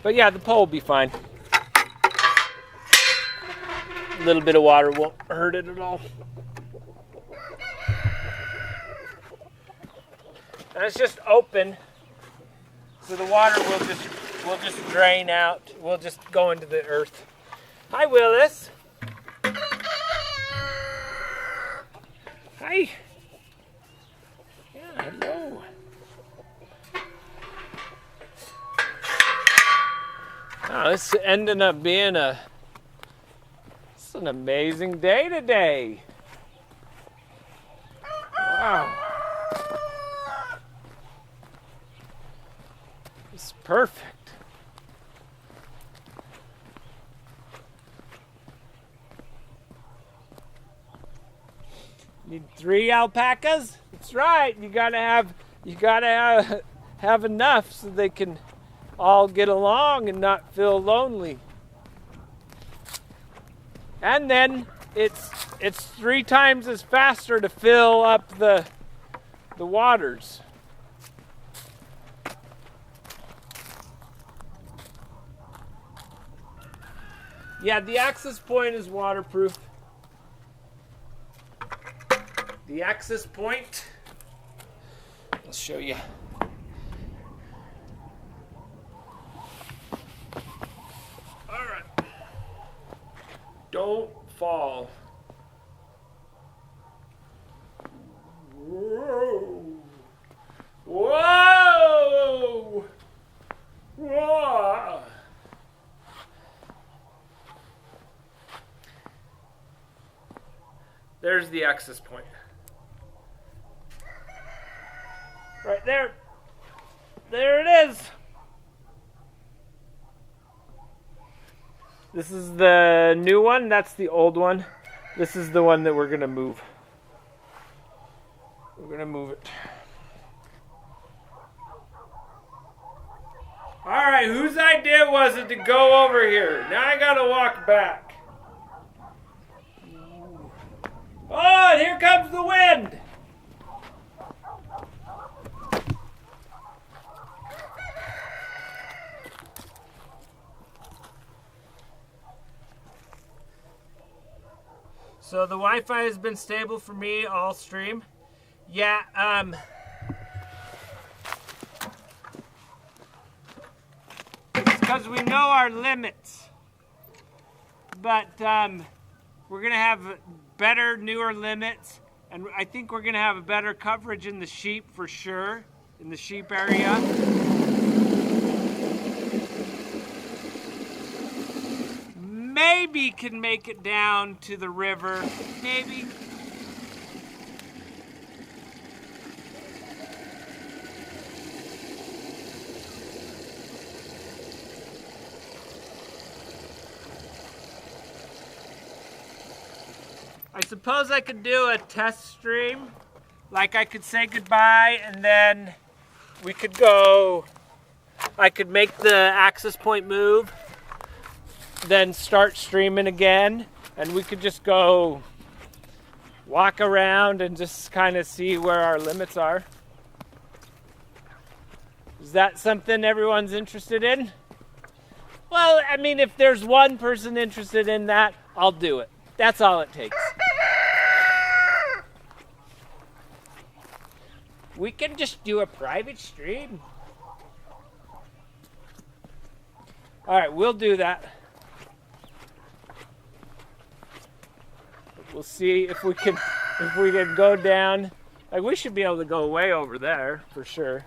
But yeah, the pole will be fine. A little bit of water won't hurt it at all. And it's just open, so the water will just drain out. We'll just go into the earth. Hi, Willis. Hi. Yeah, hello. Oh, this is ending up being an amazing day today. Wow. It's perfect. Need 3 alpacas? That's right. You gotta have enough so they can all get along and not feel lonely. And then it's 3 times as faster to fill up the waters. Yeah, the access point is waterproof. The access point, I'll show you. All right. Don't fall. Whoa. Whoa. Whoa. There's the access point. Right there. There it is. This is the new one. That's the old one. This is the one that we're going to move. We're going to move it. All right, whose idea was it to go over here? Now I got to walk back. Oh, and here comes the wind. So the Wi-Fi has been stable for me all stream. Yeah, it's because we know our limits. But we're gonna have better, newer limits, and I think we're gonna have a better coverage in the sheep for sure, in the sheep area. Maybe can make it down to the river, maybe. suppose I could do a test stream. Like I could say goodbye and then we could go, I could make the access point move, then start streaming again, and we could just go walk around and just kind of see where our limits are. Is that something everyone's interested in? Well, I mean, if there's one person interested in that, I'll do it. That's all it takes. We can just do a private stream. All right, we'll do that. We'll see if we can go down. Like, we should be able to go way over there for sure.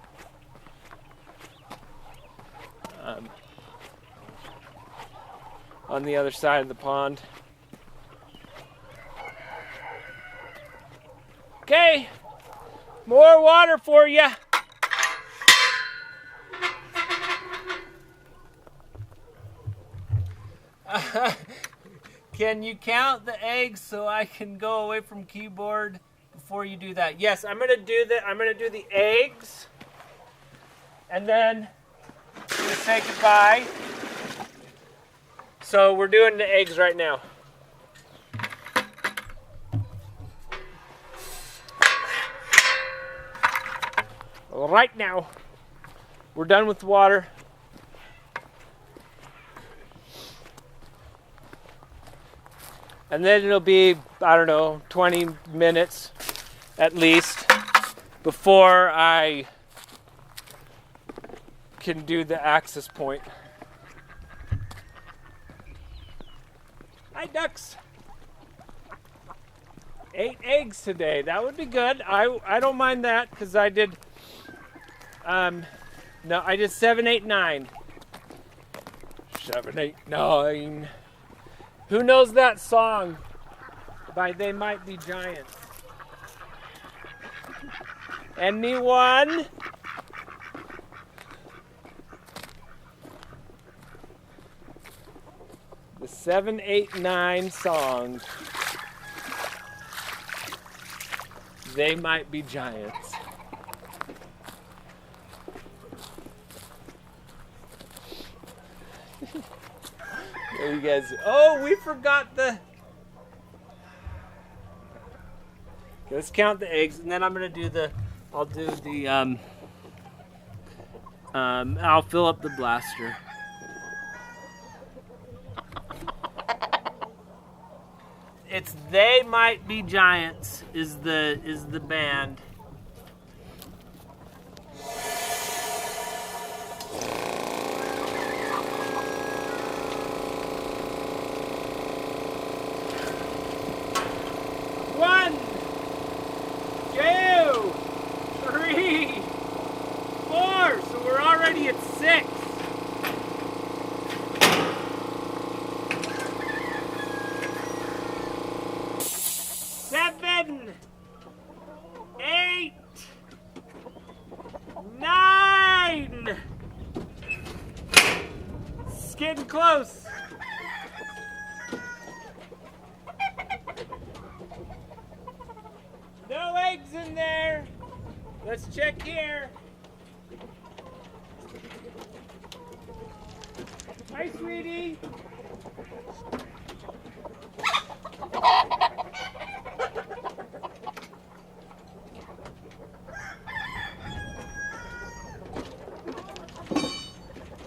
On the other side of the pond. Okay, more water for you. Can you count the eggs so I can go away from keyboard before you do that? Yes, I'm gonna do the eggs, and then I'm gonna say goodbye. So we're doing the eggs right now. Right now, we're done with the water. And then it'll be, I don't know, 20 minutes at least before I can do the access point. Hi, ducks. 8 eggs today. That would be good. I don't mind that because I did, no, I did 7, 8, 9. 7, 8, 9. Who knows that song by They Might Be Giants? Anyone? The 7, 8, 9 song. They Might Be Giants. There you guys. Oh, we forgot the. Okay, let's count the eggs, and then I'm gonna do the. I'll do the. I'll fill up the blaster. It's They Might Be Giants is the band. One, 2, 3, 4. So we're already at 6. Seven, 8, 9. It's getting close. No eggs in there. Let's check here. Hi, sweetie.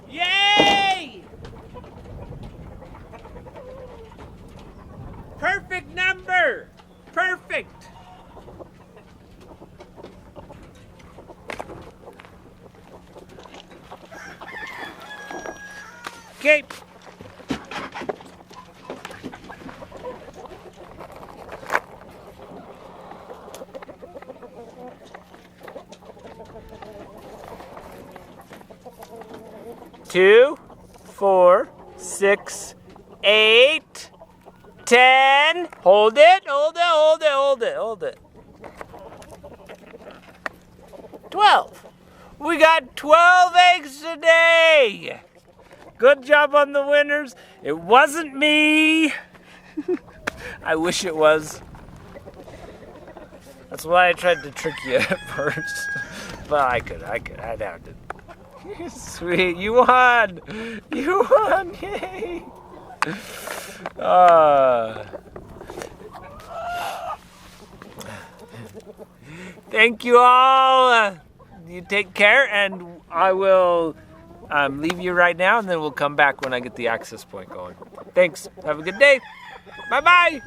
Yay! Perfect number. Perfect. Okay. Two, 4, 6, 8, 10. Hold it, hold it, hold it, hold it, hold it. 12. We got 12 eggs today. Good job on the winners. It wasn't me. I wish it was. That's why I tried to trick you at first. But I'd have to. Sweet, you won! You won! Yay! Thank you all. You take care, and I will leave you right now, and then we'll come back when I get the access point going. Thanks. Have a good day. Bye-bye.